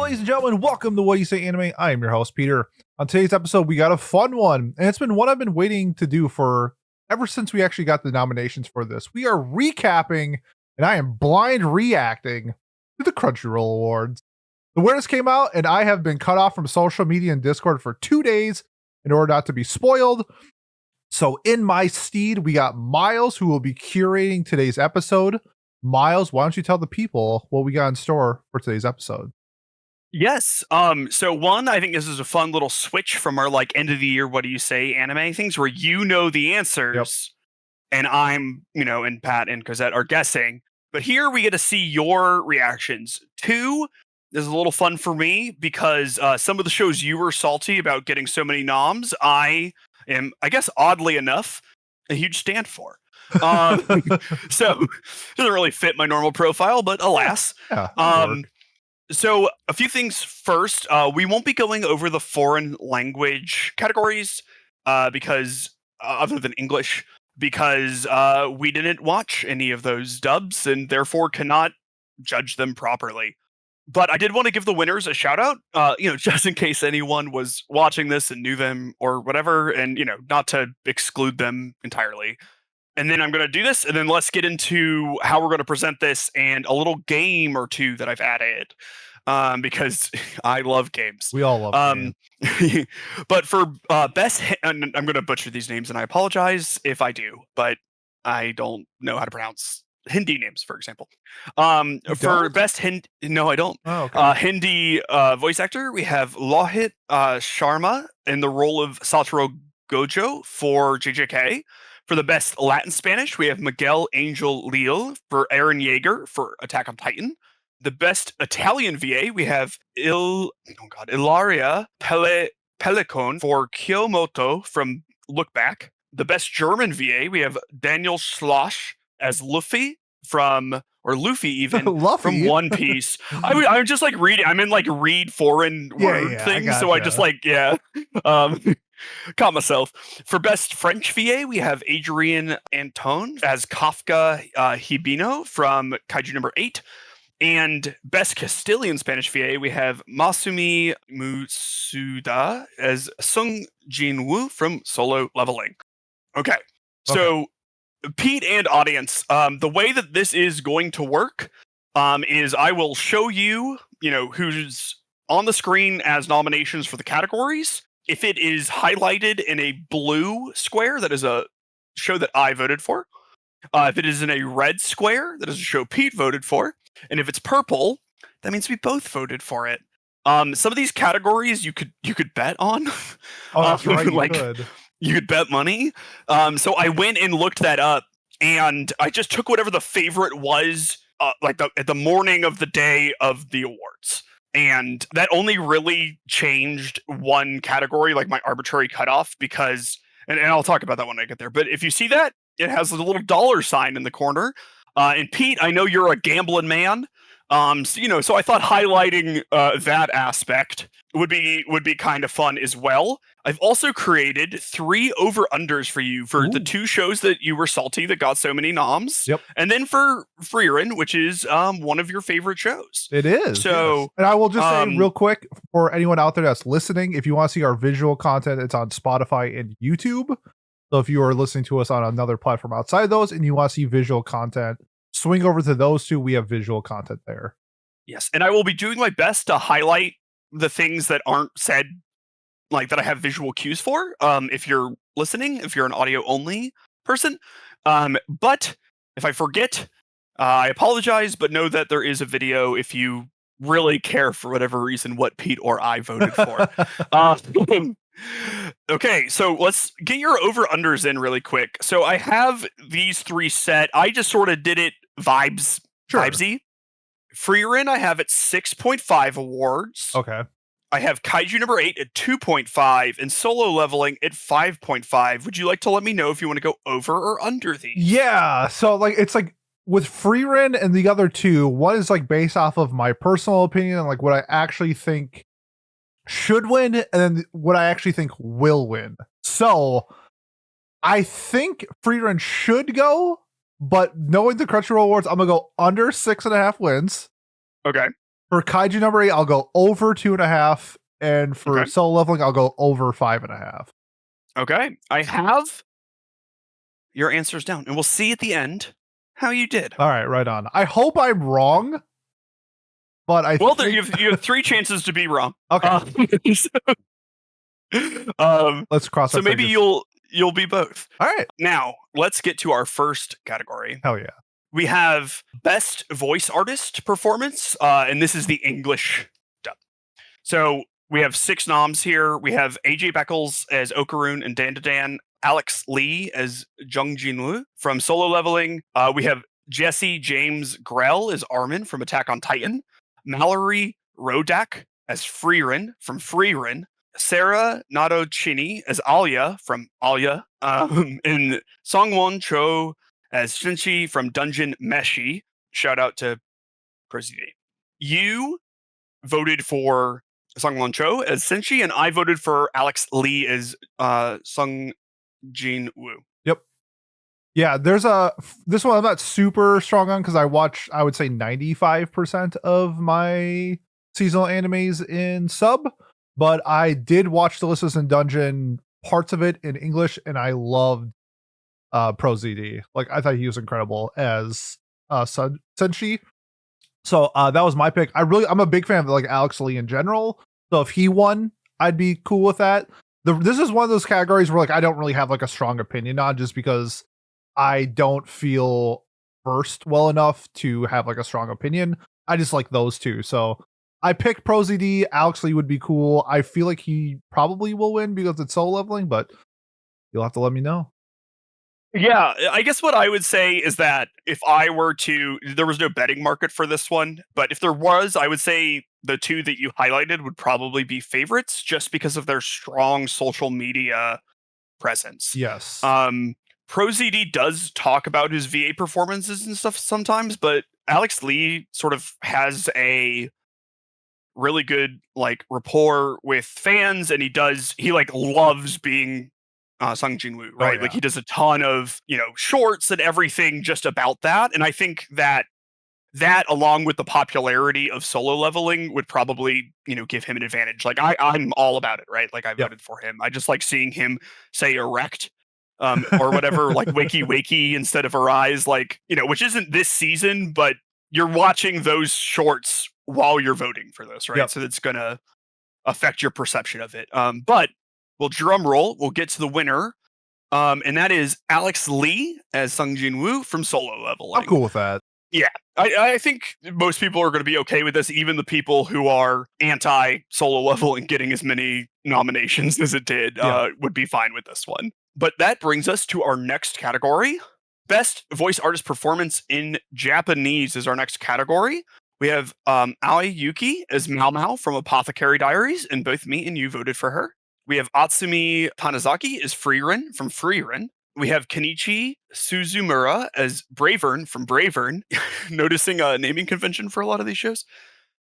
ladies and gentlemen, welcome to What You Say Anime. I am your host, Peter. On today's episode, we got a fun one, and it's been one I've been waiting to do for ever since we actually got the nominations for this. We are recapping, and I am blind reacting to the Crunchyroll Awards. The winners came out, and I have been cut off from social media and Discord for 2 days in order not to be spoiled. So in my stead, we got Miles, who will be curating today's episode. Miles, why don't you tell the people what we got in store for today's episode? Yes. So one, I think this is a fun little switch from our like end of the year, what do you say anime things where you know the answers and I'm, and Pat and Cosette are guessing. But here we get to see your reactions. Two, this is a little fun for me because some of the shows you were salty about getting so many noms, I am, I guess oddly enough, a huge stand for. So it doesn't really fit my normal profile, but alas. So a few things first. We won't be going over the foreign language categories because other than English, because we didn't watch any of those dubs and therefore cannot judge them properly. But I did want to give the winners a shout out, just in case anyone was watching this and knew them or whatever, and not to exclude them entirely. And then I'm going to do this, and then let's get into how we're going to present this and a little game or two that I've added, because I love games. We all love games. But for best, and I'm going to butcher these names, and I apologize if I do, but I don't know how to pronounce Hindi names, for example. For best Hindi, no, I don't. Oh, okay. Hindi voice actor, we have Lohit Sharma in the role of Satoru Gojo for JJK. For the best Latin Spanish, we have Miguel Angel Leal for Eren Yeager for Attack on Titan. The best Italian VA, we have Ilaria Pelicon for Kyomoto from Look Back. The best German VA, we have Daniel Schloss as Luffy from from One Piece. I'm just like reading. I'm in like read foreign word things, so I just caught myself. For best French VA, we have Adrien Antone as Kafka Hibino from Kaiju number 8. And best Castilian Spanish VA, we have Masumi Musuda as Sung Jin Woo from Solo Leveling. Okay, so Pete and audience, the way that this is going to work is I will show you, who's on the screen as nominations for the categories. If it is highlighted in a blue square, that is a show that I voted for. If it is in a red square, that is a show Pete voted for. And if it's purple, that means we both voted for it. Some of these categories you could bet on. Oh, that's right. You could bet money. So I went and looked that up, and I just took whatever the favorite was, at the morning of the day of the awards. And that only really changed one category, like my arbitrary cutoff, because, and I'll talk about that when I get there. But if you see that, it has a little dollar sign in the corner. And Pete, I know you're a gambling man. So I thought highlighting that aspect would be kind of fun as well. I've also created 3 over-unders for you for the 2 shows that you were salty that got so many noms. Yep. And then for Frieren, which is one of your favorite shows. It is. So, yes. And I will just say real quick for anyone out there that's listening, if you want to see our visual content, it's on Spotify and YouTube. So if you are listening to us on another platform outside those and you want to see visual content, swing over to those 2. We have visual content there. Yes. And I will be doing my best to highlight the things that aren't said, like that I have visual cues for. If you're listening, if you're an audio only person. But if I forget, I apologize, but know that there is a video if you really care for whatever reason what Pete or I voted for. Okay, so let's get your over-unders in really quick. So I have these 3 set. I just sort of did it vibesy. Frieren, I have at 6.5 awards. Okay. I have Kaiju number 8 at 2.5 and Solo Leveling at 5.5. Would you like to let me know if you want to go over or under these? Yeah, so it's with Frieren and the other 2, one is based off of my personal opinion and what I actually think should win, and then what I actually think will win. So I think Frieren should go, but knowing the Crunchyroll Awards, I'm gonna go under 6.5 wins. Okay. For kaiju number 8, I'll go over 2.5. And for Okay. solo leveling, I'll go over 5.5. Okay. I have your answers down, and we'll see at the end how you did. All right, right on. I hope I'm wrong, but I Well, think you have 3 chances to be wrong. okay. Let's cross our So maybe fingers. you'll be both. All right. Now, let's get to our first category. Hell yeah. We have best voice artist performance, and this is the English dub. So we have 6 noms here. We have AJ Beckles as Okarun and Dandadan, Alex Lee as Jung Jinwoo from Solo Leveling. We have Jesse James Grell as Armin from Attack on Titan, Mallory Rodak as Freerin from Freerin, Sarah Nadochini as Alia from Alia, and Songwon Cho as Shinchi from Dungeon Meshi. Shout out to Prezi. You voted for Songwon Cho as Shinchi, and I voted for Alex Lee as Sung Jin Woo. Yep. Yeah, this one I'm not super strong on because I would say 95% of my seasonal animes in sub, but I did watch Delicious in Dungeon, parts of it in English, and I loved Pro ZD. Like I thought he was incredible as Senshi. So that was my pick. I'm a big fan of like Alex Lee in general. So if he won, I'd be cool with that. This is one of those categories where like I don't really have like a strong opinion on, just because I don't feel versed well enough to have like a strong opinion. I just like those two. So I picked Pro ZD. Alex Lee would be cool. I feel like he probably will win because it's solo leveling, but you'll have to let me know. Yeah, I guess what I would say is that if I were to, there was no betting market for this one, but if there was, I would say the 2 that you highlighted would probably be favorites just because of their strong social media presence. Yes. Pro ZD does talk about his VA performances and stuff sometimes, but Alex Lee sort of has a really good like rapport with fans, and he like loves being Sung Jin Woo, right? yeah. Like he does a ton of shorts and everything just about that, and I think that along with the popularity of Solo Leveling would probably give him an advantage. Like I'm all about it, right? Like I voted for him. I just like seeing him say erect or whatever, like wakey wakey instead of arise, like which isn't this season, but you're watching those shorts while you're voting for this, right? Yep. So that's gonna affect your perception of it. But we'll drum roll. We'll get to the winner, and that is Alex Lee as Sung Jin Woo from Solo Leveling. I'm cool with that. Yeah, I think most people are going to be okay with this. Even the people who are anti Solo Leveling getting as many nominations as it did would be fine with this one. But that brings us to our next category. Best voice artist performance in Japanese is our next category. We have Aoi Yuki as Mao Mao from Apothecary Diaries, and both me and you voted for her. We have Atsumi Tanizaki as Freerin from Freerin. We have Kenichi Suzumura as Bravern from Bravern, noticing a naming convention for a lot of these shows.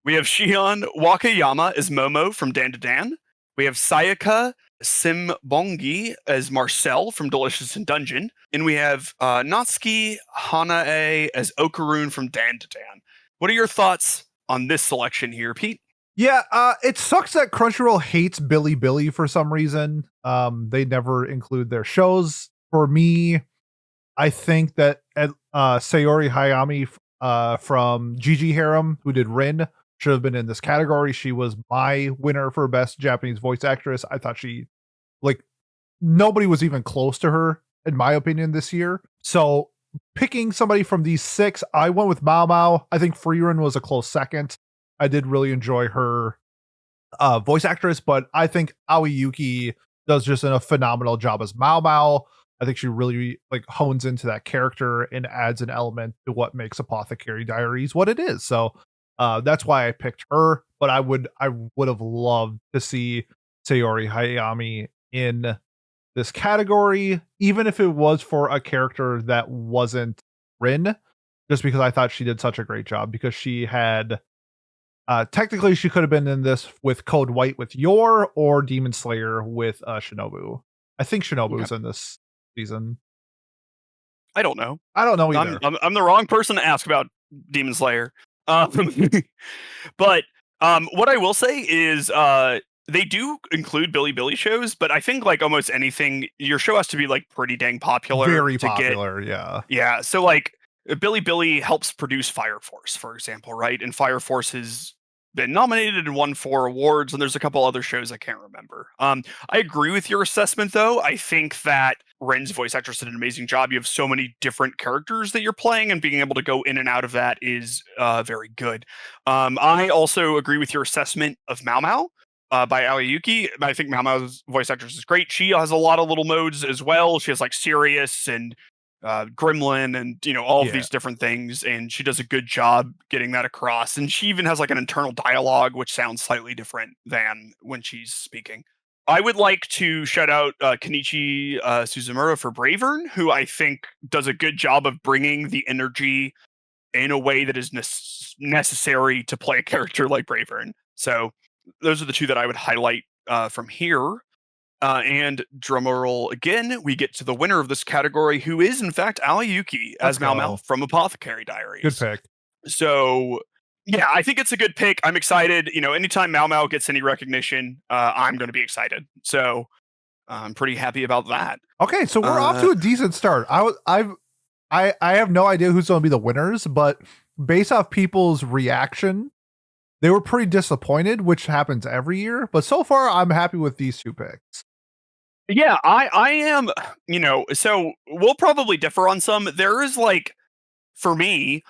We have Shion Wakayama as Momo from Dan to Dan. We have Sayaka Simbongi as Marcel from Delicious in Dungeon. And we have Natsuki Hanae as Okarun from Dan to Dan. What are your thoughts on this selection here, Pete? Yeah, it sucks that Crunchyroll hates Billy Billy for some reason. They never include their shows. For me, I think that Sayori Hayami from Gigi Harem, who did Rin, should have been in this category. She was my winner for best Japanese voice actress. I thought nobody was even close to her, in my opinion, this year. So picking somebody from these 6, I went with Mao Mao. I think Freerin was a close second. I did really enjoy her voice actress, but I think Aoi Yuki does just a phenomenal job as Mao Mao. I think she really hones into that character and adds an element to what makes Apothecary Diaries what it is. So that's why I picked her. But I would have loved to see Sayori Hayami in this category, even if it was for a character that wasn't Rin, just because I thought she did such a great job, because she had technically she could have been in this with Code White with Yor, or Demon Slayer with Shinobu. I think Shinobu's in this season. I don't know. I don't know either. I'm the wrong person to ask about Demon Slayer. Um, but what I will say is they do include Billy shows, but I think like almost anything, your show has to be like pretty dang popular Very to get. popular, yeah. Yeah, so like Billy helps produce Fire Force, for example, right? And Fire Force has been nominated and won 4 awards, and there's a couple other shows I can't remember. I agree with your assessment, though. I think that Ren's voice actress did an amazing job. You have so many different characters that you're playing, and being able to go in and out of that is very good. I also agree with your assessment of Mao Mao. By Aoyuki. I think Mao Mao's voice actress is great. She has a lot of little modes as well. She has like Sirius and Gremlin and all of Yeah. these different things, and she does a good job getting that across. And she even has like an internal dialogue which sounds slightly different than when she's speaking. I would like to shout out Kenichi Suzumura for Bravern, who I think does a good job of bringing the energy in a way that is necessary to play a character like Bravern. So those are the two that I would highlight from here. And drumroll again, we get to the winner of this category, who is in fact Aoyuki as Mao Mao from Apothecary Diaries. Good pick. So yeah, I think it's a good pick. I'm excited. Anytime Mao Mao gets any recognition, I'm going to be excited. So I'm pretty happy about that. Okay, so we're off to a decent start. I have no idea who's going to be the winners, but based off people's reaction, they were pretty disappointed, which happens every year. But so far, I'm happy with these 2 picks. Yeah, I am, so we'll probably differ on some. There is like, for me,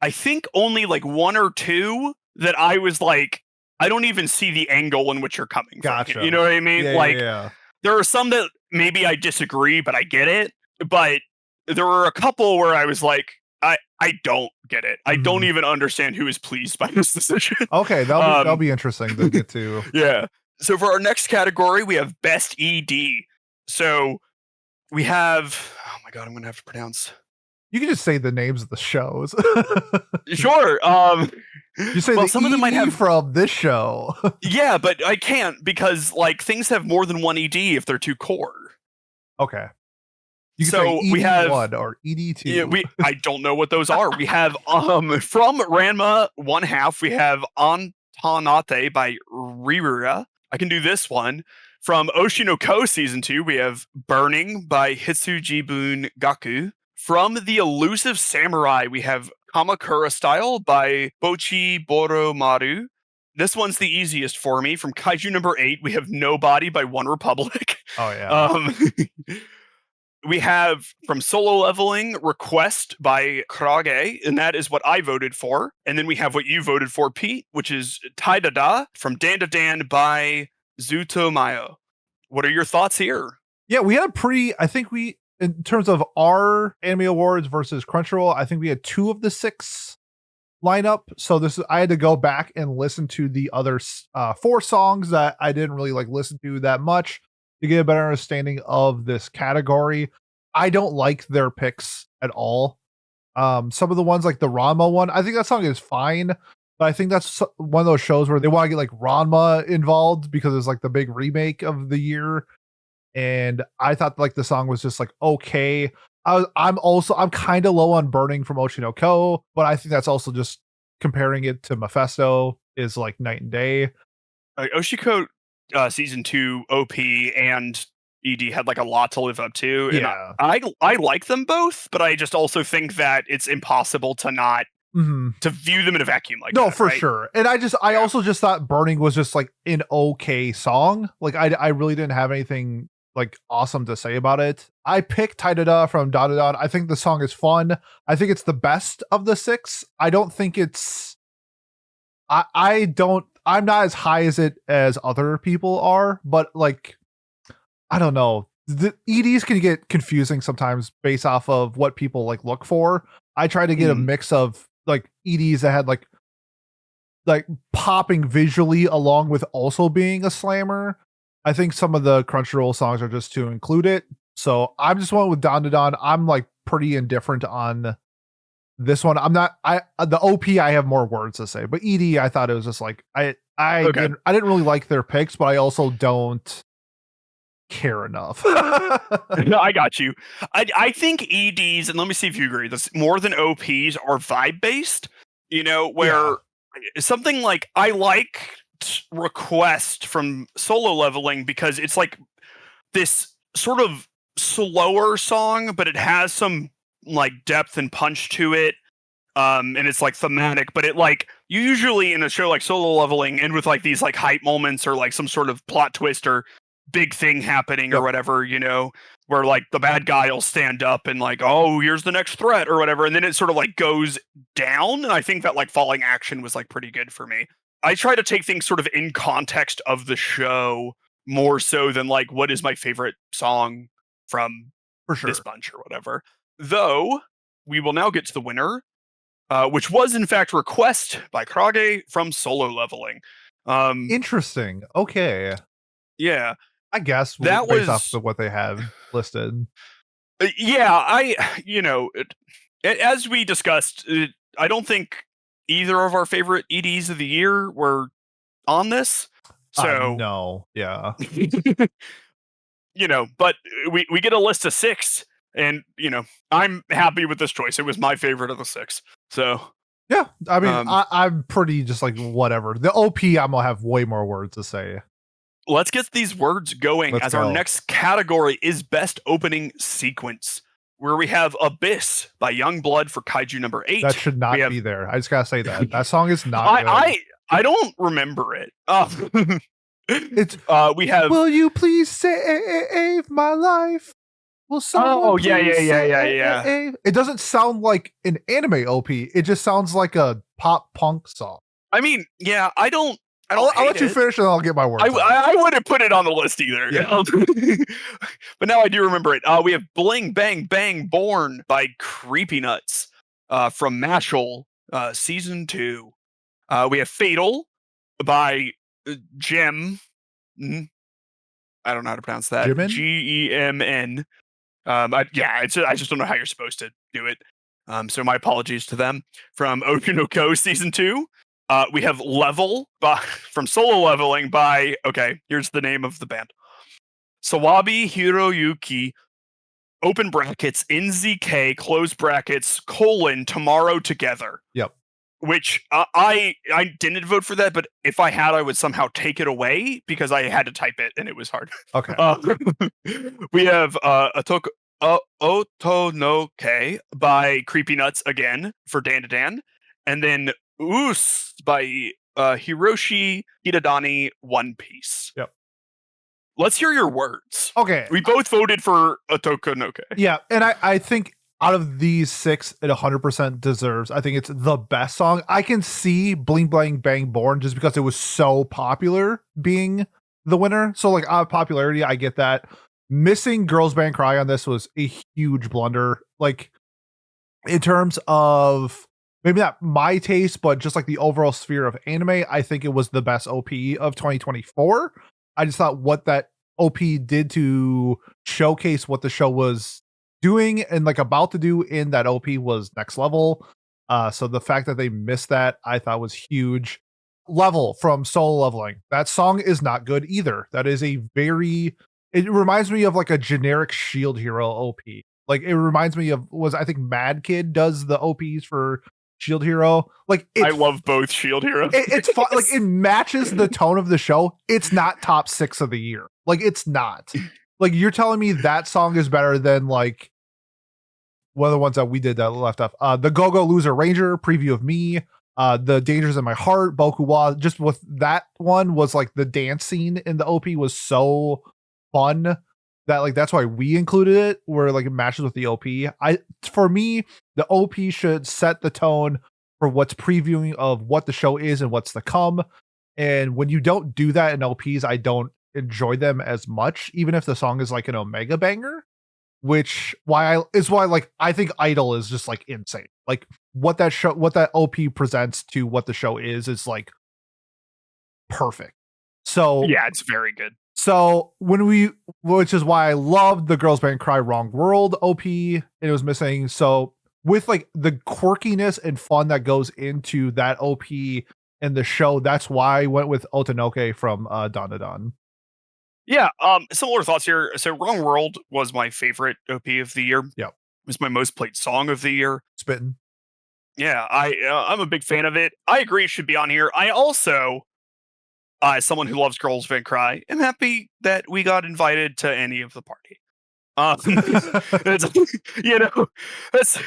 I think only like 1 or 2 that I was like, I don't even see the angle in which you're coming Gotcha. from. You know what I mean? Yeah. There are some that maybe I disagree, but I get it. But there were a couple where I was like, I don't get it. I don't even understand who is pleased by this decision. Okay, that'll be interesting to get to. Yeah. So for our next category, we have Best ED. So we have, oh my God, I'm going to have to pronounce. You can just say the names of the shows. Sure. You say some of them might have from this show. Yeah, but I can't because like things have more than one ED if they're too core. Okay. You can so say ED1 we have or ED2. Yeah, I don't know what those are. We have from Ranma 1/2, we have Antanate by Rirura. I can do this one. From Oshinoko Season 2, we have Burning by Hitsujibun Gaku. From The Elusive Samurai, we have Kamakura Style by Bochi Boromaru. This one's the easiest for me. From Kaiju number 8, we have Nobody by One Republic. Oh, yeah. We have from Solo Leveling, Request by Krage, and that is what I voted for. And then we have what you voted for, Pete, which is Taidada from Dan to Dan by Zutomayo. What are your thoughts here? Yeah, we had in terms of our anime awards versus Crunchyroll, I think we had 2 of the 6 lineup. So I had to go back and listen to the other 4 songs that I didn't really like listen to that much to get a better understanding of this category. I don't like their picks at all. Some of the ones like the Ranma one, I think that song is fine, but I think that's one of those shows where they want to get like Ranma involved because it's like the big remake of the year. And I thought like the song was just like okay. I'm kind of low on Burning from Oshinoko, but I think that's also just comparing it to Mephisto is like night and day. Oshiko Season 2 OP and ED had like a lot to live up to. And Yeah. I like them both, but I just also think that it's impossible to not to view them in a vacuum like that. No, for sure. And I also just thought Burning was just like an okay song. Like I really didn't have anything like awesome to say about it. I picked Taidada from Dadadan. I think the song is fun. I think it's the best of the 6. I don't think it's I'm not as high as it as other people are, but like I don't know. The EDs can get confusing sometimes based off of what people like look for. I try to get a mix of like EDs that had like popping visually along with also being a slammer. I think some of the Crunchyroll songs are just to include it. So I'm just one with Don to Don. I'm like pretty indifferent on this one. The OP I have more words to say, but ED I thought it was just like I didn't really like their picks, but I also don't care enough. No, I got you. I think EDs, and let me see if you agree, this more than OPs are vibe based. where something like I like Request from Solo Leveling because it's like this sort of slower song, but it has some like depth and punch to it. And it's like thematic, but it like usually in a show like Solo Leveling end with like these like hype moments or like some sort of plot twist or big thing happening or whatever, where like the bad guy will stand up and like, oh, here's the next threat or whatever, and then it sort of like goes down. And I think that like falling action was like pretty good for me. I try to take things sort of in context of the show more so than like what is my favorite song from For sure. this bunch or whatever. Though we will now get to the winner, which was in fact Request by Krage from Solo Leveling. Interesting. Okay. Yeah. I guess That based was off of what they have listed. As we discussed, I don't think either of our favorite EDs of the year were on this. So no. Yeah. But we get a list of 6, and I'm happy with this choice. It was my favorite of the 6. So yeah, I mean, I'm pretty just like whatever. The OP, I'm gonna have way more words to say. Let's get these words going. Let's go. Our next category is Best Opening Sequence, where we have Abyss by Youngblood for Kaiju number 8. That should not be there. I just gotta say that. That song is not good. I don't remember it. It's we have Will you please save my life? Will someone yeah. It doesn't sound like an anime OP. It just sounds like a pop punk song. I mean, yeah, I'll let you finish and I'll get my words. I wouldn't put it on the list either. Yeah. But now I do remember it. We have Bling Bang Bang Born by Creepy Nuts from Mashal season 2. We have Fatal by Gem. I don't know how to pronounce that. Jimin? Gemn. I just don't know how you're supposed to do it. So my apologies to them. From Okunoko season 2. We have Level from Solo Leveling by, here's the name of the band. Sawabi Hiroyuki, open brackets, NZK, close brackets, Tomorrow Together. Yep. Which I didn't vote for that, but if I had, I would somehow take it away because I had to type it and it was hard. Okay. We have Otonoke by Creepy Nuts again for Dan to Dan. And then Oos by Hiroshi Hidadani, One Piece. Yep. Let's hear your words. Okay. We both voted for Otonoke. Yeah, and I think out of these 6, it 100% deserves. I think it's the best song. I can see Bling Blang Bang Born just because it was so popular being the winner. So like out of popularity, I get that. Missing Girls Band Cry on this was a huge blunder. Like in terms of maybe not my taste, but just like the overall sphere of anime, I think it was the best OP of 2024. I just thought what that OP did to showcase what the show was doing and like about to do in that OP was next level. So the fact that they missed that, I thought was huge. Level from Solo Leveling. That song is not good either. That is it reminds me of like a generic Shield Hero OP. Like it reminds me of I think Mad Kid does the OPs for Shield Hero. Like I love both Shield Heroes. It's fun. Like it matches the tone of the show. It's not top 6 of the year. Like it's not. Like you're telling me that song is better than like one of the ones that we did that left off. The Go-Go Loser Ranger preview of me. The Dangers in My Heart, Bokuwa. Just with that one was like the dance scene in the OP was so fun that like that's why we included it, where like it matches with the OP. For me, the OP should set the tone for what's previewing of what the show is and what's to come. And when you don't do that in OPs, I don't enjoy them as much, even if the song is like an Omega banger. Which why like I think Idol is just like insane. Like what that OP presents to what the show is like perfect. So yeah, it's very good. So which is why I loved the Girls Band Cry Wrong World OP, and it was missing. So with like the quirkiness and fun that goes into that OP and the show, that's why I went with Otonoke from Dandadan. Yeah, similar thoughts here. So Wrong World was my favorite OP of the year. Yep. It was my most played song of the year. Spittin'. Yeah, I'm a big fan of it. I agree it should be on here. I also, as someone who loves Girls Van Cry, am happy that we got invited to any of the party. It's, you know, that's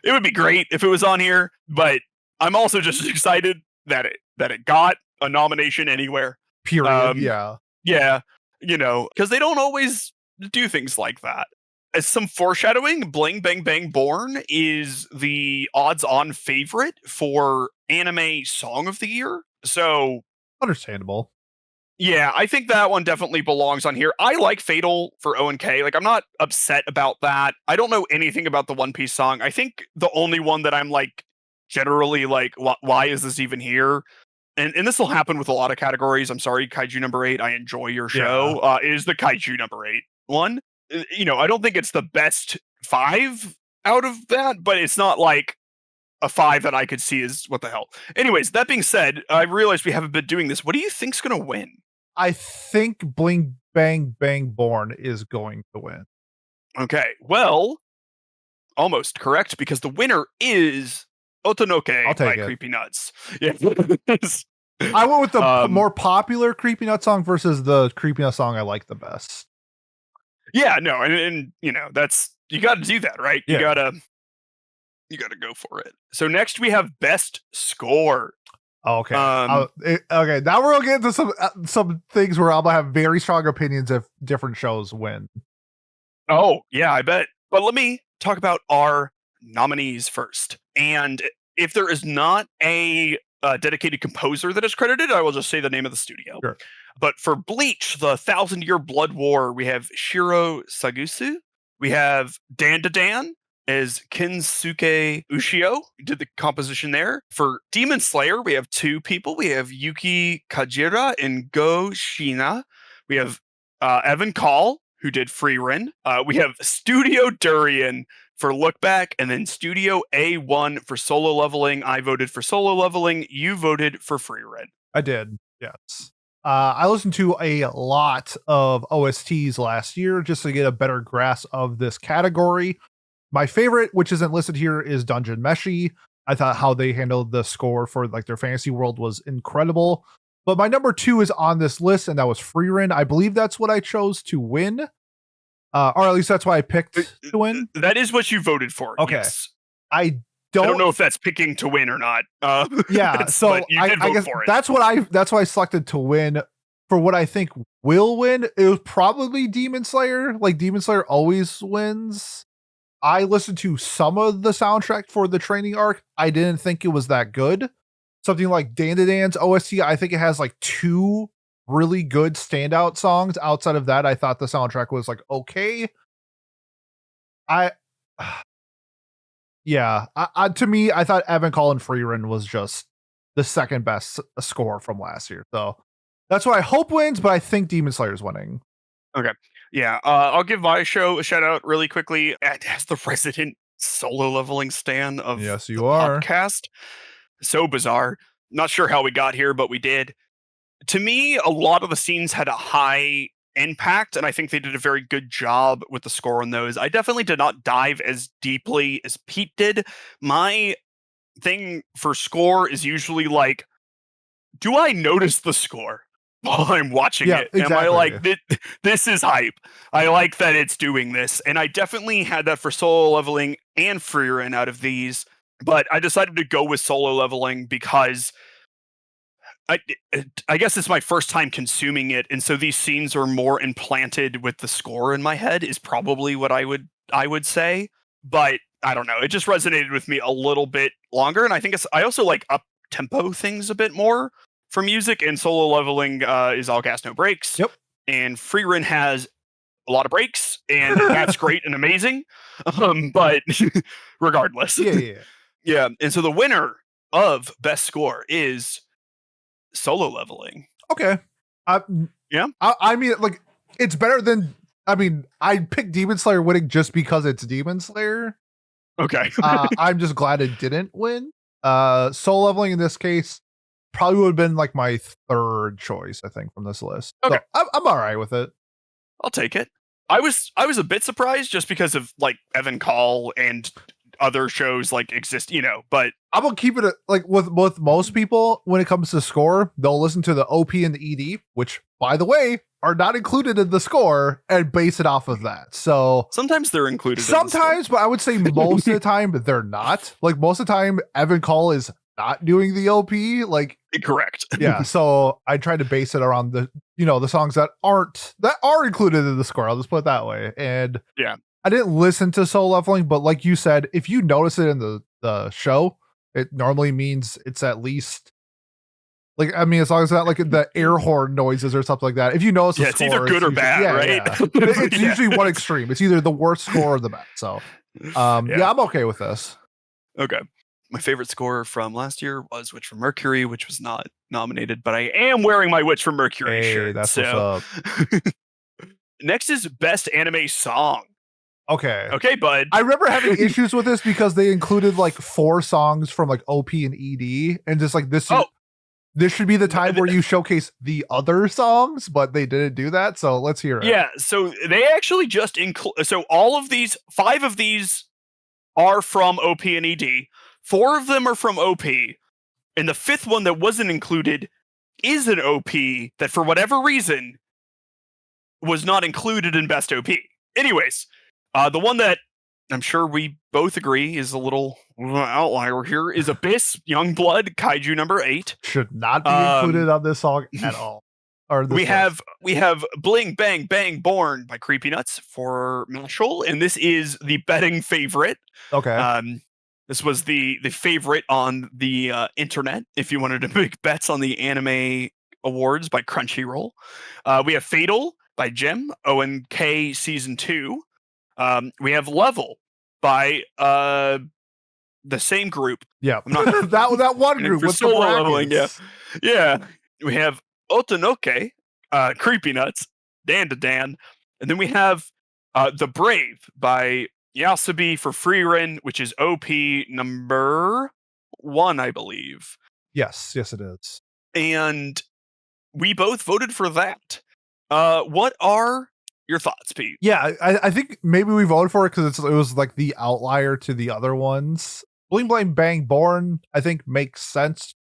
it would be great if it was on here, but I'm also just excited that it got a nomination anywhere. Period. Um, Yeah. yeah, because they don't always do things like that. As some foreshadowing, Bling Bang Bang Born is the odds-on favorite for anime song of the year. So Understandable. yeah, I think that one definitely belongs on here. I like Fatal for ONK. Like, I'm not upset about that. I don't know anything about the One Piece song. I think the only one that I'm like generally like, why is this even here? And this will happen with a lot of categories. I'm sorry, Kaiju number 8. I enjoy your Yeah. show. Is the Kaiju number 8 one? I don't think it's the best 5 out of that, but it's not like a 5 that I could see is what the hell. Anyways, that being said, I realized we haven't been doing this. What do you think's gonna win? I think Bling Bang Bang Born is going to win. Okay, well, almost correct because the winner is I'll Otonoke by take it. Creepy Nuts. Yeah. I went with the Um, more popular Creepy Nut song versus the Creepy Nut song I like the best. yeah, no, and that's you got to do that, right? Yeah. You gotta go for it. So next we have best score. Okay. Um, Okay. Now we're gonna get into some things where I'm gonna have very strong opinions if different shows win. oh yeah, I bet. But let me talk about our nominees first. And if there is not a dedicated composer that is credited, I will just say the name of the studio. Sure. But for Bleach, the Thousand Year Blood War, we have Shiro Sagusu. We have Dan to Dan as Kensuke Ushio, who did the composition there. For Demon Slayer, we have 2 people. We have Yuki Kajira and Go Shina. We have Evan Call, who did Free Ren. We have Studio Durian for Look Back, and then Studio A1 for Solo Leveling. I voted for Solo Leveling. You voted for Free Ren. I did. Yes. I listened to a lot of OSTs last year just to get a better grasp of this category. My favorite, which isn't listed here, is Dungeon Meshi. I thought how they handled the score for like their fantasy world was incredible. But my number 2 is on this list, and that was Free Ren. I believe that's what I chose to win. Or at least that's why I picked to win. That is what you voted for. Okay. Yes. I don't don't know if that's picking to win or not. Yeah, so you did I vote guess for it. that's why I selected to win. For what I think will win, it was probably Demon Slayer. Like Demon Slayer always wins. I listened to some of the soundtrack for the training arc. I didn't think it was that good. Something like Dan to Dan's OST, I think it has like 2 really good standout songs. Outside of that, I thought the soundtrack was like okay. Yeah, to me, I thought Evan Call and Freeran was just the second best score from last year. So that's what I hope wins, but I think Demon Slayer's winning. Okay. Yeah. I'll give my show a shout out really quickly. As the resident solo leveling stan of Yes, you the are. podcast. So bizarre. Not sure how we got here, but we did. To me, a lot of the scenes had a high impact, and I think they did a very good job with the score on those. I definitely did not dive as deeply as Pete did. My thing for score is usually like, do I notice the score while I'm watching it? Exactly. Am I like, this is hype? I like that it's doing this. And I definitely had that for solo leveling and free run out of these, but I decided to go with solo leveling because I guess it's my first time consuming it, and so these scenes are more implanted with the score in my head is probably what I would say. But I don't know, it just resonated with me a little bit longer, and I think I also like up tempo things a bit more for music. And solo leveling is all gas no breaks. Yep. And free run has a lot of breaks, and that's great and amazing. But regardless, yeah. And so the winner of best score is solo leveling. Okay. Yeah. I mean, like, it's better than. I mean, I picked Demon Slayer winning just because it's Demon Slayer. Okay. I'm just glad it didn't win. Solo leveling in this case probably would have been like my 3rd choice, I think, from this list. Okay. So I'm all right with it. I'll take it. I was a bit surprised just because of like Evan Call and other shows like exist, but I'm gonna keep it like with most people when it comes to score, they'll listen to the OP and the ED, which by the way are not included in the score, and base it off of that. So sometimes they're included. Sometimes, but I would say most of the time they're not. Like most of the time, Evan Cole is not doing the OP. Like correct. Yeah. So I try to base it around the songs that are included in the score. I'll just put it that way. And yeah, I didn't listen to Soul Leveling, but like you said, if you notice it in the show, it normally means it's at least like, I mean, as long as that like the air horn noises or something like that. If you notice, it's either good or bad, right? It's usually one extreme. It's either the worst score or the best. So, I'm okay with this. Okay. My favorite score from last year was Witch from Mercury, which was not nominated, but I am wearing my Witch from Mercury shirt. That's what's up. Next is Best Anime Song. Okay, bud. I remember having issues with this because they included like 4 songs from like OP and ED, and just like this should be the time where you showcase the other songs, but they didn't do that. So let's hear it. Yeah, so they actually just include. So all of these, 5 of these are from OP and ED. 4 of them are from OP, and the 5th one that wasn't included is an OP that for whatever reason was not included in Best OP. Anyways, the one that I'm sure we both agree is a little outlier here is Abyss Youngblood Kaiju number 8. Should not be included on this song at all. We have Bling Bang Bang Born by Creepy Nuts for Mashal, and this is the betting favorite. Okay. This was the favorite on the internet if you wanted to make bets on the anime awards by Crunchyroll. We have Fatal by Gem, ONK Season 2. We have Level by the same group. Yeah, I'm not that one group with the leveling. Yeah. We have Otonoke, Creepy Nuts, Dan to Dan, and then we have The Brave by Yasabi for Freerin, which is OP number 1, I believe. Yes, it is. And we both voted for that. What are your thoughts, Pete? Yeah, I think maybe we voted for it because it was like the outlier to the other ones. Bling Blang Bang Born, I think, makes sense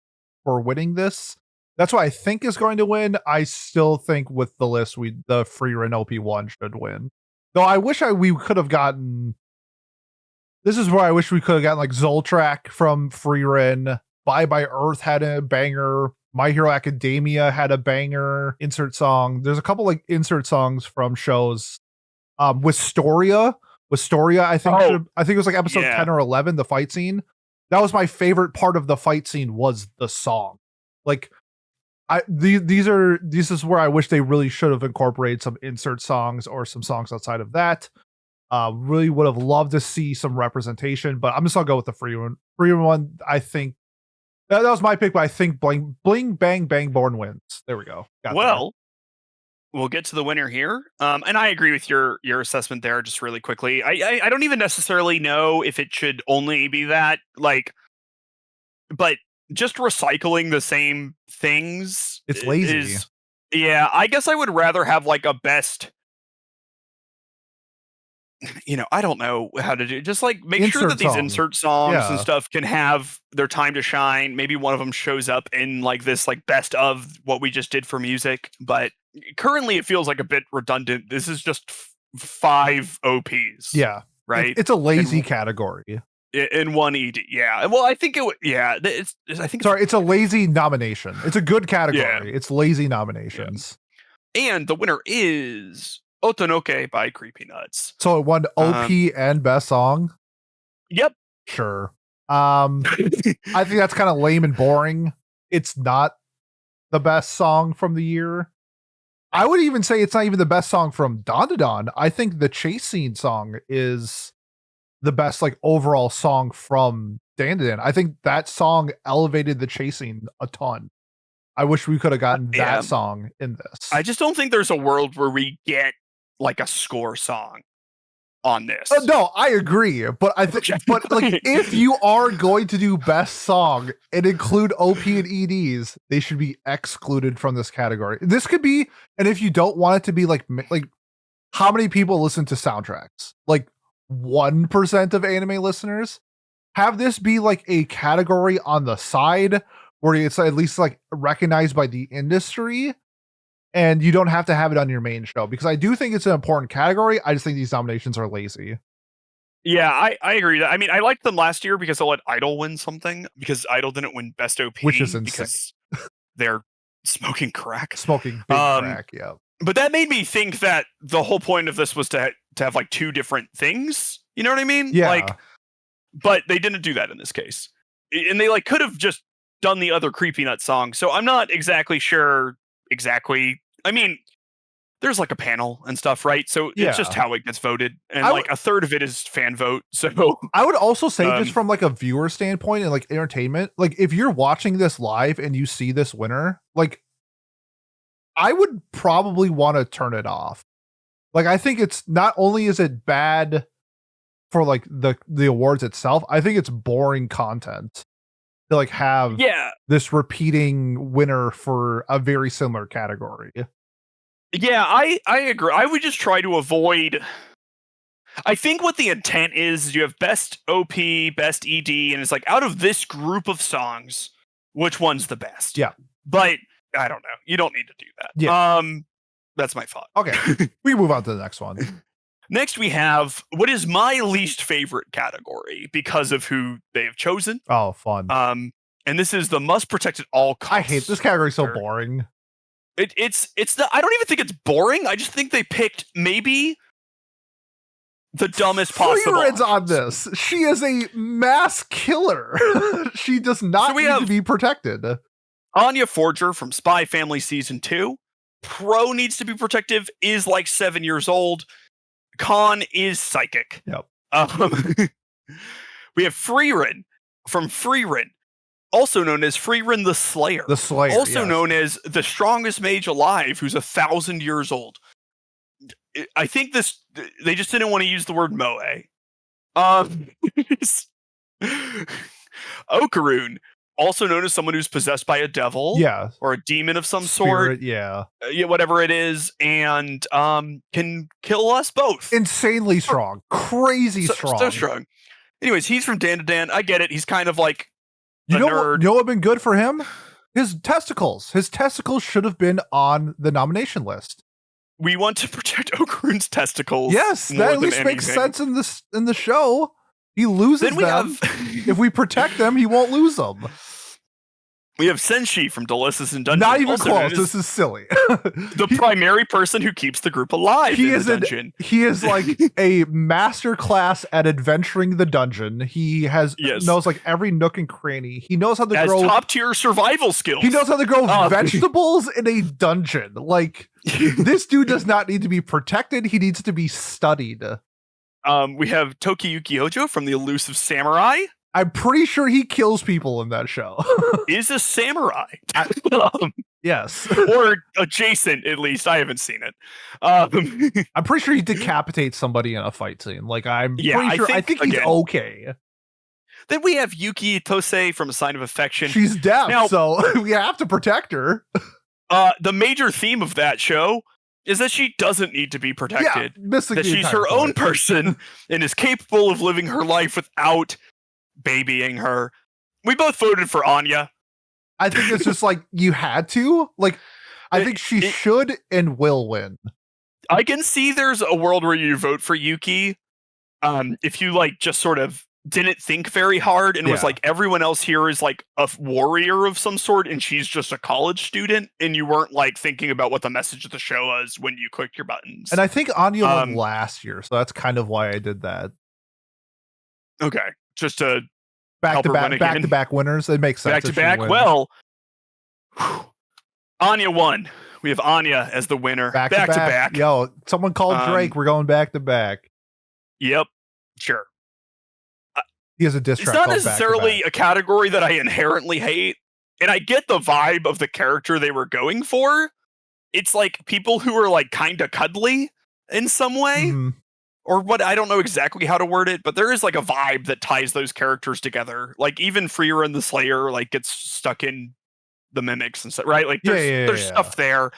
for winning this. That's what I think is going to win. I still think with the list, the Freerin OP1 should win. Though I wish we could have gotten. This is where I wish we could have gotten like Zoltrak from Freerin. Bye Bye Earth had a banger. My Hero Academia had a banger insert song. There's a couple like insert songs from shows. Wistoria, I think it was like episode 10 or 11, the fight scene. That was my favorite part of the fight scene was the song. Like this is where I wish they really should have incorporated some insert songs or some songs outside of that. Really would have loved to see some representation, but I'm just gonna go with the Freerin one. I think that was my pick, but I think Bling Bang Bang Born wins. There we go. We'll get to the winner here. And I agree with your assessment there just really quickly. I don't even necessarily know if it should only be that, like, but just recycling the same things. It's lazy. Yeah, I guess I would rather have like a best, I don't know how to do. Just like make sure that these insert songs and stuff can have their time to shine. Maybe one of them shows up in like this like best of what we just did for music, but currently it feels like a bit redundant. This is just 5 OPs. Yeah. Right. It's a lazy category. In one ED. Yeah. Well, I think it's a lazy nomination. It's a good category. Yeah. It's lazy nominations. Yeah. And the winner is Otonoke by Creepy Nuts. So it won OP and best song? Yep. Sure. I think that's kind of lame and boring. It's not the best song from the year. I would even say it's not even the best song from Don. I think the chase scene song is the best like overall song from Dan. I think that song elevated the chase scene a ton. I wish we could have gotten that song in this. I just don't think there's a world where we get like a score song on this. No, I agree, but I think, but like, if you are going to do best song and include OP and EDs, they should be excluded from this category. This could be, and if you don't want it to be like how many people listen to soundtracks? Like 1% of anime listeners. Have this be like a category on the side where it's at least like recognized by the industry, and you don't have to have it on your main show, because I do think it's an important category. I just think these nominations are lazy. Yeah, I agree. I mean, I liked them last year because I let Idol win something, because Idol didn't win Best OP, Which is insane. because they're smoking crack. Smoking big crack, yeah. But that made me think that the whole point of this was to have like two different things. You know what I mean? Yeah. Like, but they didn't do that in this case. And they like could have just done the other Creepy Nut song. So I'm not exactly sure exactly. I mean, there's like a panel and stuff, right? So it's just how it gets voted. And like a third of it is fan vote. So I would also say, just from like a viewer standpoint and like entertainment, like if you're watching this live and you see this winner, like I would probably want to turn it off. Like, I think it's not only is it bad for like the awards itself, I think it's boring content to like have this repeating winner for a very similar category. Yeah, I agree. I would just try to avoid. I think what the intent is you have best OP, best ED, and it's like, out of this group of songs, which one's the best? Yeah. But I don't know. You don't need to do that. Yeah. That's my thought. Okay. We move on to the next one. Next, we have what is my least favorite category because of who they have chosen. Oh, fun. And this is the must protect at all costs. I hate this category. So boring. It's the, I don't even think it's boring. I just think they picked maybe the dumbest possible. Freeren's on this. She is a mass killer. She does not need to be protected. Anya Forger from Spy Family Season 2. Pro needs to be protective, is like 7 years old. Khan is psychic. Yep. We have Freeren from Freeren, also known as Freeren the Slayer. The Slayer, also known as the strongest mage alive, who's 1,000 years old. I think they just didn't want to use the word moe. Okarun, also known as someone who's possessed by a devil, or a demon of some sort, whatever it is, and can kill us both. Insanely strong, crazy strong, so strong. Anyways, he's from Dan to Dan. I get it. He's kind of like you know what would have been good for him? His testicles. His testicles should have been on the nomination list. We want to protect Okarun's testicles. Yes, that at least makes sense in the show. He loses them. If we protect them, he won't lose them. We have Senshi from Delicious in Dungeon. Not even close. This is silly. The primary person who keeps the group alive in the dungeon. He is like a master class at adventuring the dungeon. He knows like every nook and cranny. He knows how to grow top tier survival skills. He knows how to grow vegetables in a dungeon. Like, this dude does not need to be protected. He needs to be studied. We have Tokiyuki Hojo from the Elusive Samurai. I'm pretty sure he kills people in that show. Is a samurai. Yes. Or adjacent, at least. I haven't seen it. I'm pretty sure he decapitates somebody in a fight scene. Like, I'm pretty sure. I think he's okay. Then we have Yuki Tosei from A Sign of Affection. She's deaf, so we have to protect her. The major theme of that show is that she doesn't need to be protected. That she's her own person and is capable of living her life without babying her. We both voted for Anya. I think it's just like you had to. Like, I think she should and will win. I can see there's a world where you vote for Yuki if you like just sort of didn't think very hard and was like, everyone else here is like a warrior of some sort and she's just a college student, and you weren't like thinking about what the message of the show was when you clicked your buttons. And I think Anya won last year, so that's kind of why I did that. Okay. Just to back to back winners. It makes sense. Back to back. Well, Anya won. We have Anya as the winner. Back to back. Yo, someone called Drake. We're going back to back. Yep. Sure. He has a diss track. It's not necessarily a category that I inherently hate, and I get the vibe of the character they were going for. It's like people who are like kind of cuddly in some way. Mm-hmm. Or what, I don't know exactly how to word it, but there is like a vibe that ties those characters together. Like even Freeren the Slayer like gets stuck in the mimics and stuff, right? Like there's stuff there.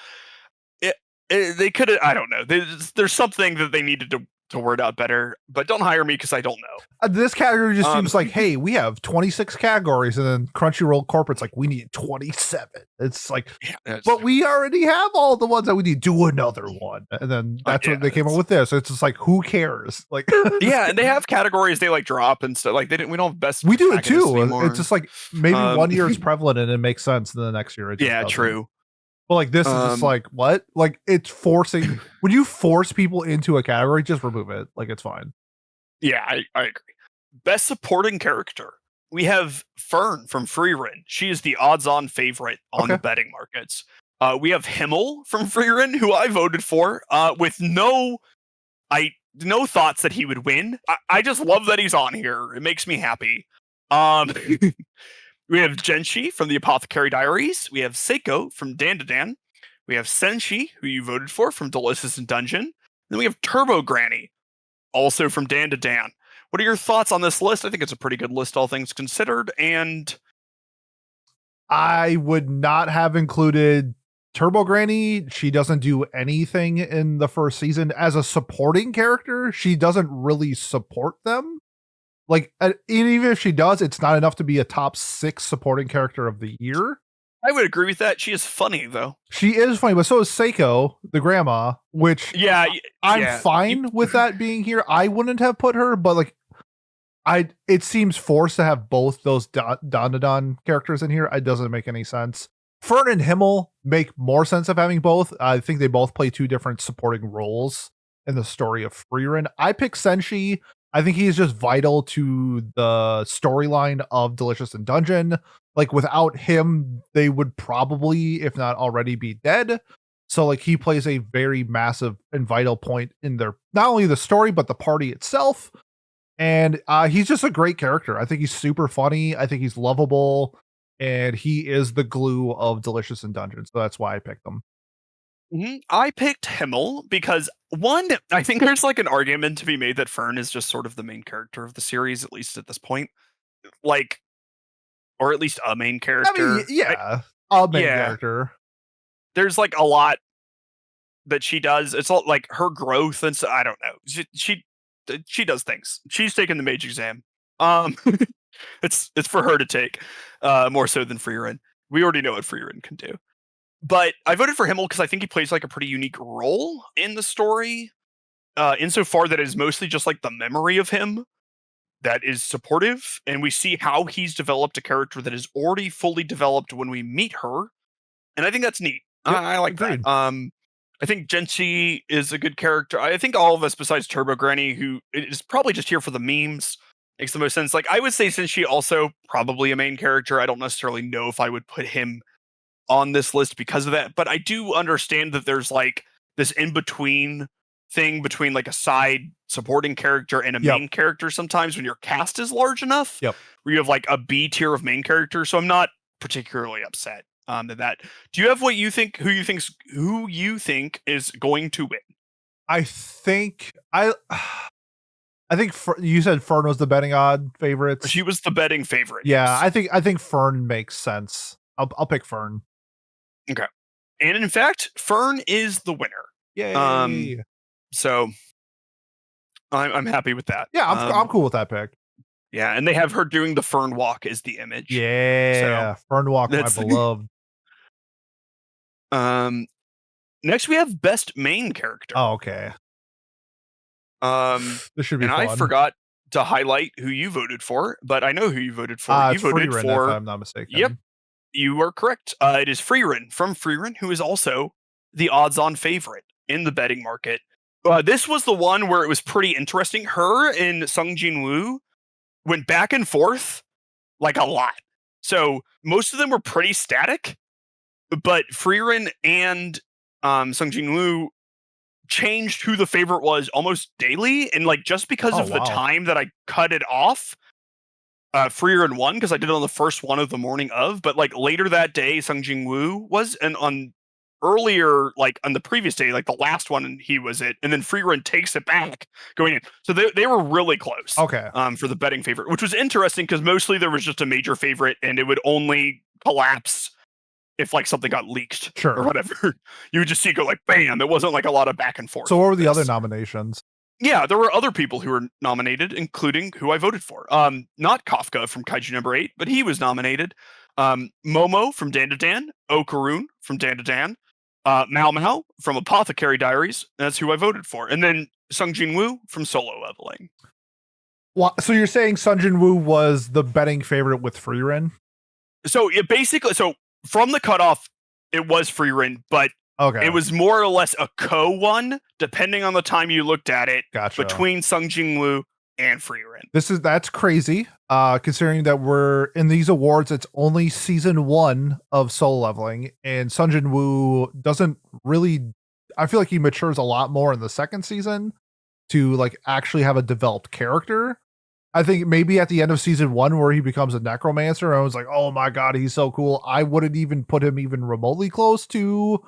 They could have, I don't know. There's something that they needed to to word out better, but don't hire me because I don't know. This category just seems like, hey, we have 26 categories, and then Crunchyroll corporate's like, we need 27. It's like, but we already have all the ones that we need. Do another one, and then that's what they came up with this. It's just like, who cares? Like, yeah, and they have categories they like drop and stuff. Like we don't have best. We do it too. Anymore. It's just like maybe 1 year it's prevalent and it makes sense, and the next year it just doesn't. True. But like this is just like, what? Like it's forcing. When you force people into a category, just remove it. Like it's fine. Yeah, I agree. Best supporting character. We have Fern from Frieren. She is the odds-on favorite on the betting markets. We have Himmel from Frieren, who I voted for, with no thoughts that he would win. I just love that he's on here. It makes me happy. We have Genshi from the Apothecary Diaries. We have Seiko from Dan to Dan. We have Senshi, who you voted for, from Delicious in Dungeon. Then we have Turbo Granny, also from Dan to Dan. What are your thoughts on this list? I think it's a pretty good list, all things considered. And I would not have included Turbo Granny. She doesn't do anything in the first season as a supporting character. She doesn't really support them. Like, even if she does, it's not enough to be a top 6 supporting character of the year. I would agree with that. She is funny, though. She is funny, but so is Seiko, the grandma, which I'm fine with that being here. I wouldn't have put her, but like, it seems forced to have both those Don characters in here. It doesn't make any sense. Fern and Himmel make more sense of having both. I think they both play 2 different supporting roles in the story of Frieren. I pick Senshi. I think he's just vital to the storyline of Delicious in Dungeon. Like without him, they would probably, if not already, be dead. So like he plays a very massive and vital point in their, not only the story, but the party itself. And he's just a great character. I think he's super funny. I think he's lovable. And he is the glue of Delicious in Dungeon. So that's why I picked him. I picked Himmel because one, I think there's like an argument to be made that Fern is just sort of the main character of the series, at least at this point. Like, or at least a main character. I mean, a main character. There's like a lot that she does. It's all like her growth, and so I don't know. She does things. She's taken the mage exam. It's for her to take, more so than Frieren. We already know what Frieren can do. But I voted for Himmel because I think he plays like a pretty unique role in the story, insofar that it is mostly just like the memory of him that is supportive, and we see how he's developed a character that is already fully developed when we meet her, and I think that's neat. Yep, I like that. I think Genshi is a good character. I think all of us, besides Turbo Granny, who is probably just here for the memes, makes the most sense. Like I would say, since she also probably a main character, I don't necessarily know if I would put him on this list because of that, but I do understand that there's like this in-between thing between like a side supporting character and a main character sometimes when your cast is large enough, where you have like a B tier of main characters. So I'm not particularly upset at that. Do you have what you think, who you think is going to win? I think you said Fern was the betting odd favorite. She was the betting favorite. Yeah, yes. I think Fern makes sense. I'll pick Fern. Okay. And in fact, Fern is the winner. Yay. So I'm happy with that. Yeah, I'm cool with that pick. Yeah, and they have her doing the Fern walk as the image. Yeah, so Fern walk, my beloved. Next we have best main character. Oh, okay. This should be fun. I forgot to highlight who you voted for, but I know who you voted for. You voted Frieren, for, if I'm not mistaken. Yep, you are correct. It is Frieren from Frieren, who is also the odds-on favorite in the betting market. This was the one where it was pretty interesting. Her and Sung Jin Woo went back and forth like a lot. So most of them were pretty static, but Frieren and Sung Jin Woo changed who the favorite was almost daily, and like just because of the time that I cut it off, Frieren won because I did it on the first one of the morning of, but like later that day Sung Jin Woo was, and on earlier, like on the previous day, like the last one, he was it, and then Frieren takes it back going in. So they were really close. Okay. For the betting favorite, which was interesting because mostly there was just a major favorite, and it would only collapse if like something got leaked or whatever. You would just see it go like bam. It wasn't like a lot of back and forth. So what were the other nominations? Yeah, there were other people who were nominated, including who I voted for. Not Kafka from Kaiju number 8, but he was nominated. Momo from Dan to Dan, Okarun from Dan to Dan, Mao Mao from Apothecary Diaries. That's who I voted for. And then Sung Jin Woo from Solo Leveling. Well, so you're saying Sung Jin Woo was the betting favorite with Frieren? So it basically, from the cutoff, it was Frieren, but okay, it was more or less a co-one, depending on the time you looked at it, gotcha. between Sung Jin Woo and Frieren. That's crazy, considering that we're in these awards, it's only season 1 of Solo Leveling, and Sung Jin Woo doesn't really, I feel like he matures a lot more in the second season to like actually have a developed character. I think maybe at the end of season 1 where he becomes a necromancer, I was like, oh my god, he's so cool. I wouldn't even put him even remotely close to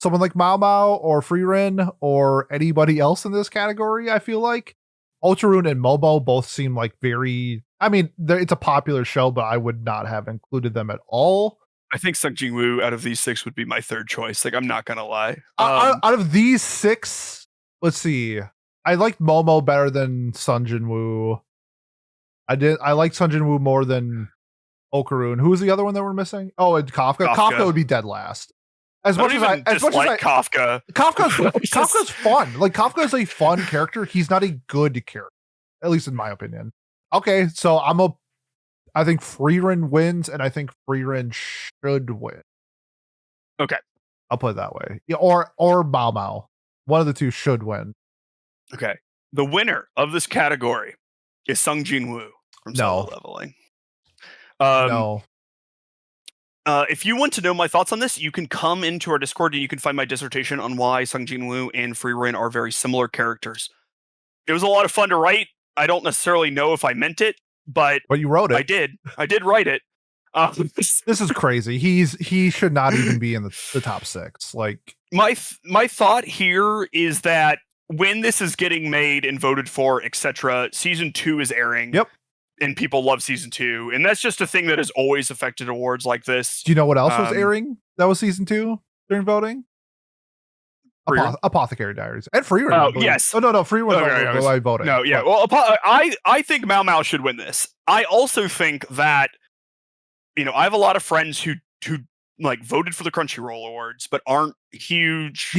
someone like Mao Mao or Frieren or anybody else in this category. I feel like Ultraroon and Momo both seem like very, I mean, it's a popular show, but I would not have included them at all. I think Sung Jin Woo out of these 6 would be my third choice. Like, I'm not gonna lie. Out of these 6, let's see. I liked Momo better than Sung Jin Woo. I like Sung Jin Woo more than Okarun. Who was the other one that we're missing? Oh, and Kafka. Kafka would be dead last. As much as I Kafka. Kafka's fun. Like, Kafka is a fun character. He's not a good character, at least in my opinion. Okay, so I think Frieren wins, and I think Frieren should win. Okay, I'll put it that way. Yeah, or Mao Mao. One of the two should win. Okay, the winner of this category is Sung Jin Woo from Solo Leveling. No. If you want to know my thoughts on this, you can come into our Discord and you can find my dissertation on why Sung Jin Woo and Frieren are very similar characters. It was a lot of fun to write. I don't necessarily know if I meant it, but you wrote it. I did write it. This is crazy. He should not even be in the top 6. Like, my thought here is that when this is getting made and voted for, etc., season 2 is airing. Yep. And people love season 2, and that's just a thing that has always affected awards like this. Do you know what else was airing that was season 2 during voting? Apothecary Diaries and Frieren. Oh yes. Oh no, Frieren was voting. No, yeah. Well, I think Mao Mao should win this. I also think that, you know, I have a lot of friends who like voted for the Crunchyroll awards, but aren't huge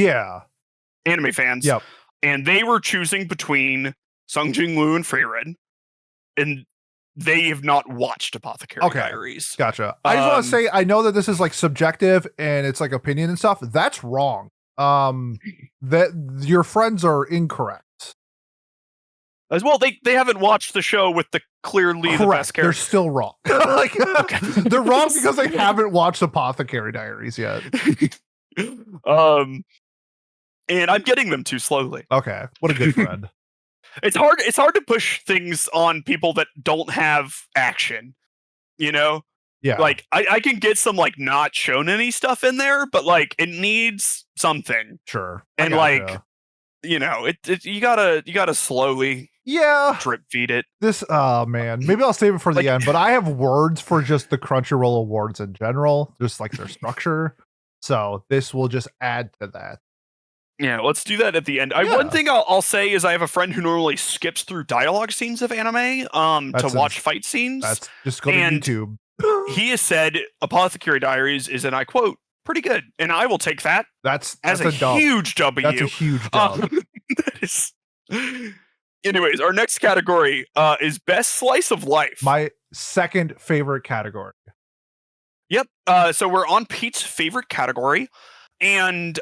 anime fans. Yep. And they were choosing between Sung Jin Woo and Frieren, and they have not watched Apothecary Diaries. Gotcha. I just want to say, I know that this is like subjective and it's like opinion and stuff. That's wrong. That your friends are incorrect. As well, they haven't watched the show with the clearly the best character. They're still wrong. Like, they're wrong because they haven't watched Apothecary Diaries yet. And I'm getting them too slowly. Okay, what a good friend. It's hard to push things on people that don't have action, you know? Yeah. Like, I can get some, like, not shown any stuff in there, but, like, it needs something. Sure. And, like, you know, you gotta slowly drip feed it. This, oh, man. Maybe I'll save it for the end, but I have words for just the Crunchyroll awards in general, just, like, their structure. So this will just add to that. Yeah, let's do that at the end. One thing I'll say is I have a friend who normally skips through dialogue scenes of anime to watch fight scenes. That's just go to YouTube. He has said Apothecary Diaries is, and I quote, pretty good. And I will take that. That's a huge W. That's a huge dub. Anyways, our next category is Best Slice of Life. My second favorite category. Yep. So we're on Pete's favorite category. And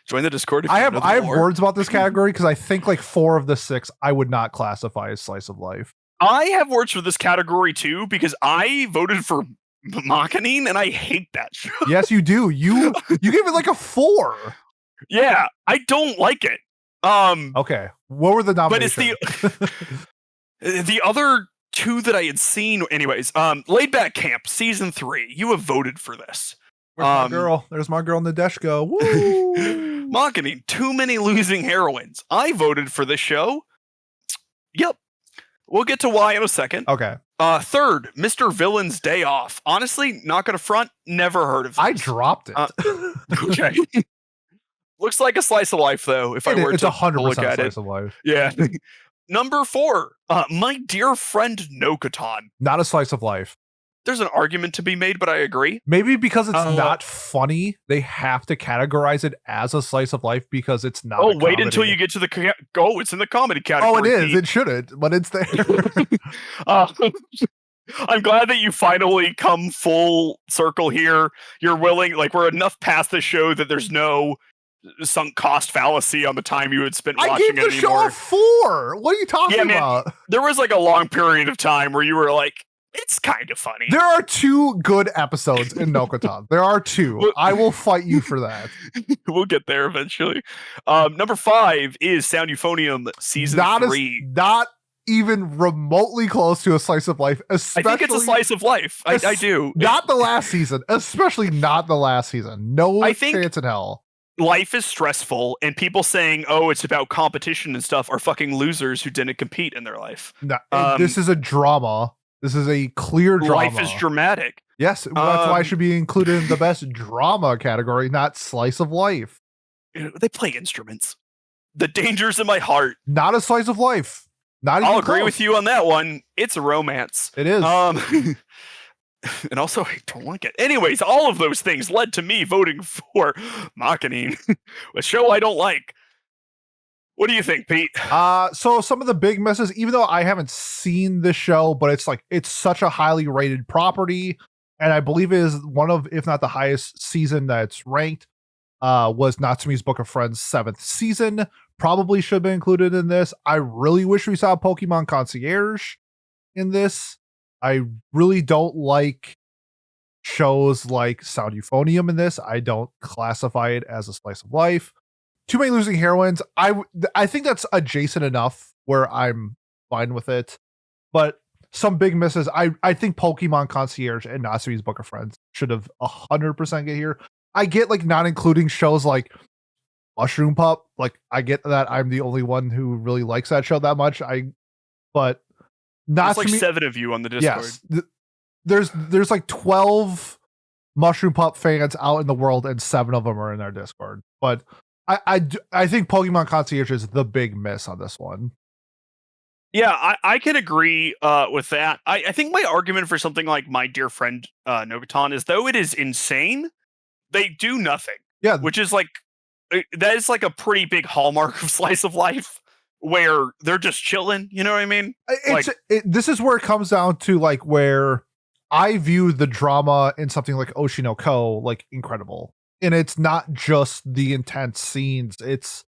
join the Discord. I have words about this category because I think like 4 of the 6 I would not classify as slice of life. I have words for this category too because I voted for Makanin and I hate that show. Yes, you do. You gave it like a 4. Yeah, I don't like it. Okay. What were the nominations? But it's the other 2 that I had seen. Anyways, Laid Back Camp season 3. You have voted for this. Where's my girl? There's my girl Nadeshko. Woo! Makanin, too many losing heroines. I voted for this show. Yep. We'll get to why in a second. Okay. Third, Mr. Villain's Day Off. Honestly, not gonna front, never heard of this. I dropped it. Okay. Looks like a slice of life, though. If I were It's to 100% look at slice it, of life. yeah. Number 4, my dear friend Nokatan. Not a slice of life. There's an argument to be made, but I agree. Maybe because it's not funny, they have to categorize it as a slice of life because it's not. Oh, wait until you get to the it's in the comedy category. Oh, it is. It shouldn't, but it's there. I'm glad that you finally come full circle here. You're willing, like, we're enough past the show that there's no sunk cost fallacy on the time you had spent watching it anymore. I gave the show a 4. What are you talking about? There was like a long period of time where you were like, it's kind of funny. There are 2 good episodes in Nokatan. There are 2. I will fight you for that. We'll get there eventually. Number 5 is Sound Euphonium season 3. Not even remotely close to a slice of life. Especially, I think it's a slice of life. I do. Not the last season. Especially not the last season. No chance in hell. Life is stressful, and people saying, "Oh, it's about competition and stuff," are fucking losers who didn't compete in their life. No, this is a drama. This is a clear drama. Life is dramatic. Yes, that's why it should be included in the best drama category, not slice of life. They play instruments. The Dangers in My Heart. Not a slice of life. Not even I'll agree close. with you on that one. It's a romance. It is. And also, I don't like it. Anyways, all of those things led to me voting for Makanin, a show I don't like. What do you think, Pete? So some of the big misses, even though I haven't seen the show, but it's such a highly rated property, and I believe it is one of, if not the highest season that's ranked, was Natsumi's Book of Friends 7th season. Probably should have been included in this. I really wish we saw Pokemon Concierge in this. I really don't like shows like Sound Euphonium in this. I don't classify it as a slice of life. Too many losing heroines. I think that's adjacent enough where I'm fine with it. But some big misses. I think Pokemon Concierge and Natsumi's Book of Friends should have 100% get here. I get like not including shows like Mushroom Pup. Like I get that I'm the only one who really likes that show that much. But There's like 7 of you on the Discord. Yes. There's like 12 Mushroom Pup fans out in the world, and 7 of them are in our Discord. But I think Pokemon Concierge is the big miss on this one. Yeah, I can agree with that. I think my argument for something like My Dear Friend Nogatan is, though it is insane, they do nothing. Yeah. Which is like, that is like a pretty big hallmark of slice of life, where they're just chilling. You know what I mean? This is where it comes down to like where I view the drama in something like Oshinoko like incredible. And it's not just the intense scenes, it's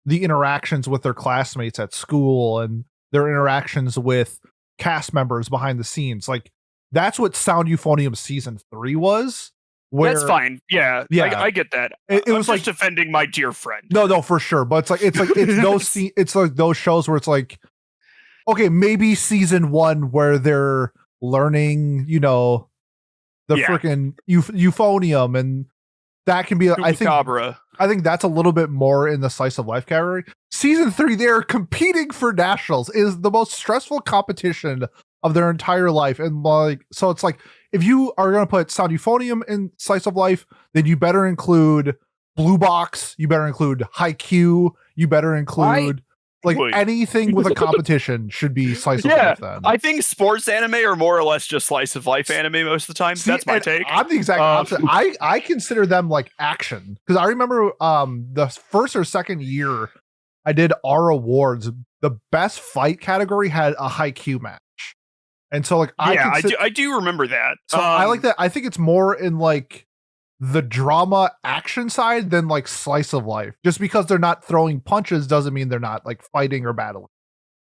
the interactions with their classmates at school and their interactions with cast members behind the scenes. Like that's what Sound Euphonium season 3 was. That's fine. Yeah. I get that. It was just like defending My Dear Friend. No, for sure. But it's it's like those shows where it's like, okay, maybe season 1 where they're learning, the freaking euphonium, and that can be, I think that's a little bit more in the slice of life category. Season 3, they're competing for nationals, is the most stressful competition of their entire life. And like, so it's like, if you are going to put Sound Euphonium in slice of life, then you better include Blue Box, you better include Haikyuu, you better include anything with a competition should be slice of life then. I think sports anime are more or less just slice of life anime most of the time. That's my take. I'm the exact opposite. I consider them like action, because I remember the first or second year I did our awards, the best fight category had a Haikyuu match. And so like I do remember that. So I like that. I think it's more in like the drama action side than like slice of life. Just because they're not throwing punches doesn't mean they're not like fighting or battling.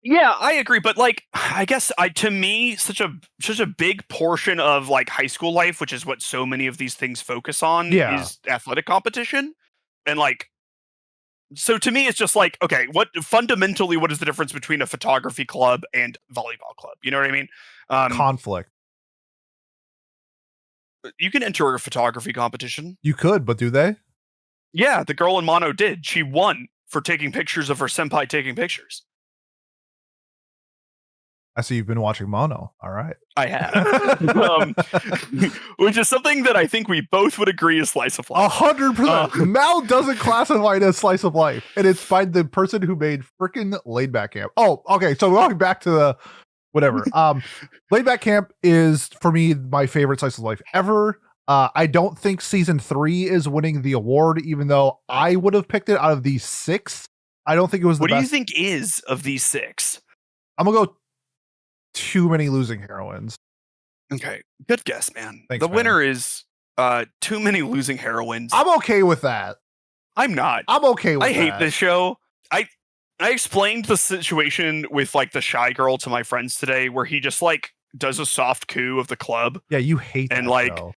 Yeah, I agree, but like I guess to me such a big portion of like high school life, which is what so many of these things focus on, is athletic competition. And like, so to me it's just like, okay, what is the difference between a photography club and volleyball club? You know what I mean? Conflict. You can enter a photography competition. You could, but do they? Yeah, the girl in Mono did. She won for taking pictures of her senpai taking pictures. I see you've been watching Mono. All right. I have. Which is something that I think we both would agree is slice of life. 100%. Mal doesn't classify it as slice of life. And it's by the person who made freaking Laid Back Camp. Oh, okay. So going back to the whatever. Laid Back Camp is, for me, my favorite slice of life ever. I don't think season 3 is winning the award, even though I would have picked it out of these 6. I don't think it was the best. What do you think is of these 6? I'm going to go Too Many Losing Heroines. Okay. Good guess, man. Thanks, the winner is Too Many Losing Heroines. I'm okay with that. I'm not. I'm okay with that. I hate this show. I explained the situation with like the shy girl to my friends today, where he just like does a soft coup of the club. Yeah, you hate and that like show.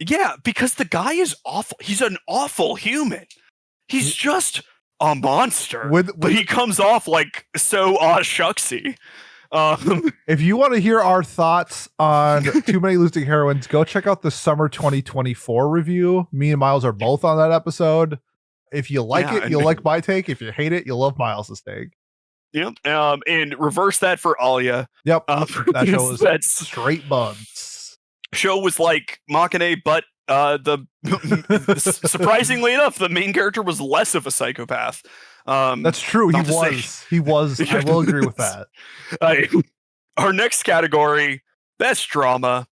Yeah, because the guy is awful. He's an awful human. He's just a monster. But he comes off like so shucksy. If you want to hear our thoughts on Too Many Losing Heroines, go check out the summer 2024 review. Me and Miles are both on that episode. If you like it, you'll like my take. If you hate it, you'll love Miles' take. Yep. And reverse that for Alia. Yep. That show was straight buns. Show was like Makane, but surprisingly enough, the main character was less of a psychopath. That's true. He was. I will agree with that. Our next category, best drama.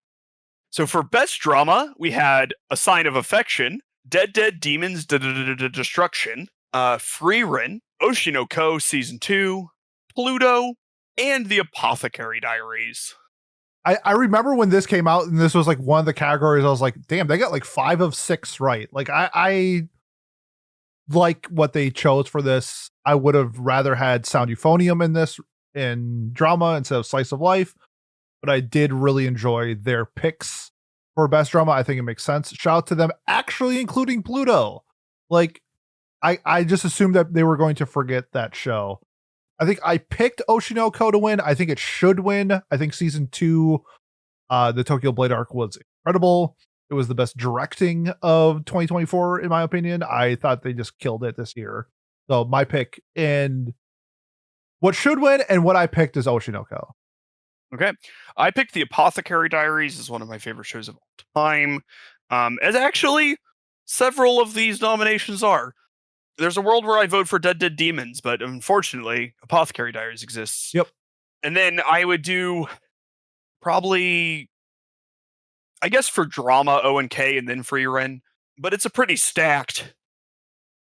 So for best drama, we had A Sign of Affection, Dead Demons Destruction, Frieren, Oshinoko Season 2, Pluto, and The Apothecary Diaries. I remember when this came out and this was like one of the categories, I was like, damn, they got like 5 of 6 right. Like I like what they chose for this. I would have rather had Sound Euphonium in this in drama instead of Slice of Life, but I did really enjoy their picks for best drama. I think it makes sense. Shout out to them actually including Pluto. Like I just assumed that they were going to forget that show. I think I picked Oshinoko to win. I think it should win. I think season 2, the Tokyo Blade arc was incredible. It was the best directing of 2024, in my opinion. I thought they just killed it this year. So my pick and what should win and what I picked is Oshinoko. Okay. I picked The Apothecary Diaries as one of my favorite shows of all time. As actually several of these nominations are. There's a world where I vote for Dead Demons, but unfortunately, Apothecary Diaries exists. Yep. And then I would do probably, I guess for drama, ONK and then Frieren, but it's a pretty stacked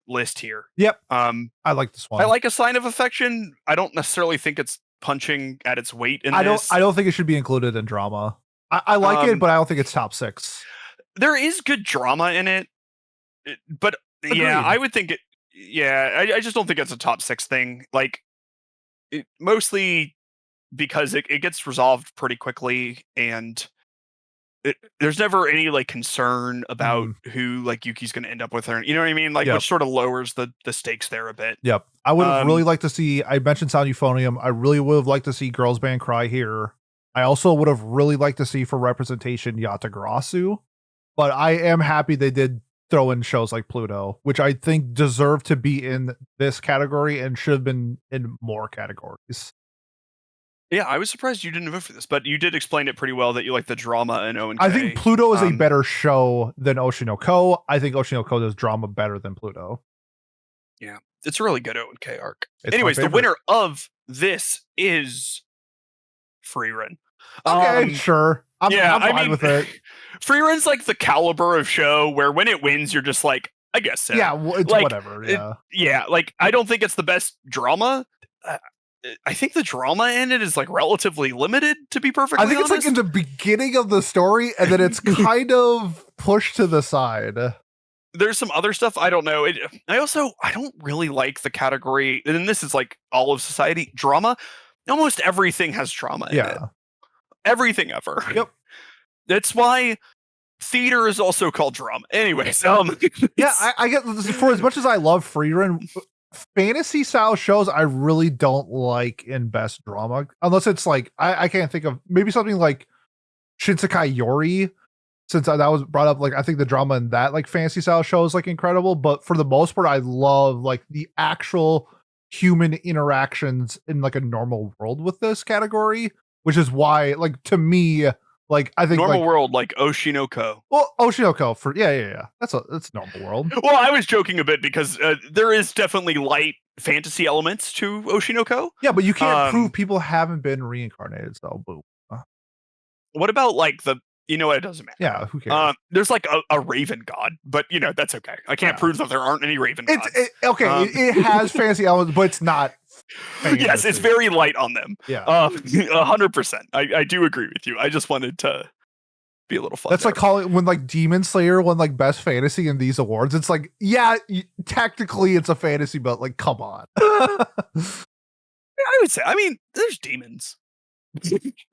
list here. Yep. I like this one. I like A Sign of Affection. I don't necessarily think it's punching at its weight in this. I don't think it should be included in drama. I like it, but I don't think it's top 6. There is good drama in it, but Agreed. Yeah, I would think it. Yeah, I just don't think it's a top 6 thing. Like, mostly because it gets resolved pretty quickly, and there's never any like concern about who like Yuki's going to end up with her. You know what I mean? Like, which sort of lowers the stakes there a bit. Yep. I would have really liked to see. I mentioned Sound Euphonium. I really would have liked to see Girls Band Cry here. I also would have really liked to see for representation Yatagarasu, but I am happy they did throw in shows like Pluto, which I think deserve to be in this category and should have been in more categories. Yeah, I was surprised you didn't vote for this, but you did explain it pretty well that you like the drama and ONK. I think Pluto is a better show than Oshinoko. I think Oshinoko does drama better than Pluto. Yeah, it's a really good ONK arc. It's anyways, the winner of this is Frieren. Okay, sure. I'm fine with it. Frieren's like the caliber of show where when it wins, you're just like, I guess so. Yeah, it's like, whatever. Yeah. Like I don't think it's the best drama. I think the drama in it is like relatively limited, to be perfectly honest. It's like in the beginning of the story, and then it's kind of pushed to the side. There's some other stuff I don't know. I don't really like the category, and this is like all of society drama. Almost everything has drama in it. Everything ever. Yep. That's why theater is also called drama. Anyways, yeah, I get, for as much as I love Frieren, fantasy style shows I really don't like in best drama, unless it's like I can't think of maybe something like Shinsekai Yori, since that was brought up. Like I think the drama in that like fantasy style show is like incredible, but for the most part I love like the actual human interactions in like a normal world with this category, which is why, like, to me, like, I think normal like, world like Oshinoko. well, Oshinoko for yeah. That's a normal world. Well, I was joking a bit because there is definitely light fantasy elements to Oshinoko. Yeah, but you can't prove people haven't been reincarnated, so boom. What about like the? You know what? It doesn't matter. Yeah, who cares? There's like a raven god, but you know that's okay. I can't prove that there aren't any raven gods. It has fantasy elements, but it's not. Fantasy. Yes, it's very light on them. Yeah, 100%. I do agree with you. I just wanted to be a little fun. That's there. Like calling when like Demon Slayer won like best fantasy in these awards. It's like, yeah, technically it's a fantasy, but like, come on. I would say. I mean, there's demons.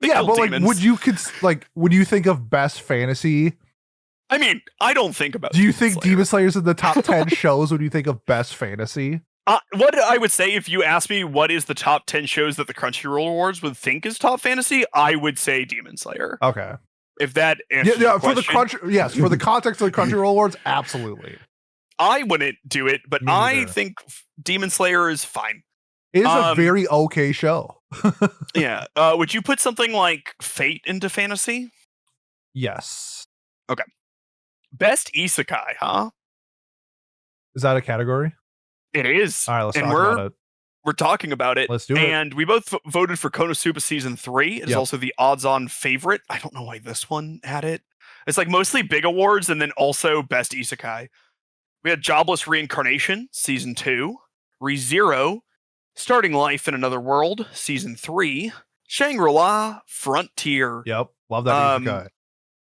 Yeah, but demons. Like, would you think of best fantasy? I mean, I don't think about. Do you think Demon Slayer's in the top 10 shows when you think of best fantasy? What I would say, if you ask me what is the top 10 shows that the Crunchyroll Awards would think is top fantasy, I would say Demon Slayer. Okay. If that answers your for question. for the context of the Crunchyroll Awards, absolutely. I wouldn't do it, but I think Demon Slayer is fine. It is a very okay show. Yeah. Would you put something like Fate into fantasy? Yes. Okay. Best isekai, huh? Is that a category? It is. All right, let's talk about it. We're talking about it. Let's do it. And we both voted for Konosuba Season 3. It is also the odds-on favorite. I don't know why this one had it. It's like mostly big awards and then also Best Isekai. We had Jobless Reincarnation, Season 2. ReZero, Starting Life in Another World, Season 3. Shangri-La, Frontier. Yep, love that isekai.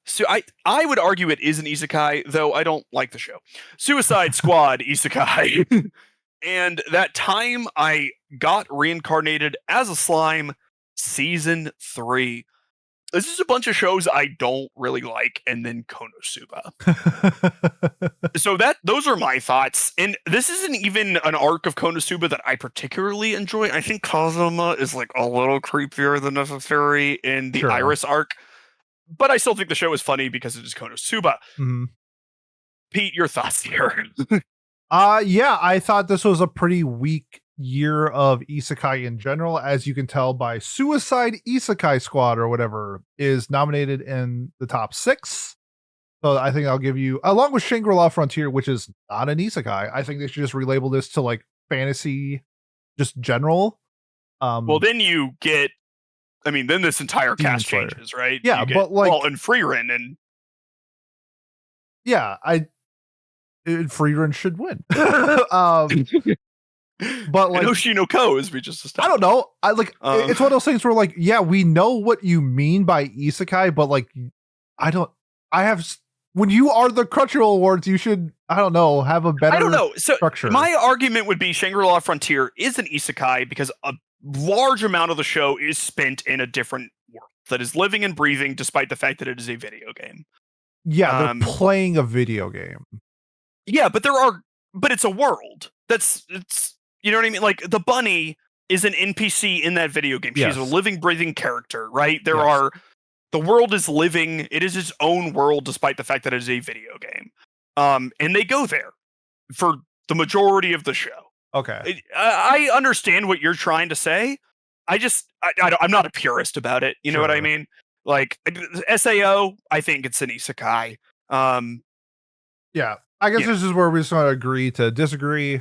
So I would argue it is an isekai, though I don't like the show. Suicide Squad isekai. And That Time I Got Reincarnated as a Slime, Season 3. This is a bunch of shows I don't really like, and then Konosuba. So those are my thoughts. And this isn't even an arc of Konosuba that I particularly enjoy. I think Kazuma is like a little creepier than necessary in the Iris arc. But I still think the show is funny because it is Konosuba. Mm-hmm. Pete, your thoughts here? Yeah, I thought this was a pretty weak year of isekai in general, as you can tell by Suicide Isekai Squad or whatever is nominated in the top 6. So I think I'll give you, along with Shangri-La Frontier, which is not an isekai. I think they should just relabel this to like fantasy, just general. Well, then you get. I mean, then this entire cast changes, right? Yeah, but like, and Freerin and Freerin should win. But like Oshinoko, as we just established. I don't know. It's one of those things where like, yeah, we know what you mean by isekai, but like, when you are the Crunchyroll Awards, you should, I don't know, have a better structure. My argument would be Shangri-La Frontier is an isekai because a large amount of the show is spent in a different world that is living and breathing despite the fact that it is a video game. Yeah, they're playing a video game. Yeah, but it's a world. It's you know what I mean? Like the bunny is an NPC in that video game. She's a living, breathing character, right? The world is living. It is its own world despite the fact that it is a video game. And they go there for the majority of the show. Okay. I understand what you're trying to say. I'm not a purist about it. You know what I mean? Like SAO, I think it's an isekai. Yeah. I guess this is where we just want to agree to disagree.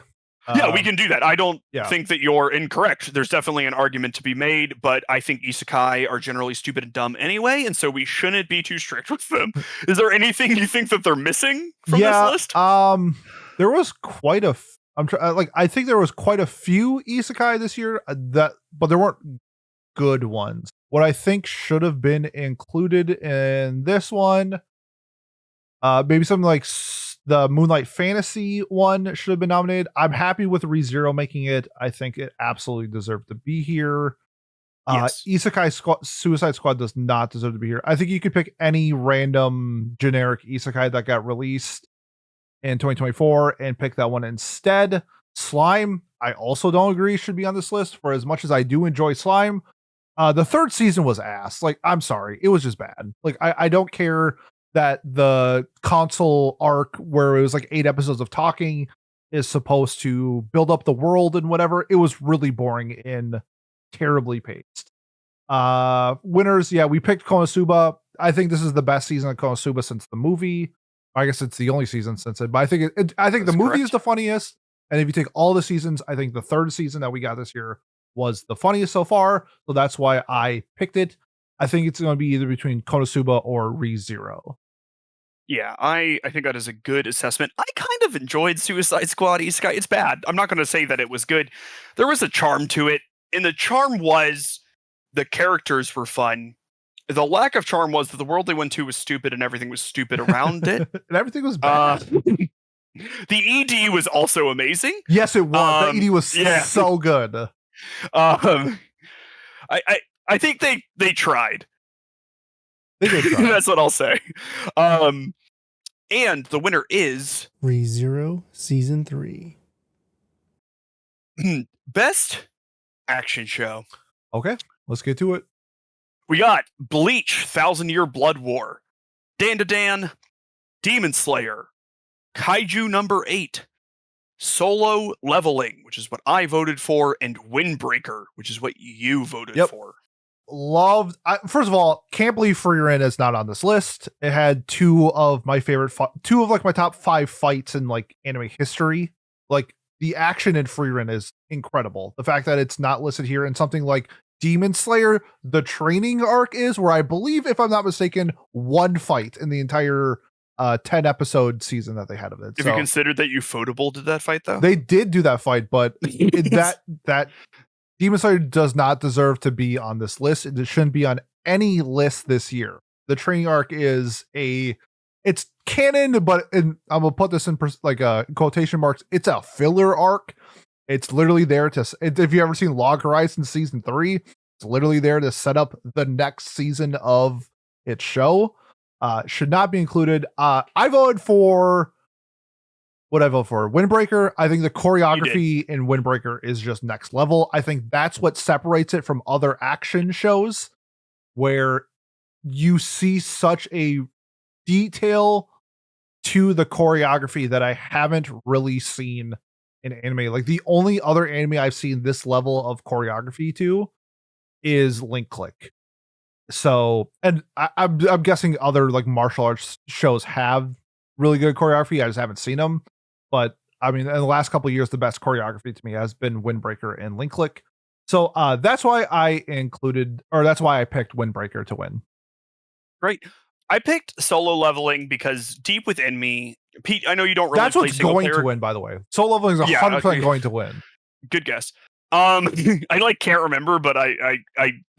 Yeah, we can do that. I don't think that you're incorrect. There's definitely an argument to be made, but I think isekai are generally stupid and dumb anyway, and so we shouldn't be too strict with them. Is there anything you think that they're missing from this list? There was quite a I think there was quite a few isekai this year but there weren't good ones. What I think should have been included in this one, maybe something like the Moonlight Fantasy one should have been nominated. I'm happy with ReZero making it. I think it absolutely deserved to be here. Isekai Suicide Squad does not deserve to be here. I think you could pick any random generic isekai that got released in 2024 and pick that one instead. Slime, I also don't agree should be on this list, for as much as I do enjoy Slime. The third season was ass. Like, I'm sorry, it was just bad. Like, I don't care that the console arc where it was like 8 episodes of talking is supposed to build up the world and whatever. It was really boring and terribly paced. Winners, yeah, we picked Konosuba. I think this is the best season of Konosuba since the movie. I guess it's the only season since it, but I think I think the movie is the funniest. And if you take all the seasons, I think the third season that we got this year was the funniest so far. So that's why I picked it. I think it's going to be either between Konosuba or Re:Zero. Yeah, I think that is a good assessment. I kind of enjoyed Suicide Squad Isekai. It's bad. I'm not going to say that it was good. There was a charm to it, and the charm was the characters were fun. The lack of charm was that the world they went to was stupid and everything was stupid around it. And everything was bad. The ED was also amazing. Yes, it was. The ED was so good. I think they tried. They did try. That's what I'll say. And the winner is Re:Zero Season 3. Best Action Show. Okay, let's get to it. We got Bleach, 1,000-Year Blood War, Dan to Dan, Demon Slayer, Kaiju number 8, Solo Leveling, which is what I voted for, and Windbreaker, which is what you voted for. Loved. First of all, can't believe Frieren is not on this list. It had two of my top 5 fights in like anime history. Like the action in Frieren is incredible. The fact that it's not listed here in something like Demon Slayer, the training arc is where I believe, if I'm not mistaken, one fight in the entire 10 episode season that they had of it. Have you considered that Ufotable did that fight though? They did do that fight, but that Demon Slayer does not deserve to be on this list. It shouldn't be on any list this year. The training arc is it's canon, but I'm gonna put this in quotation marks. It's a filler arc. It's literally there if you ever seen Log Horizon season 3, it's literally there to set up the next season of its show. Should not be included. I voted for what I vote for. Windbreaker. I think the choreography in Windbreaker is just next level. I think that's what separates it from other action shows where you see such a detail to the choreography that I haven't really seen in anime. Like the only other anime I've seen this level of choreography to is Link Click. So, and I'm guessing other like martial arts shows have really good choreography. I just haven't seen them. But I mean, in the last couple of years, the best choreography to me has been Windbreaker and Link Click. So that's why I picked Windbreaker to win. Great. I picked Solo Leveling because deep within me, Pete, I know you don't really That's what's going to win, by the way. Solo Leveling is 100% going to win. Good guess. I can't remember, but I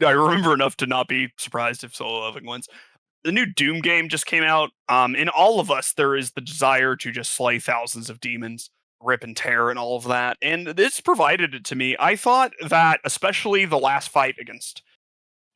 remember enough to not be surprised if Solo Leveling wins. The new Doom game just came out. In all of us, there is the desire to just slay thousands of demons, rip and tear, and all of that. And this provided it to me. I thought that, especially the last fight against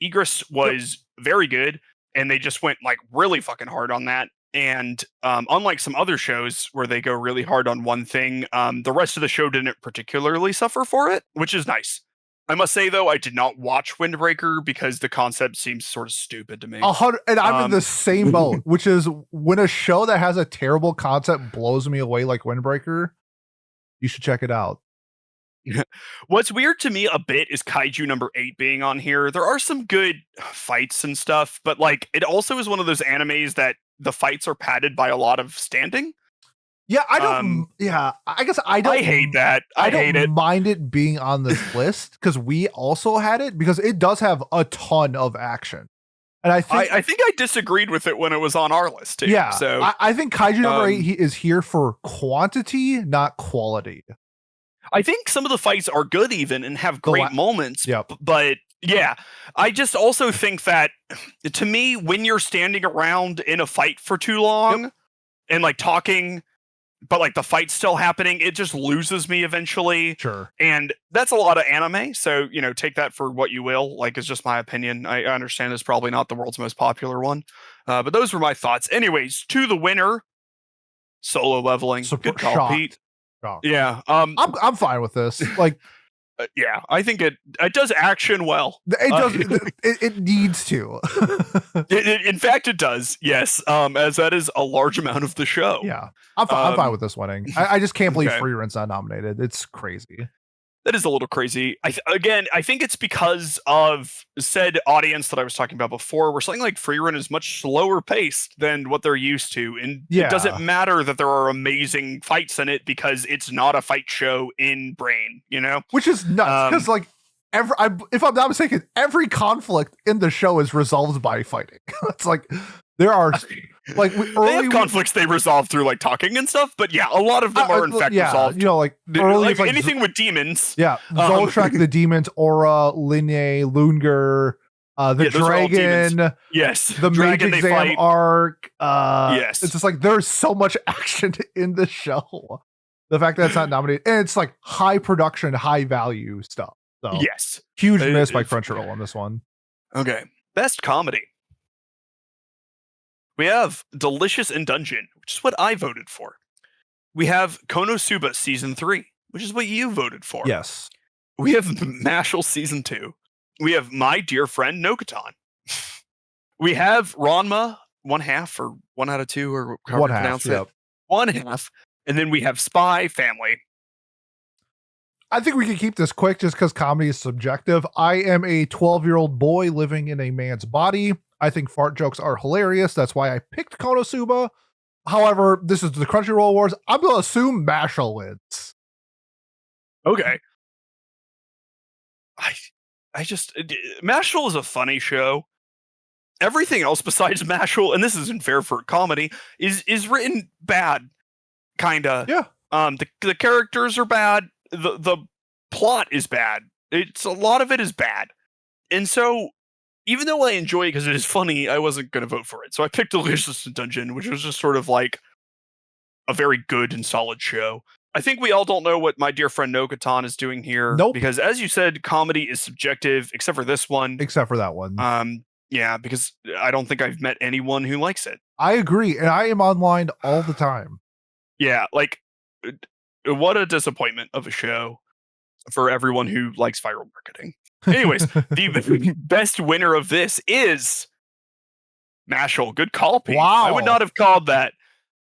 Egress, was very good, and they just went like really fucking hard on that. And unlike some other shows where they go really hard on one thing, the rest of the show didn't particularly suffer for it, which is nice. I must say, though, I did not watch Windbreaker because the concept seems sort of stupid to me. And I'm in the same boat, which is when a show that has a terrible concept blows me away like Windbreaker, you should check it out. What's weird to me a bit is Kaiju number 8 being on here. There are some good fights and stuff, but like it also is one of those animes that the fights are padded by a lot of standing. Yeah, I don't. I guess I don't. I hate that. I hate it. Mind it being on this list because we also had it because it does have a ton of action, and I think I disagreed with it when it was on our list too. Yeah, so I think Kaiju number 8 is here for quantity, not quality. I think some of the fights are good even and have great moments. Yep. But yeah, I just also think that to me, when you're standing around in a fight for too long and like talking, but like the fight's still happening, it just loses me eventually. Sure. And that's a lot of anime. So, take that for what you will. Like, it's just my opinion. I understand it's probably not the world's most popular one. But those were my thoughts. Anyways, to the winner, Solo Leveling. Good call, shocked. Pete. Shocked. Yeah. I'm fine with this. Like, Yeah, I think it does action well. It does. It needs to. In fact, it does. Yes, as that is a large amount of the show. Yeah, I'm fine with this winning. I just can't believe Okay. Free Run's not nominated. It's crazy. That is a little crazy. I think it's because of said audience that I was talking about before, where something like Free Run is much slower paced than what they're used to. And it doesn't matter that there are amazing fights in it because it's not a fight show in Brain, you know? Which is nuts, because like, if I'm not mistaken, every conflict in the show is resolved by fighting. It's like, there are... Like they have conflicts they resolve through like talking and stuff, but yeah, a lot of them are in fact resolved. You know, like early, like anything with demons. Yeah, Zoltrak, the demons, Aura, Linne, Lunger, the dragon. Yes, the dragon Mage Exam arc. Yes, it's just like there's so much action in the show. The fact that it's not nominated, and it's like high production, high value stuff. So yes, huge miss by Crunchyroll on this one. Okay, best comedy. We have Delicious in Dungeon, which is what I voted for. We have Konosuba Season 3, which is what you voted for. Yes. We have Mashal Season 2. We have My Dear Friend Nokatan. We have Ranma 1/2 or 1 out of 2 or however you pronounce it. 1/2. And then we have Spy Family. I think we can keep this quick just because comedy is subjective. I am a 12-year-old boy living in a man's body. I think fart jokes are hilarious. That's why I picked Konosuba. However, this is the Crunchyroll Awards. I'm going to assume Mashal wins. Okay. I just... Mashal is a funny show. Everything else besides Mashal, and this isn't fair for comedy, is written bad. Kinda. Yeah. The characters are bad. The plot is bad. A lot of it is bad. And so... even though I enjoy it because it is funny, I wasn't going to vote for it. So I picked Delicious in Dungeon, which was just sort of like a very good and solid show. I think we all don't know what My Dear Friend Nokatan is doing here. Nope. Because as you said, comedy is subjective, except for this one. Except for that one. Yeah, because I don't think I've met anyone who likes it. I agree. And I am online all the time. Yeah, like, what a disappointment of a show for everyone who likes viral marketing. Anyways, the best winner of this is Mashal. Good call, Pete. Wow. I would not have called that.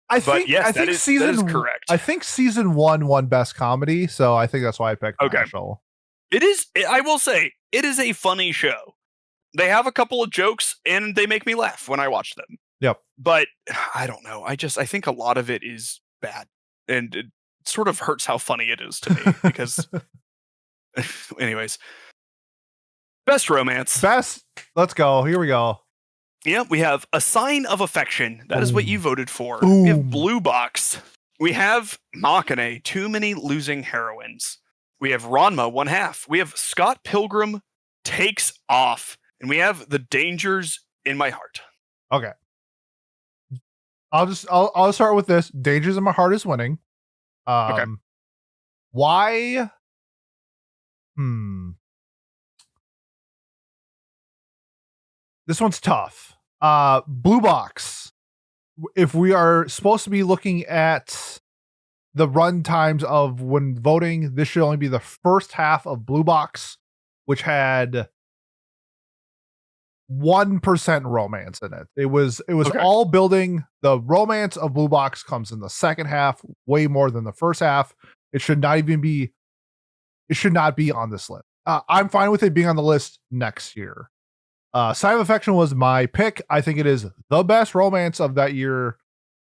I think that is correct. I think season 1 won best comedy, so I think that's why I picked Mashal. It is. I will say it is a funny show. They have a couple of jokes and they make me laugh when I watch them. Yep. But I don't know. I think a lot of it is bad, and it sort of hurts how funny it is to me because. Anyways. Best romance. Let's go. Here we go. Yeah, we have A Sign of Affection. That is what you voted for. Boom. We have Blue Box. We have Machine, Too Many Losing Heroines. We have Ranma 1/2. We have Scott Pilgrim Takes Off. And we have The Dangers in My Heart. Okay. I'll start with this. Dangers in My Heart is winning. Okay. Why? This one's tough. Blue Box. If we are supposed to be looking at the run times of when voting, this should only be the first half of Blue Box, which had 1% romance in it. It was all building. The romance of Blue Box comes in the second half, way more than the first half. It should not be on this list. I'm fine with it being on the list next year. Sign of Affection was my pick. I think it is the best romance of that year.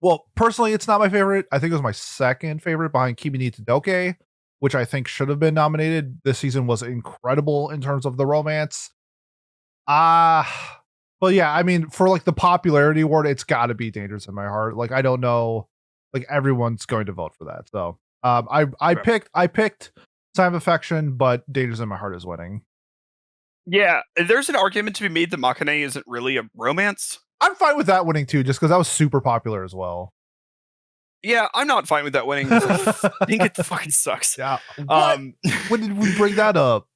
Well, personally, it's not my favorite. I think it was my second favorite behind Kimi ni Todoke, which I think should have been nominated. This season was incredible in terms of the romance. But yeah, I mean, for like the popularity award, it's got to be Dangers in My Heart. Like, I don't know, like everyone's going to vote for that. So, I picked Sign of Affection, but Dangers in My Heart is winning. Yeah, there's an argument to be made that Machine isn't really a romance. I'm fine with that winning too, just because that was super popular as well. Yeah, I'm not fine with that winning. I think it fucking sucks. Yeah. When did we bring that up?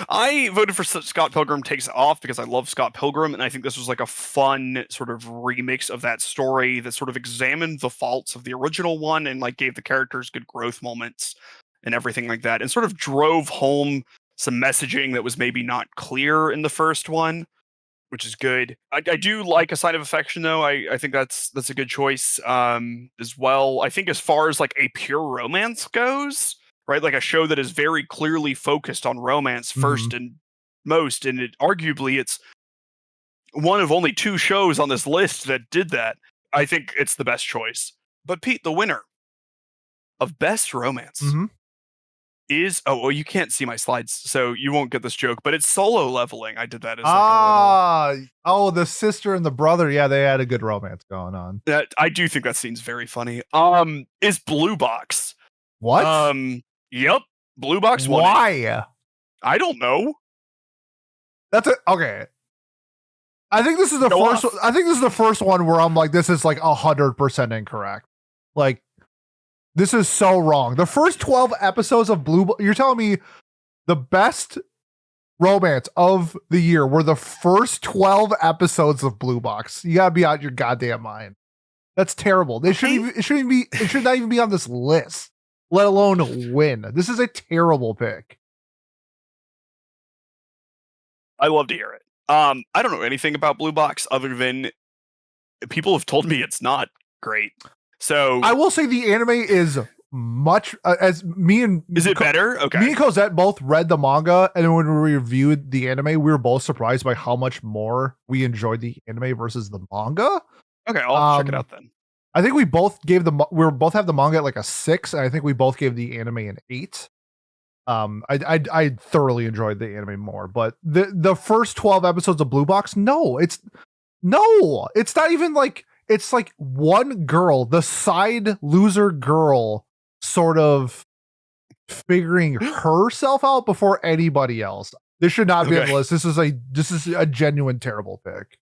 I voted for Scott Pilgrim Takes Off because I love Scott Pilgrim, and I think this was like a fun sort of remix of that story that sort of examined the faults of the original one and like gave the characters good growth moments. and everything like that, and sort of drove home some messaging that was maybe not clear in the first one, which is good. I do like A Sign of Affection, though. I think that's a good choice as well. I think as far as like a pure romance goes, right, like a show that is very clearly focused on romance first and most, and arguably it's one of only 2 shows on this list that did that. I think it's the best choice. But Pete, the winner of best romance is you can't see my slides, so you won't get this joke, but it's Solo Leveling. I did that as the sister and the brother. Yeah, they had a good romance going on. I do think that scene's very funny. Is Blue Box. What? Yep. Blue Box won. Why? I don't know. Okay. I think this is the first. I think this is the first one where I'm like, this is like 100% incorrect. Like, this is so wrong. The first 12 episodes of you're telling me the best romance of the year were the first 12 episodes of Blue Box. You gotta be out your goddamn mind. That's terrible. It should not even be on this list, let alone win. This is a terrible pick. I love to hear it. I don't know anything about Blue Box other than people have told me it's not great. So I will say the anime is much as me and is it better? Okay. Me and Cosette both read the manga, and when we reviewed the anime, we were both surprised by how much more we enjoyed the anime versus the manga. Okay, I'll check it out then. I think we both both have the manga at like a 6, and I think we both gave the anime an 8. I thoroughly enjoyed the anime more, but the first 12 episodes of Blue Box, it's not even like. It's like one girl, the side loser girl, sort of figuring herself out before anybody else. This should not be on the list. This is a genuine terrible pick.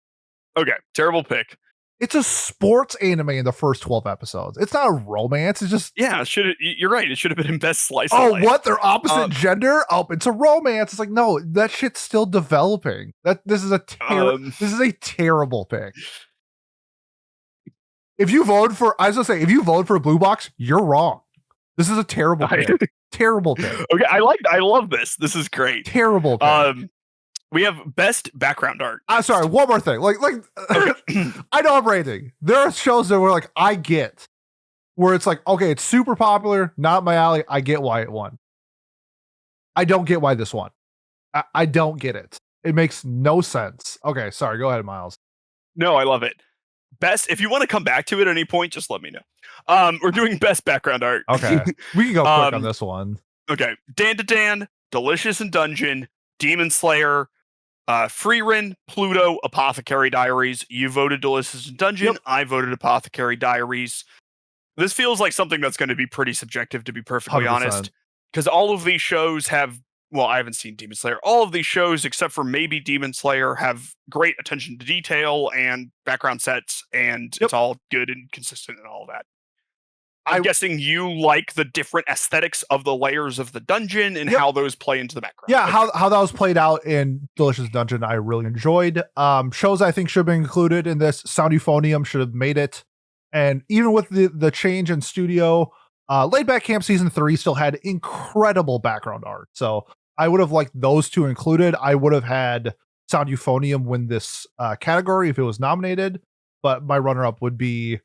Okay, terrible pick. It's a sports anime in the first 12 episodes. It's not a romance. It's just you're right. It should have been in best slice. Oh, what? They're opposite gender? Oh, it's a romance. It's like, no, that shit's still developing. This is a terrible pick. If you vote for Blue Box, you're wrong. This is a terrible pick. Terrible pick. Okay, I love this. This is great. Terrible pick. We have best background art. Sorry, one more thing. Like I know I'm rating. There are shows that were like, I get where it's like, okay, it's super popular, not my alley. I get why it won. I don't get why this won. I don't get it. It makes no sense. Okay, sorry. Go ahead, Miles. No, I love it. Best, if you want to come back to it at any point, just let me know. We're doing best background art. Okay. We can go quick on this one. Okay. Dan to Dan, Delicious in Dungeon, Demon Slayer, Freerin, Pluto, Apothecary Diaries. You voted Delicious in Dungeon. Yep. I voted Apothecary Diaries. This feels like something that's going to be pretty subjective, to be perfectly 100%. honest. Because all of these shows have, well, I haven't seen Demon Slayer. All of these shows, except for maybe Demon Slayer, have great attention to detail and background sets, and it's all good and consistent and all that. I'm guessing you like the different aesthetics of the layers of the dungeon and how those play into the background. Yeah, how that was played out in Delicious Dungeon, I really enjoyed. Shows I think should have been included in this. Sound Euphonium should have made it. And even with the change in studio, Laid Back Camp Season 3 still had incredible background art. So I would have liked those two included. I would have had Sound Euphonium win this category if it was nominated. But my runner-up would be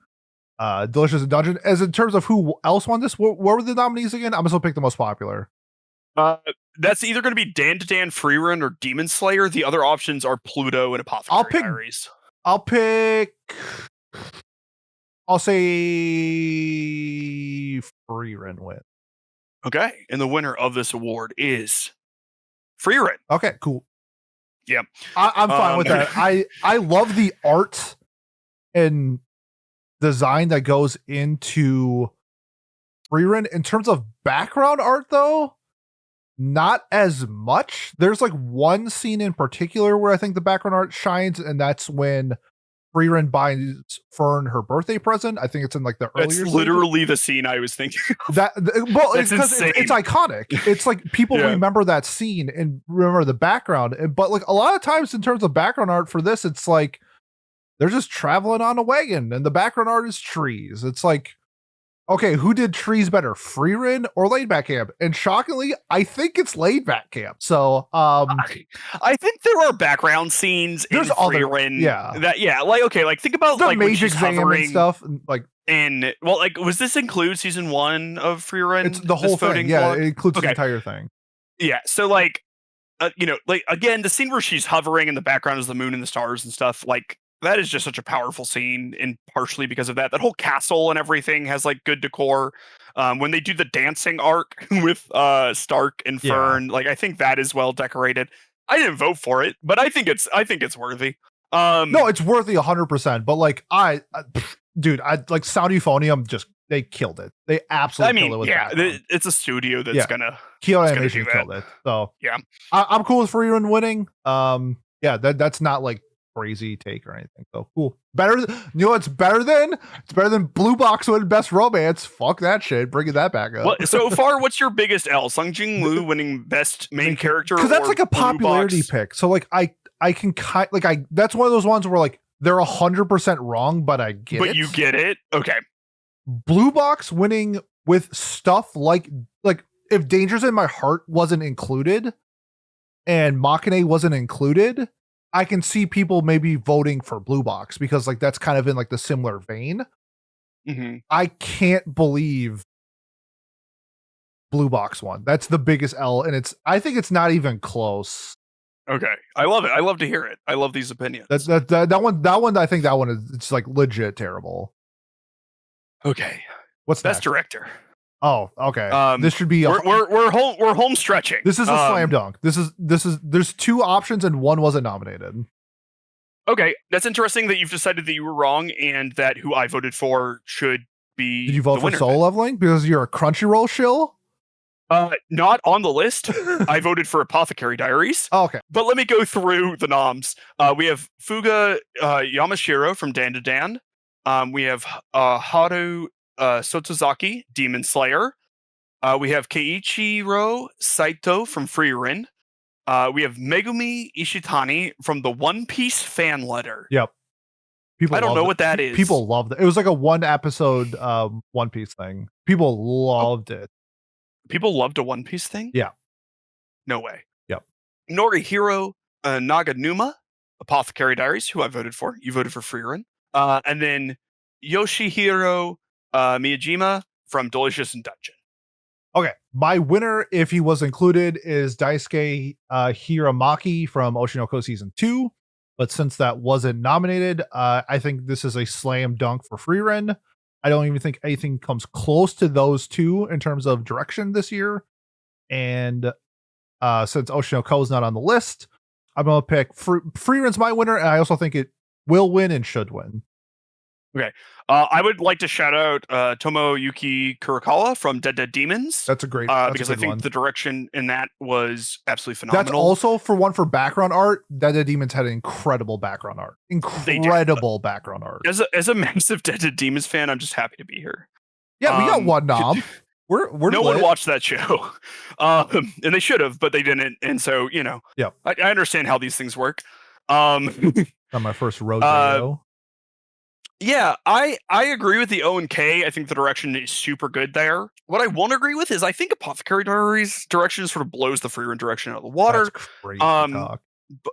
Delicious Dungeon. As in terms of who else won this, what were the nominees again? I'm just going to pick the most popular. That's either going to be Dan to Dan, Freerun, or Demon Slayer. The other options are Pluto and Apothecary Diaries. I'll say Freerun win. Okay, and the winner of this award is Freerun. Okay, cool. Yeah, I'm fine with that. I love the art and design that goes into Freerun. In terms of background art, though, not as much. There's like one scene in particular where I think the background art shines, and that's when Freerun buys Fern her birthday present. I think it's in like the earlier. That's literally the scene I was thinking of. Well, it's because it's iconic. It's like people remember that scene and remember the background. But like a lot of times in terms of background art for this, it's like they're just traveling on a wagon and the background art is trees. It's like, Okay, who did trees better, Freerin or Laid Back Camp? And shockingly, I think it's Laid Back Camp. So, I think there are background scenes in There's other- Freerin yeah. like think about the like when mage she's exam and hovering stuff, and, like in was this include season 1 of Freerin? it's the whole this thing. voting Yeah, blog? it includes Okay. the entire thing. Yeah, so like like again, the scene where she's hovering in the background is the moon and the stars and stuff. Like that is just such a powerful scene, and partially because of that, that whole castle and everything has like good decor. When they do the dancing arc with Stark and Yeah. Fern, like I think that is well decorated. I didn't vote for it, but I think it's worthy. No, it's worthy 100%. But like dude, I like Sound Euphonium. Just they killed it. They absolutely killed it. With background. It's a studio that's gonna Kyoto it's gonna Animation do that. killed it. So Yeah. I'm cool with Freerun winning. Yeah, that's not like crazy take or anything. So cool. Better than, you know, it's better than Blue Box winning Best Romance. Fuck that shit. Bringing that back up. Well, so far, what's your biggest L? Sung Jin Woo winning Best Main Character? Because that's or like a Blue popularity Box? pick. So like I can that's one of those ones where like they're 100% wrong, but I get it. But you get it? Okay. Blue Box winning with stuff like if Dangers in My Heart wasn't included and Machine wasn't included, I can see people maybe voting for Blue Box because like that's kind of in like the similar vein. Mm-hmm. I can't believe Blue Box won. That's the biggest L, and I think it's not even close. Okay, I love it. I love to hear it. I love these opinions. That one. I think that one is it's like legit terrible. Okay, what's Best next? Director? Oh, okay. This should be we're home stretching. This is a slam dunk. This is there's two options and one wasn't nominated. Okay, that's interesting that you've decided that you were wrong and that who I voted for should be. Did you vote for Soul Leveling because you're a Crunchyroll shill? Not on the list. I voted for Apothecary Diaries. Oh, okay. But let me go through the noms. We have Fuga Yamashiro from Dan to Dan. We have Haru Sotozaki, Demon Slayer. We have Keiichiro Saito from Freerin. We have Megumi Ishitani from the One Piece fan letter. Yep. People I don't know what that is. People loved it. It was like a 1 episode One Piece thing. People loved it. People loved a One Piece thing? Yeah. No way. Yep. Norihiro Naganuma, Apothecary Diaries, who I voted for. You voted for Freerin. And then Yoshihiro Miyajima from Delicious in Dungeon. Okay. My winner, if he was included, is Daisuke Hiramaki from Oshinoko Season 2. But since that wasn't nominated, I think this is a slam dunk for Freerin. I don't even think anything comes close to those two in terms of direction this year. And since Oshinoko is not on the list, I'm going to pick Freerin's my winner. And I also think it will win and should win. Okay. I would like to shout out Tomoyuki Kurokawa from Dead Dead Demons. That's a great because I think the direction in that was absolutely phenomenal. That's also for background art. Dead Dead Demons had incredible background art. Incredible background art. As a massive Dead Dead Demons fan, I'm just happy to be here. Yeah, we got one nom. We're no one watched that show, and they should have, but they didn't. And so yeah, I understand how these things work. On my first rodeo. Yeah, I agree with the O and K. I think the direction is super good there. What I won't agree with is I think Apothecary Diaries direction sort of blows the Freerin direction out of the water. That's crazy talk.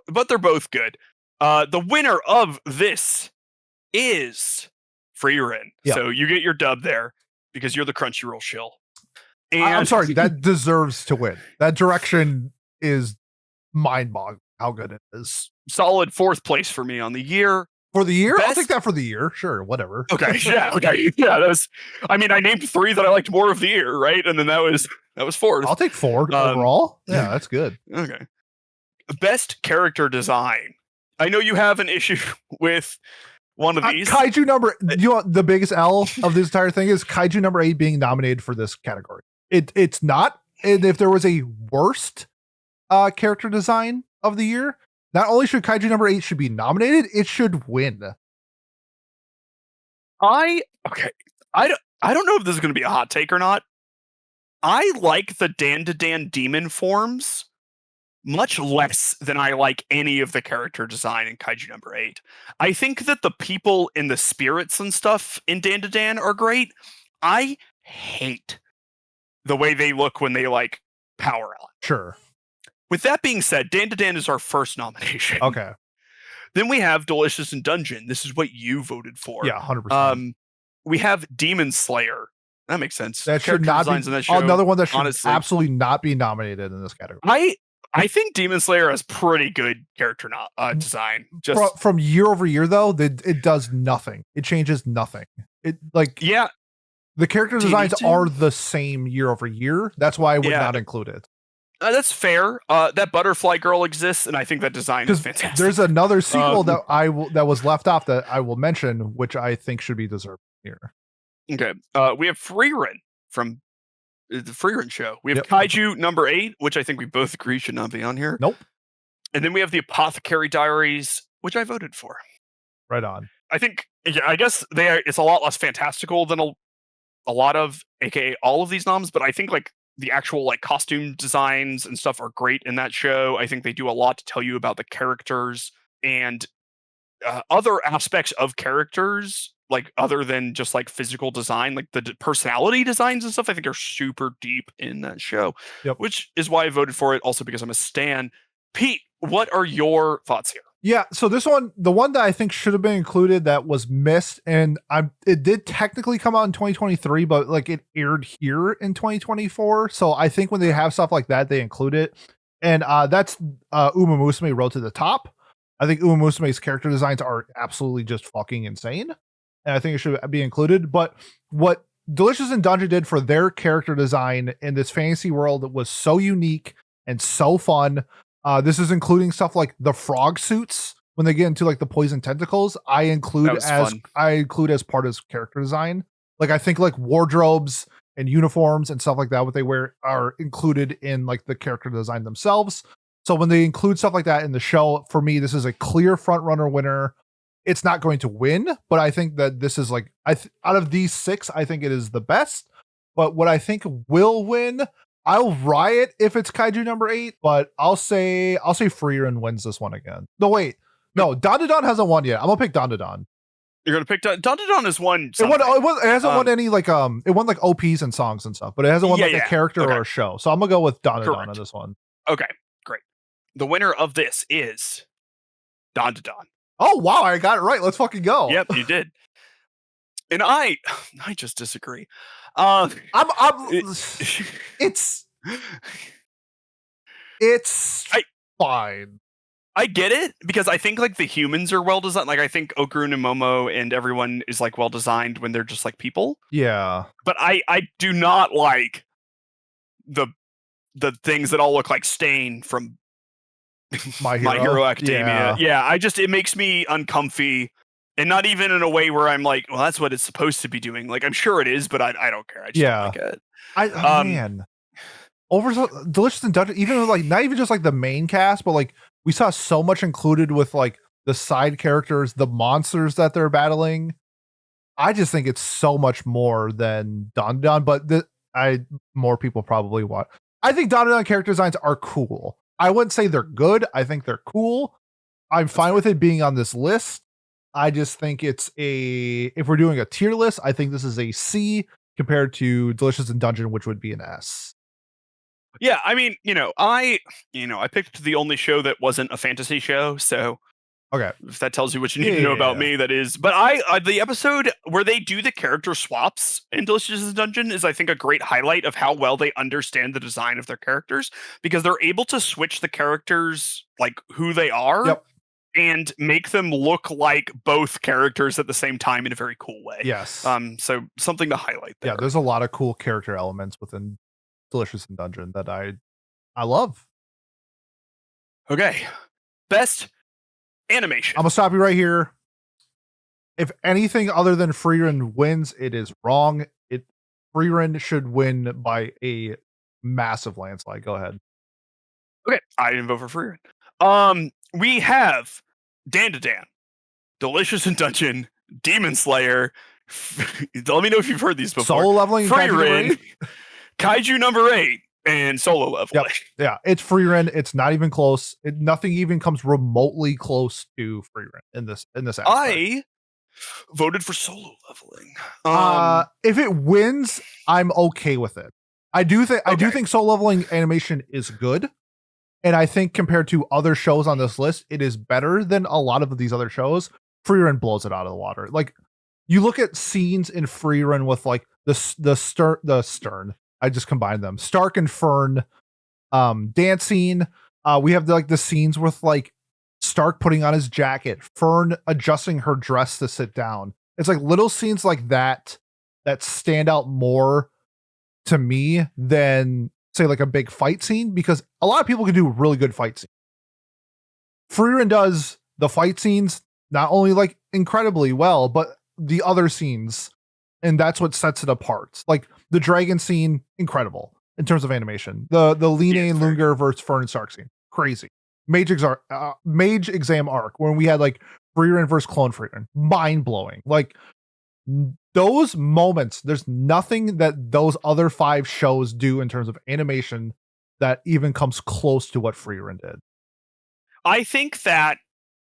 But they're both good. The winner of this is Freerin. Yep. So you get your dub there because you're the Crunchyroll shill. And I'm sorry, that deserves to win. That direction is mind-boggling how good it is. Solid 4th place for me on the year. For the year? I'll take that for the year. Sure, whatever. Okay, yeah, okay. Yeah, that was I named 3 that I liked more of the year, right? And then that was 4th. I'll take 4 overall. Yeah, that's good. Okay. Best character design. I know you have an issue with one of these. Kaiju number, you know, the biggest L of this entire thing is Kaiju number 8 being nominated for this category. It's not. And if there was a worst character design of the year, not only should Kaiju number 8 should be nominated, it should win. I don't know if this is going to be a hot take or not. I like the Dan to Dan demon forms much less than I like any of the character design in Kaiju number 8. I think that the people in the spirits and stuff in Dan to Dan are great. I hate the way they look when they like power out. Sure. With that being said, Dan to Dan is our first nomination. Okay. Then we have Delicious in Dungeon. This is what you voted for. Yeah, 100%. We have Demon Slayer. That makes sense. That should not be in that show, another one that should honestly, absolutely not be nominated in this category. I think Demon Slayer has pretty good character design. Just from year over year, though, it does nothing. It changes nothing. Yeah, the character designs are the same year over year. That's why I would not include it. That's fair. That butterfly girl exists, and I think that design is fantastic. There's another sequel that was left off that I will mention, which I think should be deserved here. Okay. We have Freerun from the Freerun show. We have Kaiju number 8, which I think we both agree should not be on here. Nope. And then we have the Apothecary Diaries, which I voted for. Right on. I guess it's a lot less fantastical than a lot of, aka all of these noms, but I think like the actual like costume designs and stuff are great in that show. I think they do a lot to tell you about the characters and other aspects of characters, like other than just like physical design, like the personality designs and stuff. I think are super deep in that show, which is why I voted for it. Also because I'm a stan. Pete, what are your thoughts here? Yeah, so this one, the one that I think should have been included that was missed, and it did technically come out in 2023, but like it aired here in 2024. So I think when they have stuff like that, they include it. And that's Uma Musume Road to the Top. I think Uma Musume's character designs are absolutely just fucking insane. And I think it should be included. But what Delicious in Dungeon did for their character design in this fantasy world was so unique and so fun. This is including stuff like the frog suits when they get into like the poison tentacles. I include as part of character design. Like I think like wardrobes and uniforms and stuff like that, what they wear are included in like the character design themselves. So when they include stuff like that in the show, for me, this is a clear front runner winner. It's not going to win, but I think that this is like out of these 6, I think it is the best. But what I think will win, I'll riot if it's Kaiju number 8, but I'll say Freerun wins this one again. No, wait. No, Dandadan hasn't won yet. I'm gonna pick Dandadan. You're gonna pick Dandadan has won. It hasn't won any like it won like OPs and songs and stuff, but it hasn't won like a character or a show. So I'm gonna go with Dandadan on this one. Okay, great. The winner of this is Dandadan. Oh wow, I got it right. Let's fucking go. Yep, you did. And I just disagree. It's fine. I get it because I think like the humans are well designed. Like I think Okurun and Momo and everyone is like well designed when they're just like people. Yeah. But I do not like the things that all look like Stain from My Hero Academia. Yeah, it makes me uncomfy. And not even in a way where I'm like, well, that's what it's supposed to be doing. Like, I'm sure it is, but I don't care. I just don't like it. Man. Over Delicious in Dungeon, even like not even just like the main cast, but like we saw so much included with like the side characters, the monsters that they're battling. I just think it's so much more than Dandadan, but more people probably want. I think Dandadan character designs are cool. I wouldn't say they're good. I think they're cool. I'm fine with it being on this list. I just think if we're doing a tier list, I think this is a C compared to Delicious in Dungeon, which would be an S. Yeah, I mean, I picked the only show that wasn't a fantasy show, so okay, if that tells you what you need to know about me, that is. But the episode where they do the character swaps in Delicious in Dungeon is, I think, a great highlight of how well they understand the design of their characters, because they're able to switch the characters like who they are. Yep. And make them look like both characters at the same time in a very cool way. Yes. So something to highlight there. Yeah, there's a lot of cool character elements within Delicious in Dungeon that I love. Okay. Best animation. I'm gonna stop you right here. If anything other than Freerun wins, it is wrong. Freerun should win by a massive landslide. Go ahead. Okay, I didn't vote for Freerun. We have Dan to Dan, Delicious in Dungeon, Demon Slayer. Let me know if you've heard these before. Solo Leveling, Freerun, Kaiju number 8, and Solo Leveling. Yep. Yeah, it's Freerun. It's not even close. Nothing even comes remotely close to Freerun in this aspect. Voted for Solo Leveling. If it wins, I'm okay with it. I do think Solo Leveling animation is good. And I think compared to other shows on this list, it is better than a lot of these other shows. Free Run blows it out of the water. Like, you look at scenes in Free Run with like the Stern. I just combined them. Stark and Fern dancing. We have the scenes with like Stark putting on his jacket, Fern adjusting her dress to sit down. It's like little scenes like that stand out more to me than say like a big fight scene, because a lot of people can do really good fight scenes. Free Run does the fight scenes not only like incredibly well, but the other scenes, and that's what sets it apart. Like the dragon scene, incredible in terms of animation. The Line and Lunger versus Fern and Stark scene, crazy. Mage exam arc when we had like Free Run versus Clone Free Run, mind blowing. Like those moments, there's nothing that those other 5 shows do in terms of animation that even comes close to what Free Run did. I think that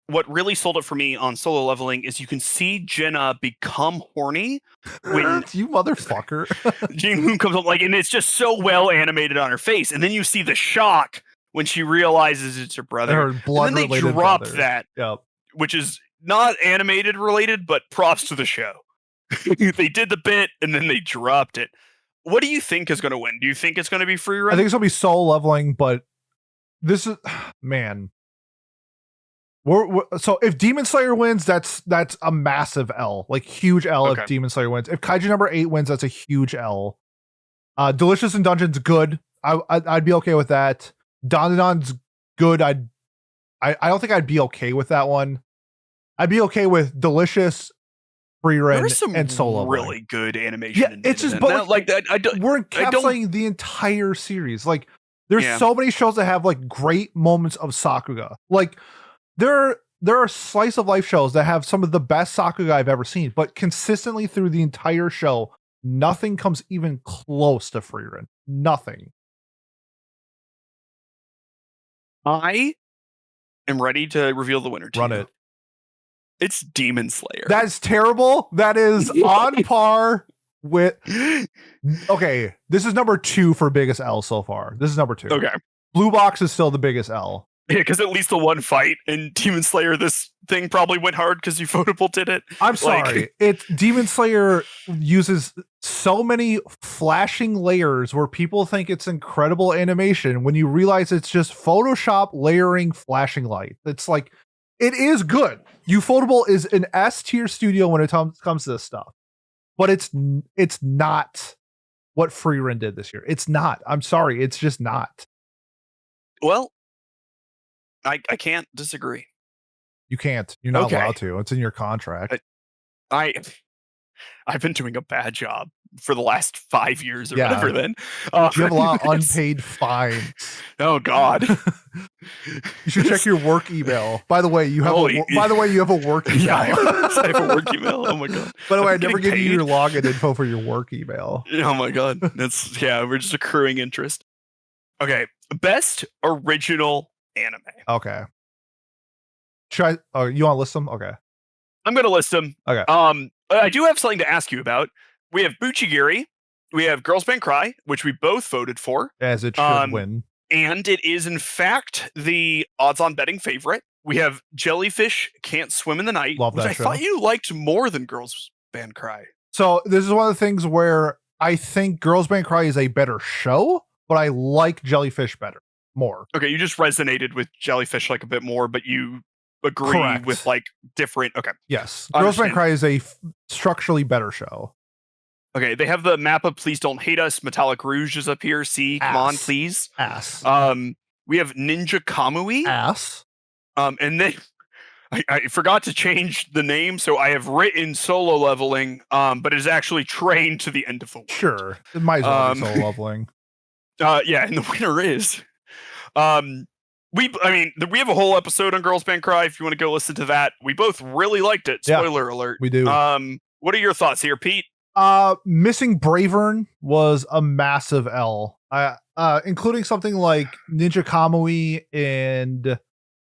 what really sold it for me on Solo Leveling is you can see Jenna become horny when you motherfucker. Jin-Hoon comes up, like, and it's just so well animated on her face, and then you see the shock when she realizes it's her brother. Her blood and then they drop that, which is not animated related, but props to the show. They did the bit and then they dropped it. What do you think is going to win? Do you think it's going to be Free Run? I think it's going to be Solo Leveling, but this is, man. So if Demon Slayer wins, that's a massive L, like huge L. Okay. If Demon Slayer wins, if Kaiju number 8 wins, that's a huge L. Delicious in Dungeon's good. I'd be okay with that. Dandan's good. I don't think I'd be okay with that one. I'd be okay with Delicious, Free Run, and Solo. Really good animation. Yeah, it's just but we're encapsulating the entire series. Like there's so many shows that have like great moments of Sakuga. Like there are slice of life shows that have some of the best Sakuga I've ever seen, but consistently through the entire show, nothing comes even close to Free Run. Nothing. I am ready to reveal the winner. Run it. It's Demon Slayer. That's terrible. That is on par with. Okay, this is number 2 for biggest L so far. This is number 2. Okay. Blue Box is still the biggest L. Yeah, because at least the one fight in Demon Slayer, this thing probably went hard because Ufotable did it. I'm sorry. Demon Slayer uses so many flashing layers where people think it's incredible animation when you realize it's just Photoshop layering flashing light. It's like, it is good. Ufotable is an S tier studio when it comes to this stuff, but it's not what Free Run did this year. It's not. I'm sorry. It's just not. Well, I can't disagree. You can't. You're not allowed to. It's in your contract. I've been doing a bad job for the last 5 years or whatever. Then you have a lot of unpaid fines. Oh God! You should check your work email. By the way, you have a work email. Yeah, I have a work email. Oh my God! By the way, I never give you your login info for your work email. Oh my God! We're just accruing interest. Okay, best original anime. Okay. You want to list them? Okay. I'm going to list them. Okay. I do have something to ask you about. We have Buchigiri. We have Girls Band Cry, which we both voted for. As it should win. And it is, in fact, the odds-on betting favorite. We have Jellyfish Can't Swim in the Night, Love that which I thought you liked more than Girls Band Cry. So this is one of the things where I think Girls Band Cry is a better show, but I like Jellyfish better. More. Okay, you just resonated with Jellyfish like a bit more, but you agree with like different. Okay. Yes. Girls Band Cry is a structurally better show. Okay, they have the map of Please Don't Hate Us. Metallic Rouge is up here. See, come on, please. Ass. We have Ninja Kamui. Ass. And then I forgot to change the name, so I have written Solo Leveling, but it is actually Train to the End of the World. Sure. It might as well be Solo Leveling. Yeah, and the winner is we have a whole episode on Girls Band Cry if you want to go listen to that. We both really liked it. Spoiler alert. We do. What are your thoughts here, Pete? Missing Bravern was a massive L. Including something like Ninja Kamui and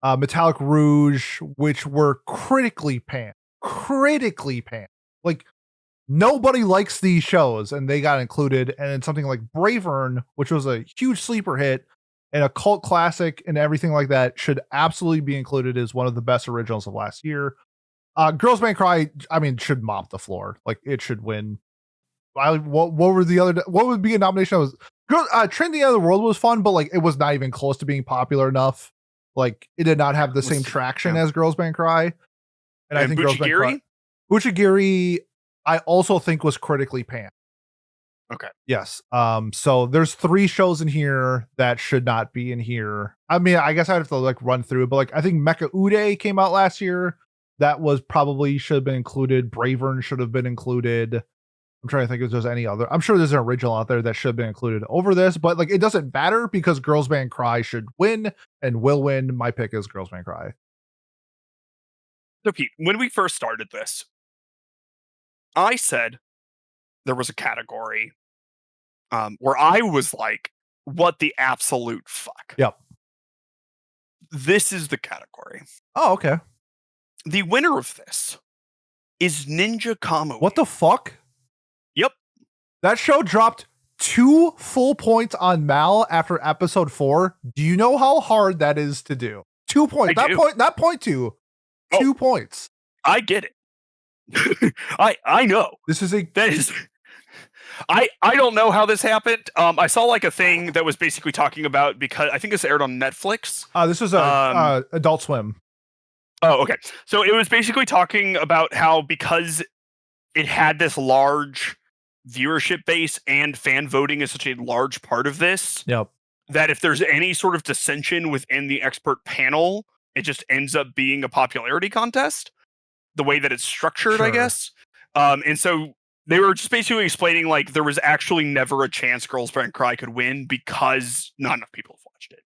Metallic Rouge, which were critically panned. critically panned. Like, nobody likes these shows, and they got included. And then something like Bravern, which was a huge sleeper hit and a cult classic and everything like that, should absolutely be included as one of the best originals of last year. Girls Band Cry, I mean, should mop the floor. Like, it should win. What were the other? What would be a nomination? That was Trinity of the World was fun, but like it was not even close to being popular enough. Like, it did not have the same traction as Girls Band Cry. And I think Girls Band Cry, Buchigiri, I also think was critically panned. Okay. Yes. So there's 3 shows in here that should not be in here. I mean, I guess I'd have to like run through it, but like I think Mecha Ude came out last year. That was probably should have been included. Bravern should have been included. I'm trying to think if there's any other. I'm sure there's an original out there that should have been included over this, but like it doesn't matter because Girls Band Cry should win and will win. My pick is Girls Band Cry. So Pete, when we first started this, I said there was a category where I was like, what the absolute fuck? Yep. This is the category. Oh, okay. The winner of this is Ninja Kamui. What the fuck? Yep. That show dropped 2 full points on Mal after episode 4. Do you know how hard that is to do? 2 points. Not point 2. 2 points. I get it. I know. I don't know how this happened. I saw like a thing that was basically talking about, because I think this aired on Netflix. This was Adult Swim. Oh, okay. So it was basically talking about how because it had this large viewership base and fan voting is such a large part of this, yep, that if there's any sort of dissension within the expert panel, it just ends up being a popularity contest, the way that it's structured, sure. I guess. And so they were just basically explaining like there was actually never a chance Girls Band Cry could win because not enough people have watched it.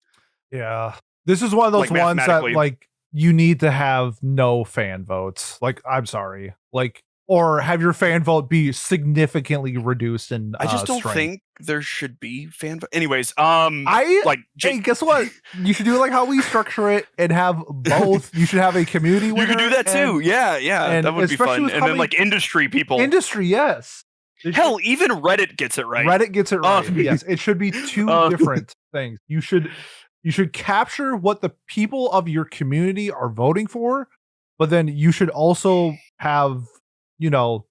Yeah. This is one of those ones that like you need to have no fan votes. Like, I'm sorry. Like, or have your fan vote be significantly reduced in I just don't strength. think there should be fan vote. Anyways, hey, guess what? You should do like how we structure it and have both. You should have a community winner. You could do that too. Yeah, that would be fun. And then like industry people. Industry, yes. Hell, even Reddit gets it right. Reddit gets it right. Yes, it should be 2 different things. You should capture what the people of your community are voting for, but then you should also have, you know,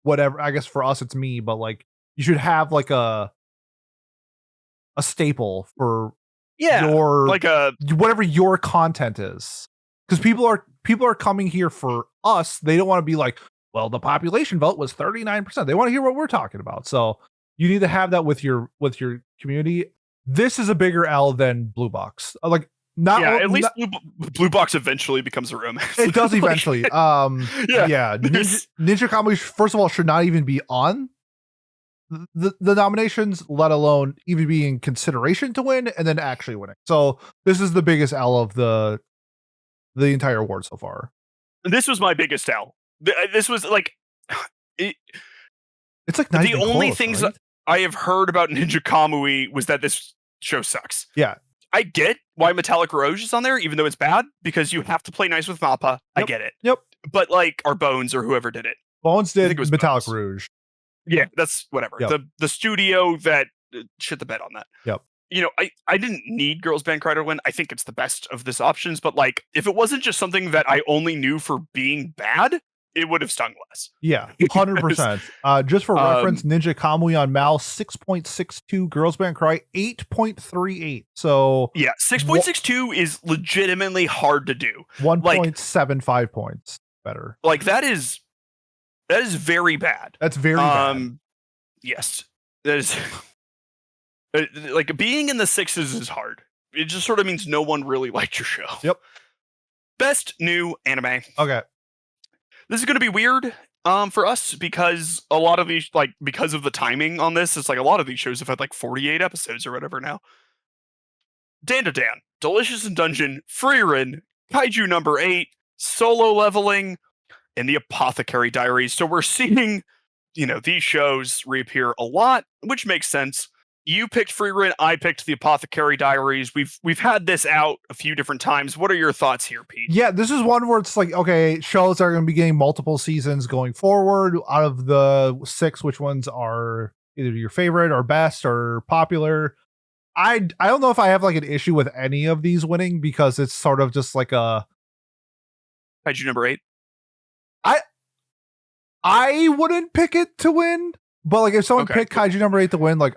whatever. I guess for us it's me, but like you should have like a staple for your like a whatever your content is, because people are coming here for us. They don't want to be like, well, the population vote was 39%. They want to hear what we're talking about. So you need to have that with your community. This is a bigger L than Blue Box. Like, at least Blue Box eventually becomes a romance. It does eventually. Ninja Kamui, first of all, should not even be on the nominations, let alone even be in consideration to win and then actually winning. So this is the biggest L of the entire award so far. This was my biggest L. This was like it's like not the even only close, things right? I have heard about Ninja Kamui was that this show sucks. Yeah. I get why Metallic Rouge is on there, even though it's bad, because you have to play nice with Mappa. Yep. I get it. Yep. But like, or Bones or whoever did it. Bones did Metallic Bones. Rouge. Yeah, that's whatever. Yep. The studio that shit the bed on that. Yep. You know, I didn't need Girls Band Cry to win. I think it's the best of this options, but like, if it wasn't just something that I only knew for being bad, it would have stung less. Yeah, 100%. Just for reference, Ninja Kamui on Mal 6.62, Girls Band Cry 8.38. So yeah, 6.62 is legitimately hard to do. 1.75 points better. Like that is very bad. That's very bad. Yes, that is. Like being in the 6s is hard. It just sort of means no one really liked your show. Yep. Best new anime. Okay. This is going to be weird for us because a lot of these, like, because of the timing on this, it's like a lot of these shows have had like 48 episodes or whatever now. Dan to Dan, Delicious in Dungeon, Frieren, Kaiju number 8, Solo Leveling, and the Apothecary Diaries. So we're seeing, these shows reappear a lot, which makes sense. you picked Freerun, I picked the Apothecary Diaries. We've had this out a few different times. What are your thoughts here, Pete? Yeah, this is one where it's like, okay, shows are going to be getting multiple seasons going forward. Out of the 6, which ones are either your favorite or best or popular? I don't know if I have like an issue with any of these winning because it's sort of just like a Kaiju number 8. I wouldn't pick it to win, but like if someone Okay. picked Kaiju number 8 to win, like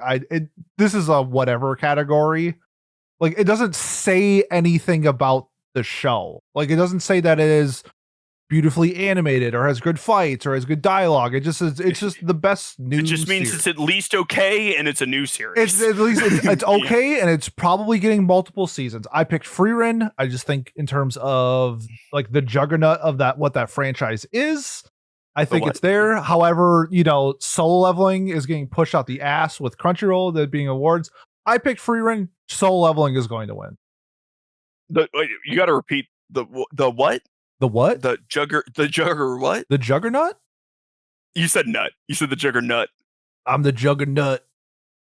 this is a whatever category. Like it doesn't say anything about the show. Like it doesn't say that it is beautifully animated or has good fights or has good dialogue. It just is. It's just the best new. It just means series. it's at least okay, and it's a new series. It's at least it's okay, and it's probably getting multiple seasons. I picked Freerun. I just think in terms of like the juggernaut of that, what that franchise is, I think it's there. However, Solo Leveling is getting pushed out the ass with Crunchyroll, that being awards. I picked Freerun. Solo Leveling is going to win. You got to repeat the what? The what? The jugger what? The juggernaut? You said nut. You said the juggernaut. I'm the juggernaut.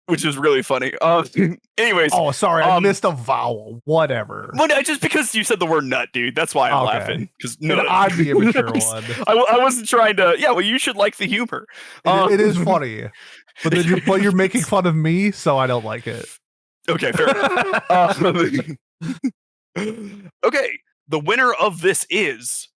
Which is really funny. Anyways. Oh, sorry. I missed a vowel. Whatever. Well, just because you said the word nut, dude. That's why I'm laughing. Because I'm the immature one. I wasn't trying to. Yeah, well, you should like the humor. It is funny. But then you're making fun of me, so I don't like it. Okay, fair enough. Okay. The winner of this is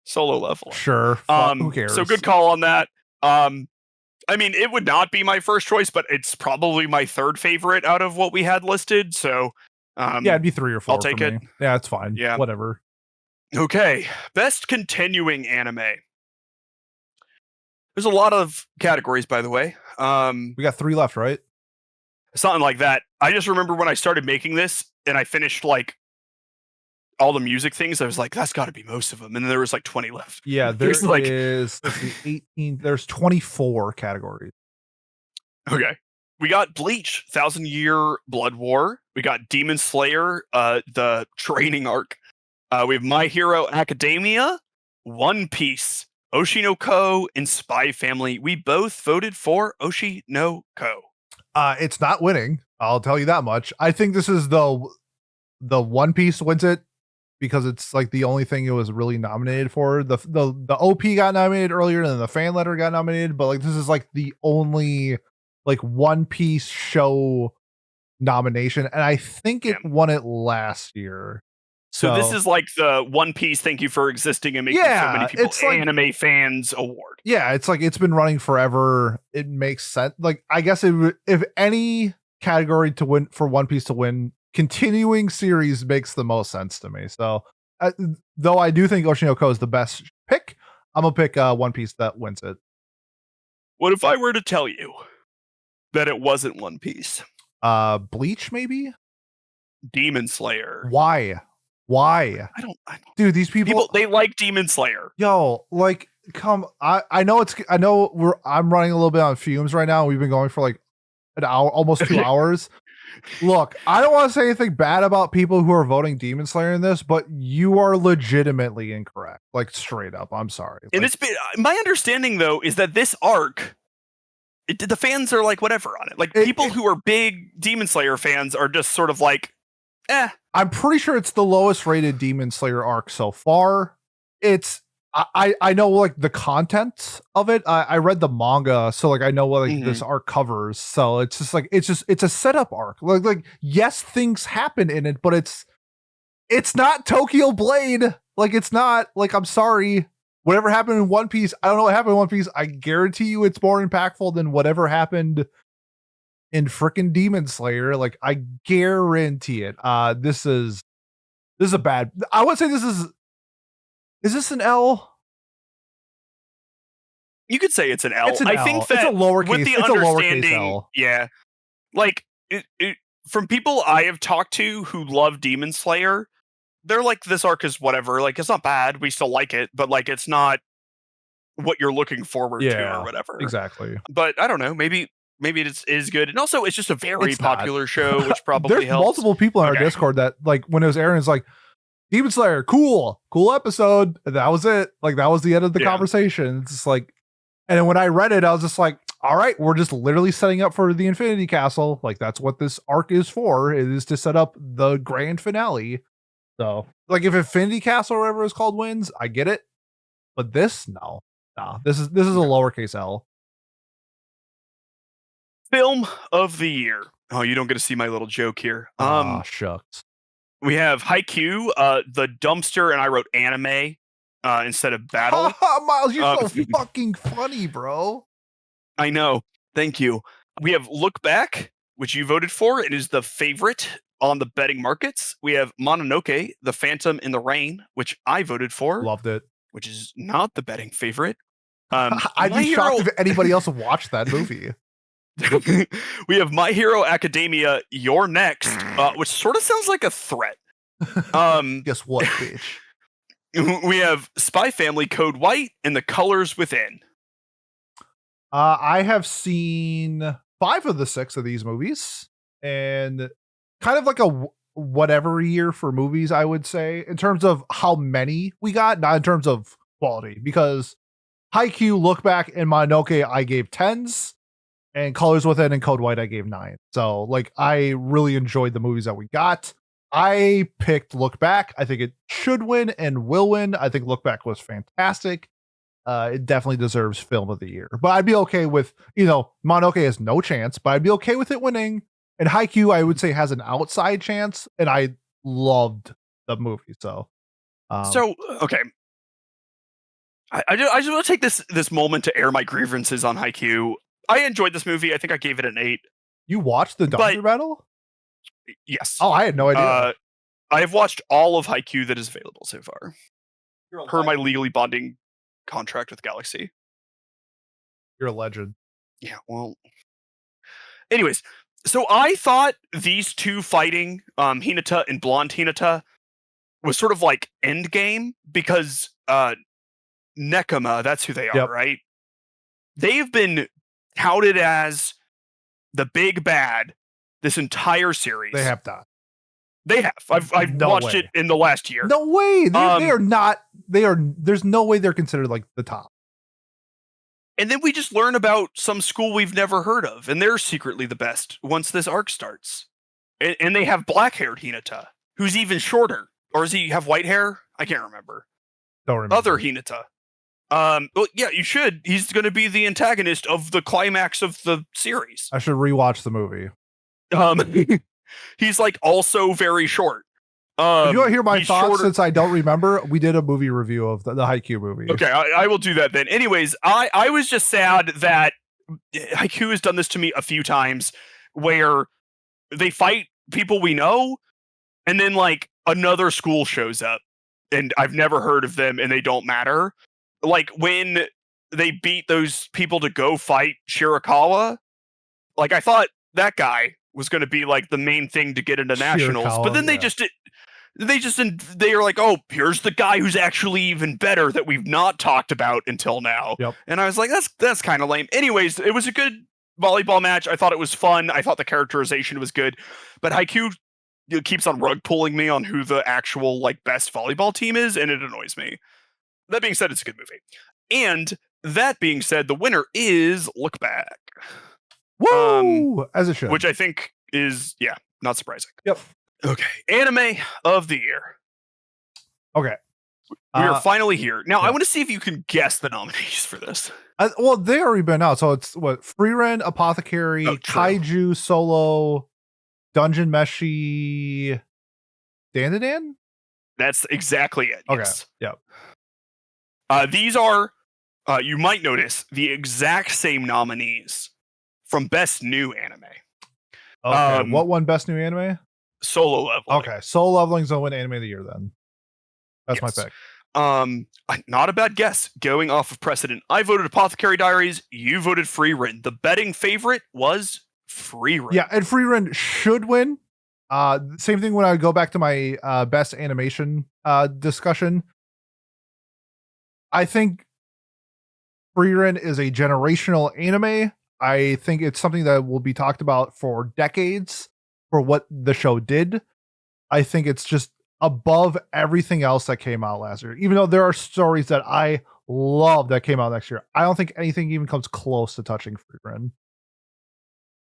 Solo Level. Sure. Who cares? So good call on that. I mean, it would not be my first choice, but it's probably my third favorite out of what we had listed. So yeah, it'd be 3 or 4. I'll take it. Me. Yeah, it's fine. Yeah. Whatever. Okay. Best continuing anime. There's a lot of categories, by the way. We got 3 left, right? Something like that. I just remember when I started making this and I finished like all the music things, I was like, that's got to be most of them. And then there was like 20 left. Yeah, there's like 18. There's 24 categories. Okay. We got Bleach, 1,000-Year Blood War. We got Demon Slayer, the training arc. We have My Hero Academia, One Piece, Oshinoko, and Spy Family. We both voted for Oshinoko. It's not winning. I'll tell you that much. I think this is the One Piece wins it because it's like the only thing it was really nominated for. The OP got nominated earlier, and then the fan letter got nominated, but like this is like the only like One Piece show nomination, and I think it won it last year. So this is like the One Piece thank you for existing and making so many people anime fans award. Yeah, it's like it's been running forever. It makes sense. Like I guess if any category to win for One Piece to win, continuing series makes the most sense to me. So though I do think Oshinoko is the best pick, I'm gonna pick One Piece that wins it. What if I were to tell you that it wasn't One Piece? Bleach maybe? Demon Slayer. Why? I don't dude, these people they like Demon Slayer. Yo, like I know I'm running a little bit on fumes right now. We've been going for like an hour, almost 2 hours. Look, I don't want to say anything bad about people who are voting Demon Slayer in this, but you are legitimately incorrect. Like straight up. I'm sorry. And like, it's been my understanding though is that this arc the fans are like whatever on it. Like people who are big Demon Slayer fans are just sort of like I'm pretty sure it's the lowest rated Demon Slayer arc so far. It's I know like the content of it. I read the manga, so like I know what like this arc covers. So it's just like it's a setup arc. Like yes, things happen in it, but it's not Tokyo Blade. Like it's not like I'm sorry. Whatever happened in One Piece, I don't know what happened in One Piece. I guarantee you it's more impactful than whatever happened in frickin' Demon Slayer. Like I guarantee it. This is a bad. I would say this is this an L? You could say it's an L. It's an I L. think that it's a lowercase. with the It's a lowercase understanding, L. Yeah, like from people I have talked to who love Demon Slayer, they're like this arc is whatever. Like it's not bad. We still like it, but like it's not what you're looking forward to or whatever. Exactly. But I don't know. Maybe it is good, and also it's just a very popular show, which probably There's helps. multiple people in our Discord that like when it was airing, it's like Demon Slayer, cool episode. And that was it. Like that was the end of the conversation. It's just like, and then when I read it, I was just like, all right, we're just literally setting up for the Infinity Castle. Like that's what this arc is for. It is to set up the grand finale. So like if Infinity Castle or whatever it's called wins, I get it. But this, no. This is a lowercase L. Film of the year. Oh, you don't get to see my little joke here. Shucks. We have Haikyuu, the dumpster, and I wrote anime instead of battle. Miles, you're so fucking funny, bro. I know. Thank you. We have Look Back, which you voted for. It is the favorite on the betting markets. We have Mononoke, The Phantom in the Rain, which I voted for. Loved it. Which is not the betting favorite. I'd be shocked if anybody else watched that movie. We have My Hero Academia, You're Next, which sort of sounds like a threat. Guess what, bitch? We have Spy Family, Code White, and The Colors Within. I have seen 5 of the 6 of these movies, and kind of like a whatever year for movies, I would say, in terms of how many we got, not in terms of quality, because Haikyuu, Look Back, and Mononoke I gave 10s, and Colors Within and Code White I gave 9. So like I really enjoyed the movies that we got. I picked Look Back. I think it should win and will win. I think Look Back was fantastic. It definitely deserves Film of the Year. But I'd be okay with, Mononoke has no chance, but I'd be okay with it winning. And Haikyuu, I would say, has an outside chance, and I loved the movie. So, okay. I just want to take this moment to air my grievances on Haikyuu. I enjoyed this movie. I think I gave it an 8. You watched the Dumpster Battle? Yes. Oh, I had no idea. I have watched all of Haikyuu that is available so far. Per my legally bonding contract with Galaxy. You're a legend. Yeah, well. Anyways, so I thought these two fighting, Hinata and Blonde Hinata, was sort of like endgame because Nekama, that's who they are, right? They've been touted as the big bad this entire series. They have not. They have. I've watched it in the last year. No way. They are not. There's no way they're considered like the top. And then we just learn about some school we've never heard of, and they're secretly the best once this arc starts. And they have black-haired Hinata, who's even shorter. Or does he have white hair? I can't remember. Don't remember. Other Hinata. Well, yeah, you should. He's going to be the antagonist of the climax of the series. I should rewatch the movie. He's like also very short. If you want to hear my thoughts, since I don't remember, we did a movie review of the Haikyuu movie. Okay, I will do that then. Anyways, I was just sad that Haikyuu has done this to me a few times, where they fight people we know, and then like another school shows up, and I've never heard of them, and they don't matter. Like when they beat those people to go fight Shirakawa, like I thought that guy was going to be like the main thing to get into nationals, but then they are like, oh, here's the guy who's actually even better that we've not talked about until now. Yep. And I was like, that's kind of lame. Anyways, it was a good volleyball match. I thought it was fun. I thought the characterization was good, but Haikyuu keeps on rug pulling me on who the actual like best volleyball team is, and it annoys me. That being said, it's a good movie. And that being said, the winner is Look Back. Woo! As it should. Which I think is, not surprising. Yep. Okay. Anime of the year. Okay. We are finally here. Now, I want to see if you can guess the nominees for this. Well, they already been out. So it's what? Frieren, Apothecary, Kaiju, Solo, Dungeon Meshi, Dandadan? That's exactly it. Okay. Yes. Yep. These are, you might notice, the exact same nominees from Best New Anime. Okay. What won Best New Anime? Solo Leveling. Okay. Solo Leveling's gonna win Anime of the Year then. That's my pick. Not a bad guess. Going off of precedent, I voted Apothecary Diaries. You voted Frieren. The betting favorite was Frieren. Yeah, and Frieren should win. Same thing when I go back to my best animation discussion. I think Frieren is a generational anime. I think it's something that will be talked about for decades for what the show did. I think it's just above everything else that came out last year. Even though there are stories that I love that came out next year. I don't think anything even comes close to touching Frieren.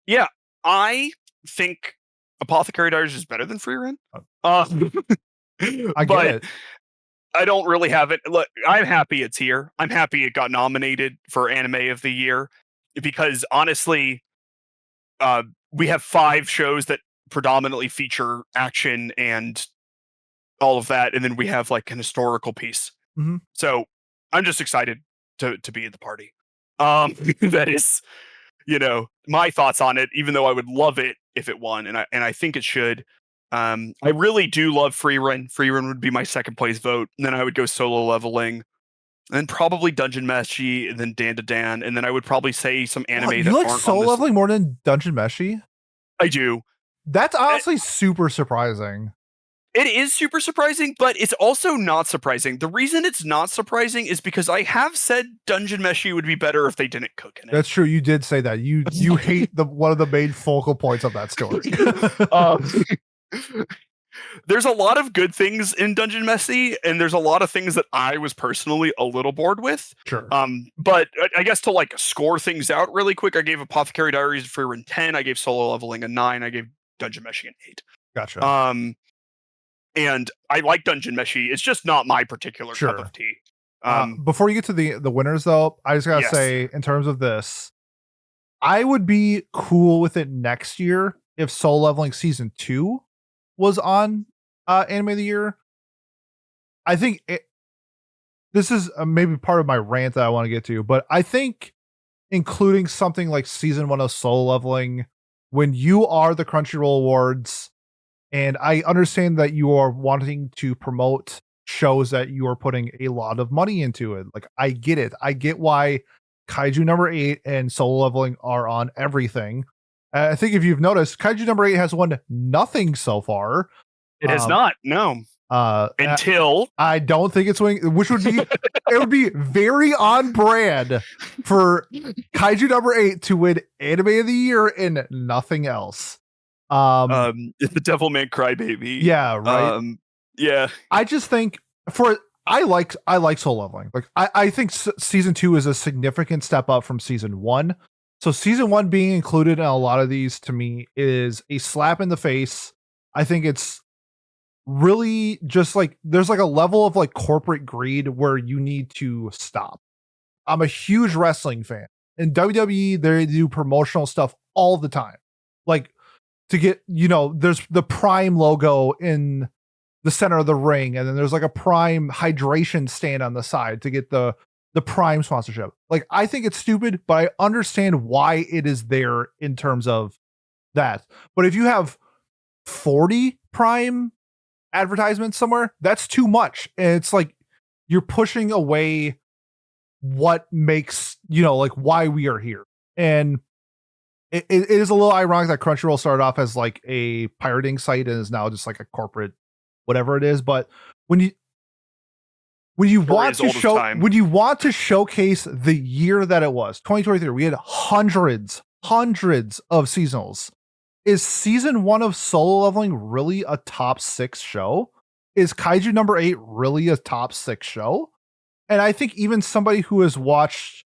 Yeah, I think Apothecary Diaries is better than Frieren. I get but it. I don't really have it. Look, I'm happy it's here. I'm happy it got nominated for Anime of the Year because honestly, we have 5 shows that predominantly feature action and all of that, and then we have like an historical piece. Mhm. So I'm just excited to be at the party. That is, my thoughts on it. Even though I would love it if it won, and I think it should. I really do love Frieren. Frieren would be my second place vote, and then I would go Solo Leveling, and then probably Dungeon Meshi, and then Dan to Dan, and then I would probably say some anime You that like aren't Solo on this. Leveling more than Dungeon Meshi? I do. That's honestly super surprising. It is super surprising, but it's also not surprising. The reason it's not surprising is because I have said Dungeon Meshi would be better if they didn't cook in it. That's true. You did say that. You hate one of the main focal points of that story. There's a lot of good things in Dungeon Meshi, and there's a lot of things that I was personally a little bored with. Sure. But I guess to like score things out really quick, I gave Apothecary Diaries a Frieren 10, I gave Solo Leveling a 9, I gave Dungeon Meshi an 8. Gotcha. And I like Dungeon Meshi. It's just not my particular cup of tea. Before you get to the winners, though, I just gotta say, in terms of this, I would be cool with it next year if Soul Leveling Season 2 was on Anime of the Year. I think this is maybe part of my rant that I want to get to, but I think including something like Season 1 of Soul Leveling, when you are the Crunchyroll Awards, and I understand that you are wanting to promote shows that you are putting a lot of money into it. Like, I get it. I get why Kaiju number 8 and Solo Leveling are on everything. I think if you've noticed, Kaiju number 8 has won nothing so far. It has not, no. Until I don't think it's winning, which would be it would be very on brand for Kaiju number 8 to win Anime of the Year and nothing else. It's the Devilman Crybaby. Yeah, right. Yeah. I just think I like Soul Leveling. Like I think season 2 is a significant step up from season 1. So season 1 being included in a lot of these to me is a slap in the face. I think it's really just like there's like a level of like corporate greed where you need to stop. I'm a huge wrestling fan. In WWE, they do promotional stuff all the time. Like to get, there's the Prime logo in the center of the ring, and then there's like a Prime hydration stand on the side to get the Prime sponsorship. Like, I think it's stupid, but I understand why it is there in terms of that. But if you have 40 Prime advertisements somewhere, that's too much. And it's like you're pushing away what makes, like why we are here. And it is a little ironic that Crunchyroll started off as like a pirating site and is now just like a corporate whatever it is. But when you want to showcase the year that it was 2023, we had hundreds of seasonals. Is season 1 of Solo Leveling really a top 6 show? Is Kaiju number 8 really a top 6 show? And I think even somebody who has watched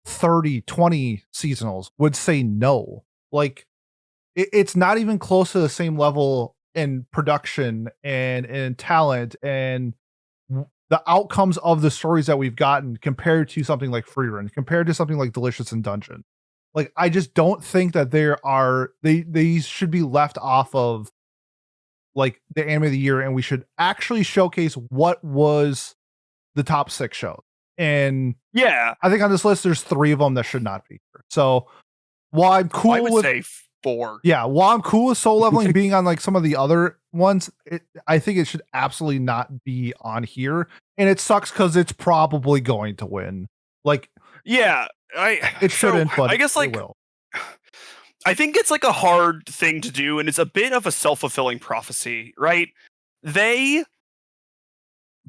30, 20 seasonals would say no. Like, it's not even close to the same level in production and in talent and the outcomes of the stories that we've gotten compared to something like Frieren, compared to something like Delicious in Dungeon. Like, I just don't think that they should be left off of like the Anime of the Year, and we should actually showcase what was the top 6 shows. And yeah, I think on this list there's 3 of them that should not be here. So while I'm cool I would say 4. Yeah, while I'm cool with Soul Leveling being on like some of the other ones, I think it should absolutely not be on here. And it sucks because it's probably going to win. Like, yeah, it shouldn't, but I guess like it will. I think it's like a hard thing to do, and it's a bit of a self-fulfilling prophecy, right? They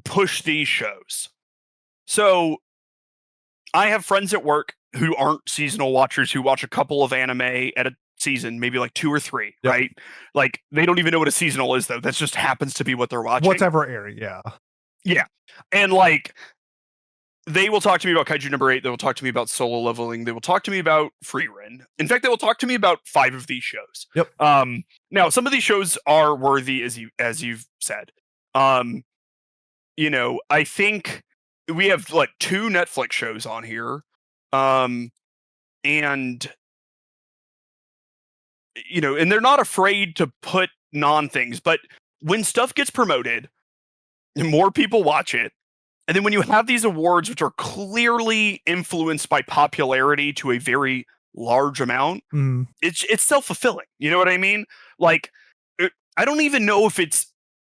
push these shows. So I have friends at work who aren't seasonal watchers who watch a couple of anime at a season, maybe like 2 or 3, Yep. right? Like, they don't even know what a seasonal is, though. That just happens to be what they're watching. Whatever area, yeah. Yeah. And like, they will talk to me about Kaiju number 8. They will talk to me about solo leveling. They will talk to me about free Ren. In fact, they will talk to me about 5 of these shows. Yep. Now, some of these shows are worthy, as you've said. You know, I think we have like 2 Netflix shows on here, and you know, and they're not afraid to put non-things. But when stuff gets promoted, more people watch it. And then when you have these awards, which are clearly influenced by popularity to a very large amount, it's self-fulfilling. You know what I mean? Like, I don't even know if it's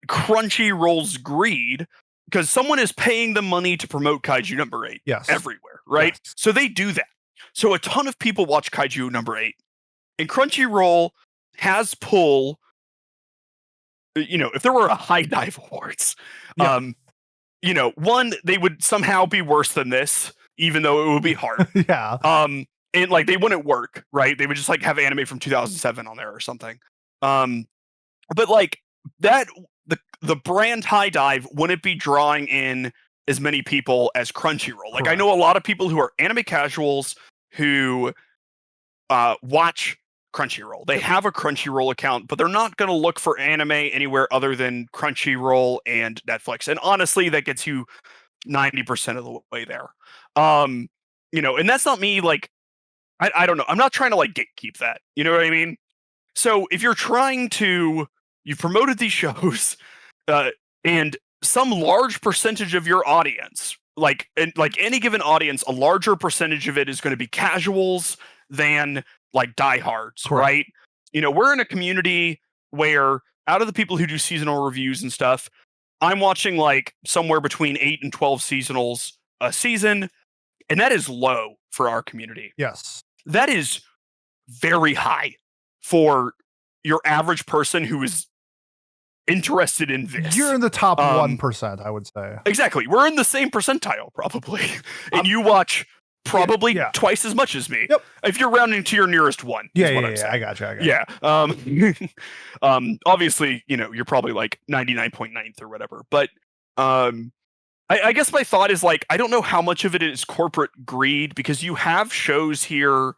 Crunchyroll's greed, because someone is paying them money to promote Kaiju number 8 everywhere, right? Yes. So they do that. So a ton of people watch Kaiju number 8. And Crunchyroll has pull, you know, if there were a High Dive Awards, you know, one, they would somehow be worse than this, even though it would be hard. And like they wouldn't work, right? They would just like have anime from 2007 on there or something. But like that, the brand High Dive wouldn't be drawing in as many people as Crunchyroll. Like I know a lot of people who are anime casuals who watch Crunchyroll. They have a Crunchyroll account, but they're not going to look for anime anywhere other than Crunchyroll and Netflix. And honestly, that gets you 90% of the way there. You know, and that's not me like, I don't know. I'm not trying to like gatekeep that. You know what I mean? So if you're trying to, you've promoted these shows, and some large percentage of your audience, like any given audience, a larger percentage of it is going to be casuals than like diehards, right? You know, we're in a community where out of the people who do seasonal reviews and stuff, I'm watching like somewhere between 8 and 12 seasonals a season, and that is low for our community. Yes. That is very high for your average person who is interested in this. You're in the top 1%, I would say. Exactly. We're in the same percentile, probably. And you watch probably twice as much as me. Yep. If you're rounding to your nearest one. I got you. Yeah. Obviously, you know, you're probably like 99.9th or whatever. But I guess my thought is like, I don't know how much of it is corporate greed, because you have shows here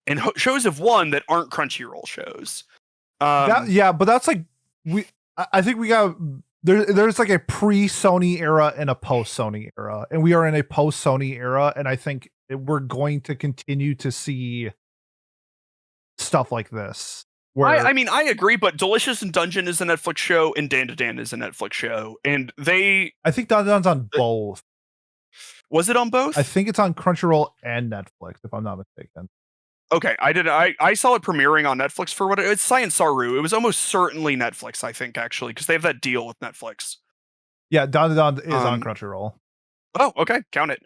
and shows have won that aren't Crunchyroll shows. But that's like, I think we got, there's like a pre-Sony era and a post-Sony era, and we are in a post-Sony era, and I think we're going to continue to see stuff like this. I mean, I agree, but Delicious in Dungeon is a Netflix show, and Dan to Dan is a Netflix show, and I think Dan to Dan's on both. Was it on both? I think it's on Crunchyroll and Netflix, if I'm not mistaken. Okay, I saw it premiering on Netflix for what it's Science Saru. It was almost certainly Netflix, I think, actually, because they have that deal with Netflix. Yeah, Dan to Dan is on Crunchyroll. Oh, okay, count it.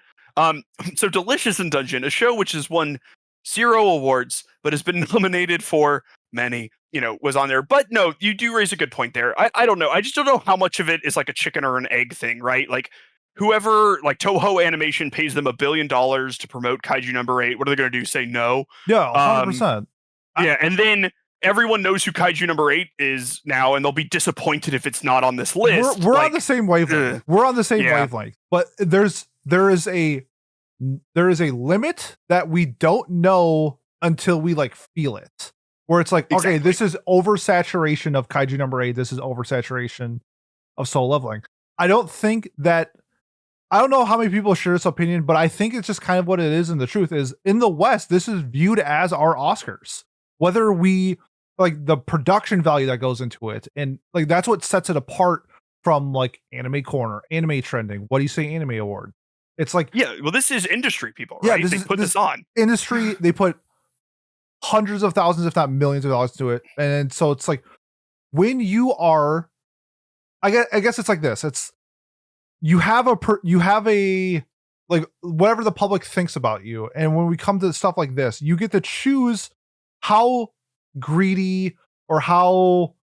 So Delicious in Dungeon, a show which has won 0 awards, but has been nominated for many, you know, was on there. But no, you do raise a good point there. I don't know. I just don't know how much of it is like a chicken or an egg thing, right? Like whoever, like Toho Animation pays them $1 billion to promote Kaiju number 8. What are they going to do? Say no? Yeah, 100%. Yeah, and then everyone knows who Kaiju number 8 is now, and they'll be disappointed if it's not on this list. We're like, on the same wavelength. We're on the same wavelength, but there is a limit that we don't know until we like feel it. Where it's like, okay, this is oversaturation of Kaiju number 8. This is oversaturation of solo leveling. I don't know how many people share this opinion, but I think it's just kind of what it is. And the truth is, in the West, this is viewed as our Oscars. Whether we like the production value that goes into it, and like that's what sets it apart from like Anime Corner, Anime Trending. What do you say, Anime Award? It's like, yeah, well, this is industry people, right? Yeah, they put this on industry. They put hundreds of thousands, if not millions of dollars into it, and so it's like when you are, I guess it's like this. It's you have a like whatever the public thinks about you, and when we come to stuff like this, you get to choose how greedy or how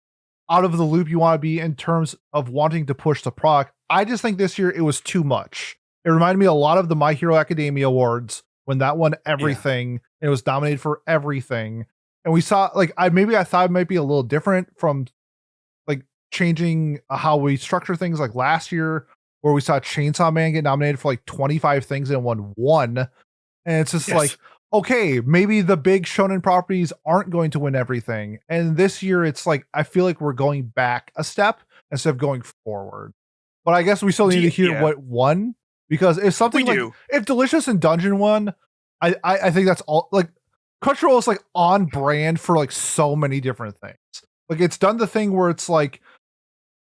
out of the loop you want to be in terms of wanting to push the product. I just think this year it was too much. It reminded me a lot of the My Hero Academia Awards when that won everything and it was nominated for everything. And we saw like I thought it might be a little different from like changing how we structure things like last year where we saw Chainsaw Man get nominated for like 25 things and won one. And it's just like, okay, maybe the big shonen properties aren't going to win everything. And this year it's like, I feel like we're going back a step instead of going forward. But I guess we still need to hear what won, because if something if Delicious and Dungeon won, I think that's all. Like Crunchyroll is like on brand for like so many different things. Like it's done the thing where it's like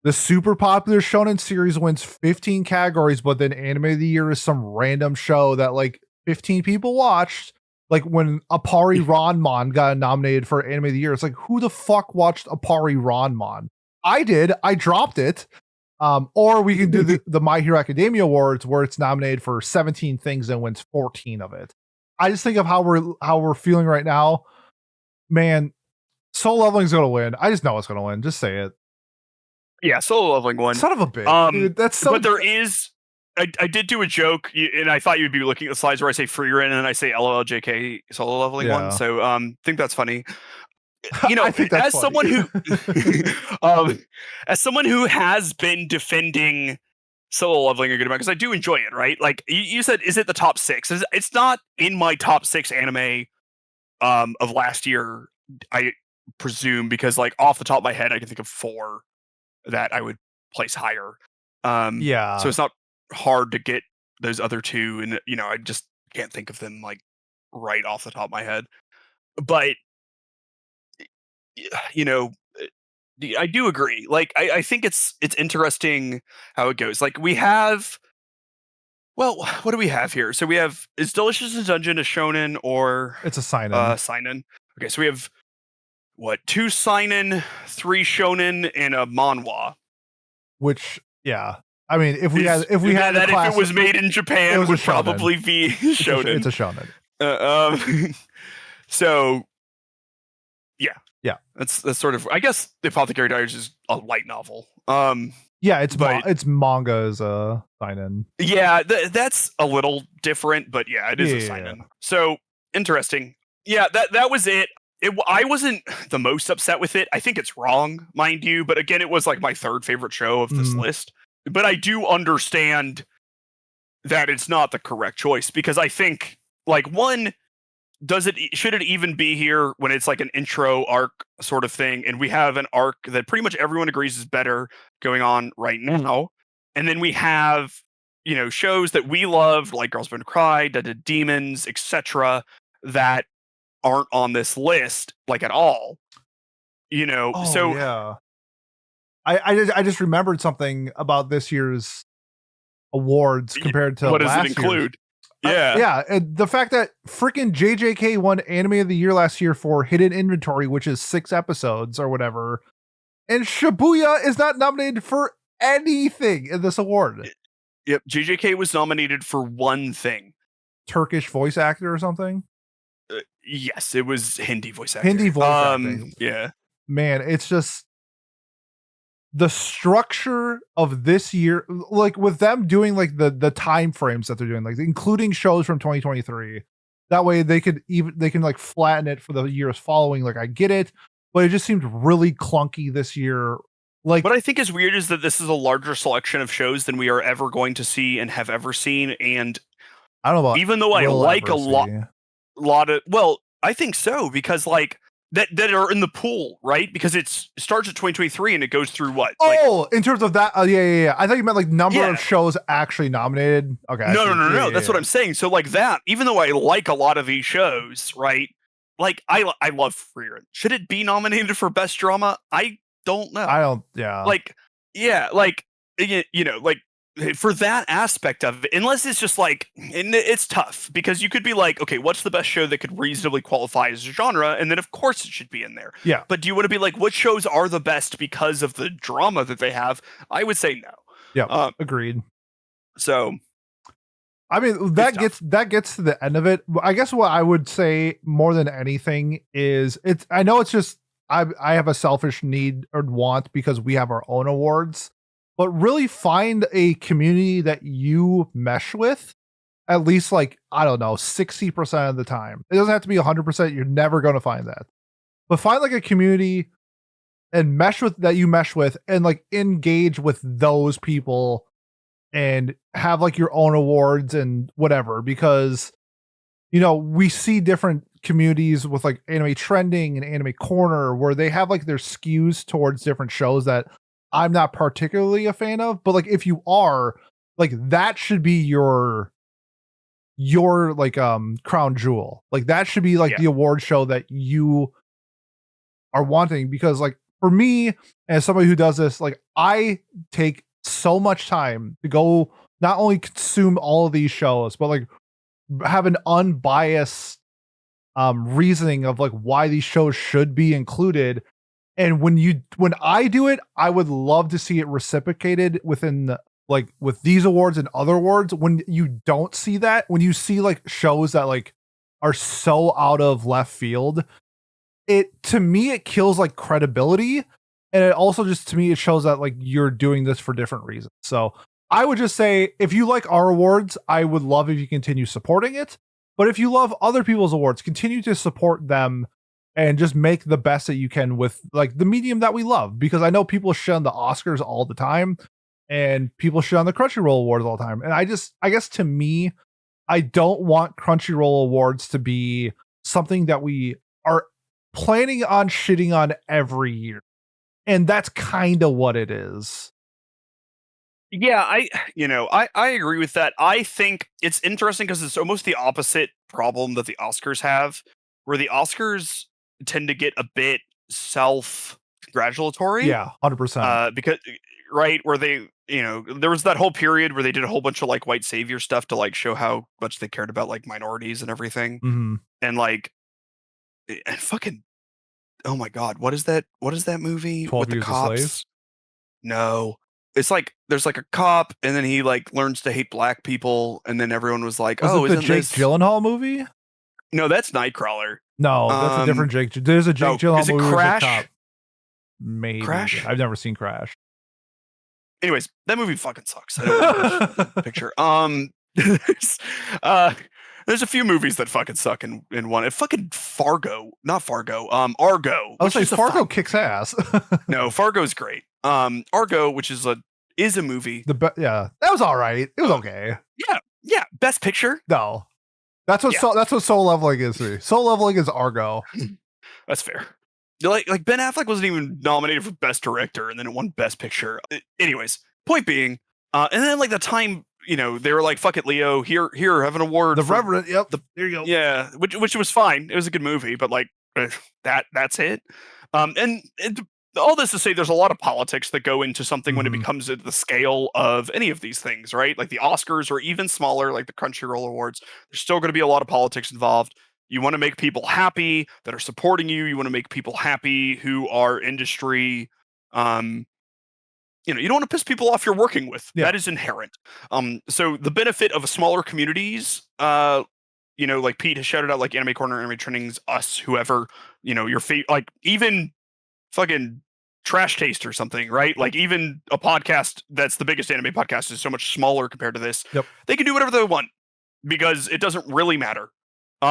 the super popular shonen series wins 15 categories, but then anime of the year is some random show that like 15 people watched. Like when Apari Ranman got nominated for anime of the year, it's like, who the fuck watched Apari Ranman? I did. I dropped it. Or we can do the My Hero Academia Awards, where it's nominated for 17 things and wins 14 of it. I just think of how we're feeling right now. Man, Solo Leveling is going to win. I just know it's going to win. Just say it. Yeah, Solo Leveling won. Son of a bitch. Dude, that's so. But there is. I did do a joke, and I thought you'd be looking at the slides where I say Freerin and then I say LOLJK Solo Leveling one. So think that's funny. You know, as someone who as someone who has been defending Solo Leveling a good amount, because I do enjoy it, right? Like you said, is it the top 6? It's not in my top 6 anime of last year, I presume, because like off the top of my head I can think of 4 that I would place higher. So it's not hard to get those other 2, and you know, I just can't think of them like right off the top of my head. But you know, I do agree. Like I think it's interesting how it goes. Like we have, well, what do we have here? So we have, is Delicious in Dungeon a shonen or it's a seinen? Seinen. Okay, so we have what, 2 seinen, 3 shonen, and a manhwa. Which, yeah, I mean, if we had that, if it was made in Japan, it would probably be shonen. It's a shonen. So yeah, that's sort of, I guess the Apothecary Diaries is a light novel. Yeah, it's manga as a seinen. Yeah, that's a little different, but yeah, it is a seinen. So interesting. Yeah, that was it. I wasn't the most upset with it. I think it's wrong, mind you, but again, it was like my 3rd favorite show of this list. But I do understand that it's not the correct choice, because I think, like, one, should it even be here when it's like an intro arc sort of thing, and we have an arc that pretty much everyone agrees is better going on right now, and then we have, you know, shows that we love like Girls Bone Cry, Dead Demons, etc., that aren't on this list like at all, you know. I just remembered something about this year's awards compared to what last does it include? And the fact that freaking JJK won Anime of the Year last year for Hidden Inventory, which is 6 episodes or whatever, and Shibuya is not nominated for anything in this award. Yep, JJK was nominated for one thing. Turkish voice actor or something? Yes, it was Hindi voice actor. Hindi voice acting. Yeah. Man, it's just the structure of this year, like with them doing like the time frames that they're doing, like including shows from 2023. That way they can like flatten it for the years following. Like I get it, but it just seemed really clunky this year. Like what I think is weird is that this is a larger selection of shows than we are ever going to see and have ever seen. And I don't know about even though I like a lot of, well, I think so, because like that are in the pool, right? Because it starts at 2023 and it goes through what? In terms of that, yeah. I thought you meant like number of shows actually nominated. Okay. No. That's what I'm saying. So like that, even though I like a lot of these shows, right? Like I love Freerin. Should it be nominated for best drama? I don't know. Like, yeah, like, you know, like for that aspect of it, unless it's just like, and it's tough because you could be like, okay, what's the best show that could reasonably qualify as a genre? And then of course it should be in there. Yeah. But do you want to be like, what shows are the best because of the drama that they have? I would say no. Yeah. Agreed. So, I mean, that gets to the end of it. I guess what I would say more than anything is I know it's just, I have a selfish need or want because we have our own awards. But really find a community that you mesh with at least like, I don't know, 60% of the time. It doesn't have to be 100%. You're never going to find that. But find like a community and mesh with and like engage with those people and have like your own awards and whatever, because you know, we see different communities with like Anime Trending and Anime Corner where they have like their skews towards different shows that I'm not particularly a fan of, but like if you are, like that should be your like crown jewel. Like that should be like the award show that you are wanting, because like for me, as somebody who does this, like I take so much time to go not only consume all of these shows, but like have an unbiased reasoning of like why these shows should be included. And when I do it, I would love to see it reciprocated within like with these awards and other awards. When you don't see that, when you see like shows that like are so out of left field, to me it kills like credibility, and it also just, to me, it shows that like you're doing this for different reasons. So I would just say, if you like our awards, I would love if you continue supporting it. But if you love other people's awards, continue to support them and just make the best that you can with like the medium that we love. Because I know people shit on the Oscars all the time, and people shit on the Crunchyroll awards all the time. And I guess to me, I don't want Crunchyroll awards to be something that we are planning on shitting on every year. And that's kind of what it is. Yeah, I agree with that. I think it's interesting because it's almost the opposite problem that the Oscars have, where the Oscars tend to get a bit self-congratulatory. Yeah, 100%. Because right, where they, there was that whole period where they did a whole bunch of like white savior stuff to like show how much they cared about like minorities and everything. Mm-hmm. And like, and fucking, oh my god, what is that movie 12 with the Years a cops? Slave? No. It's like there's like a cop, and then he like learns to hate black people, and then everyone was like, Was "Oh, it the isn't Jake this?" Gyllenhaal movie? No, that's Nightcrawler. No, that's a different Jake. There's a Jake Gyllenhaal is it movie. Crash? Where he's a cop. Maybe. Crash? I've never seen Crash. Anyways, that movie fucking sucks. I don't want to picture. There's a few movies that fucking suck in one. Fucking Argo. I was like, Fargo kicks ass. No, Fargo's great. Argo, which is a movie. Yeah, that was all right. It was okay. Yeah. Best Picture. No, that's what Soul Leveling is to me. Soul Leveling is Argo. That's fair. Like Ben Affleck wasn't even nominated for Best Director, and then it won Best Picture. Anyways, point being, and then like the time, they were like, "Fuck it, Leo, here, have an award." The Reverend. Yep. There you go. Yeah, which was fine. It was a good movie, but like that's it. And all this to say, there's a lot of politics that go into something when it becomes at the scale of any of these things, right? Like the Oscars, or even smaller, like the Crunchyroll Awards. There's still going to be a lot of politics involved. You want to make people happy that are supporting you. You want to make people happy who are industry. You don't want to piss people off you're working with. Yeah. That is inherent. So the benefit of smaller communities, like Pete has shouted out, like Anime Corner, Anime Trendings, us, whoever, your like even fucking Trash Taste or something, right? Like even a podcast that's the biggest anime podcast is so much smaller compared to this. Yep. They can do whatever they want because it doesn't really matter. We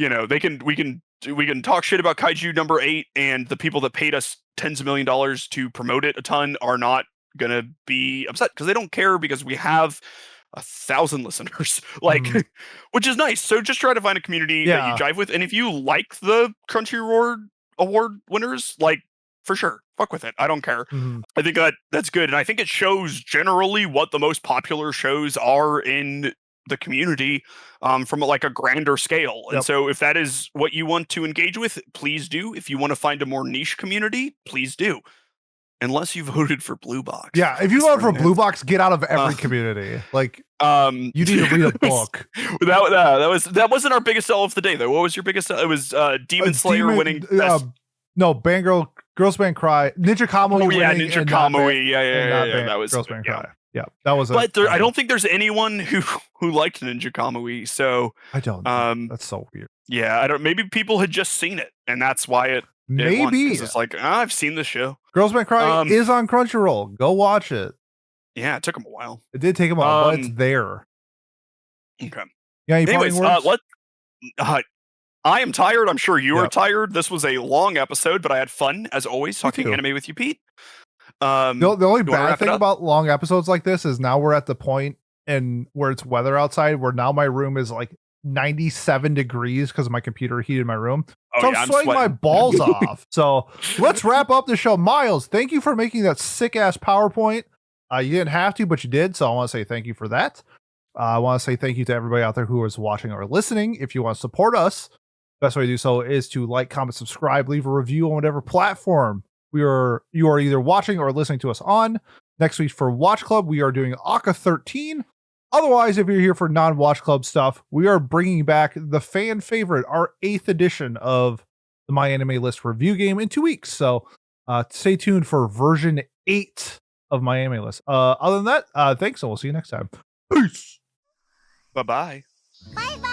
can talk shit about Kaiju number 8, and the people that paid us tens of $1 million to promote it a ton are not gonna be upset because they don't care, because we have 1,000 listeners, which is nice. So just try to find a community that you jive with, and if you like the Crunchyroll award winners, like, for sure, fuck with it. I don't care. I think that's good, and I think it shows generally what the most popular shows are in the community, from like a grander scale. And so if that is what you want to engage with, please do. If you want to find a more niche community, please do. Unless you voted for Blue Box. Yeah, if you voted for Blue Box, get out of every community. Like, you need to read a book. That wasn't our biggest sell of the day, though. What was your biggest sell? It was Demon Slayer winning best. No, Girls Band Cry, Ninja Kamui. Oh yeah, Ninja Kamui. Yeah. That was Girls Band Cry. Yeah, that was. But I don't think there's anyone who liked Ninja Kamui. So I don't. That's so weird. Yeah, I don't. Maybe people had just seen it, and that's why it. Maybe it's like, I've seen the show. Girls Band Cry is on Crunchyroll. Go watch it. Yeah, it took them a while. It did take them a while, but it's there. Okay. Yeah. Anyways, I am tired. I'm sure you are tired. This was a long episode, but I had fun as always talking anime with you, Pete. The only you wanna bad wrap it thing up? about long episodes like this is now we're at the point and where it's weather outside where now my room is like 97 degrees because my computer heated my room. Oh, So yeah, I'm I'm sweating my sweating. balls off. So let's wrap up the show. Miles, thank you for making that sick ass PowerPoint. You didn't have to, but you did. So I want to say thank you for that. I want to say thank you to everybody out there who is watching or listening. If you want to support us, best way to do so is to like, comment, subscribe, leave a review on whatever platform you are either watching or listening to us on. Next week for Watch Club, we are doing Aka 13. Otherwise, if you're here for non-Watch Club stuff, we are bringing back the fan favorite, our 8th edition of the My Anime List review game in 2 weeks. So stay tuned for version 8 of My Anime List. Other than that, thanks, and we'll see you next time. Peace. Bye-bye. Bye bye.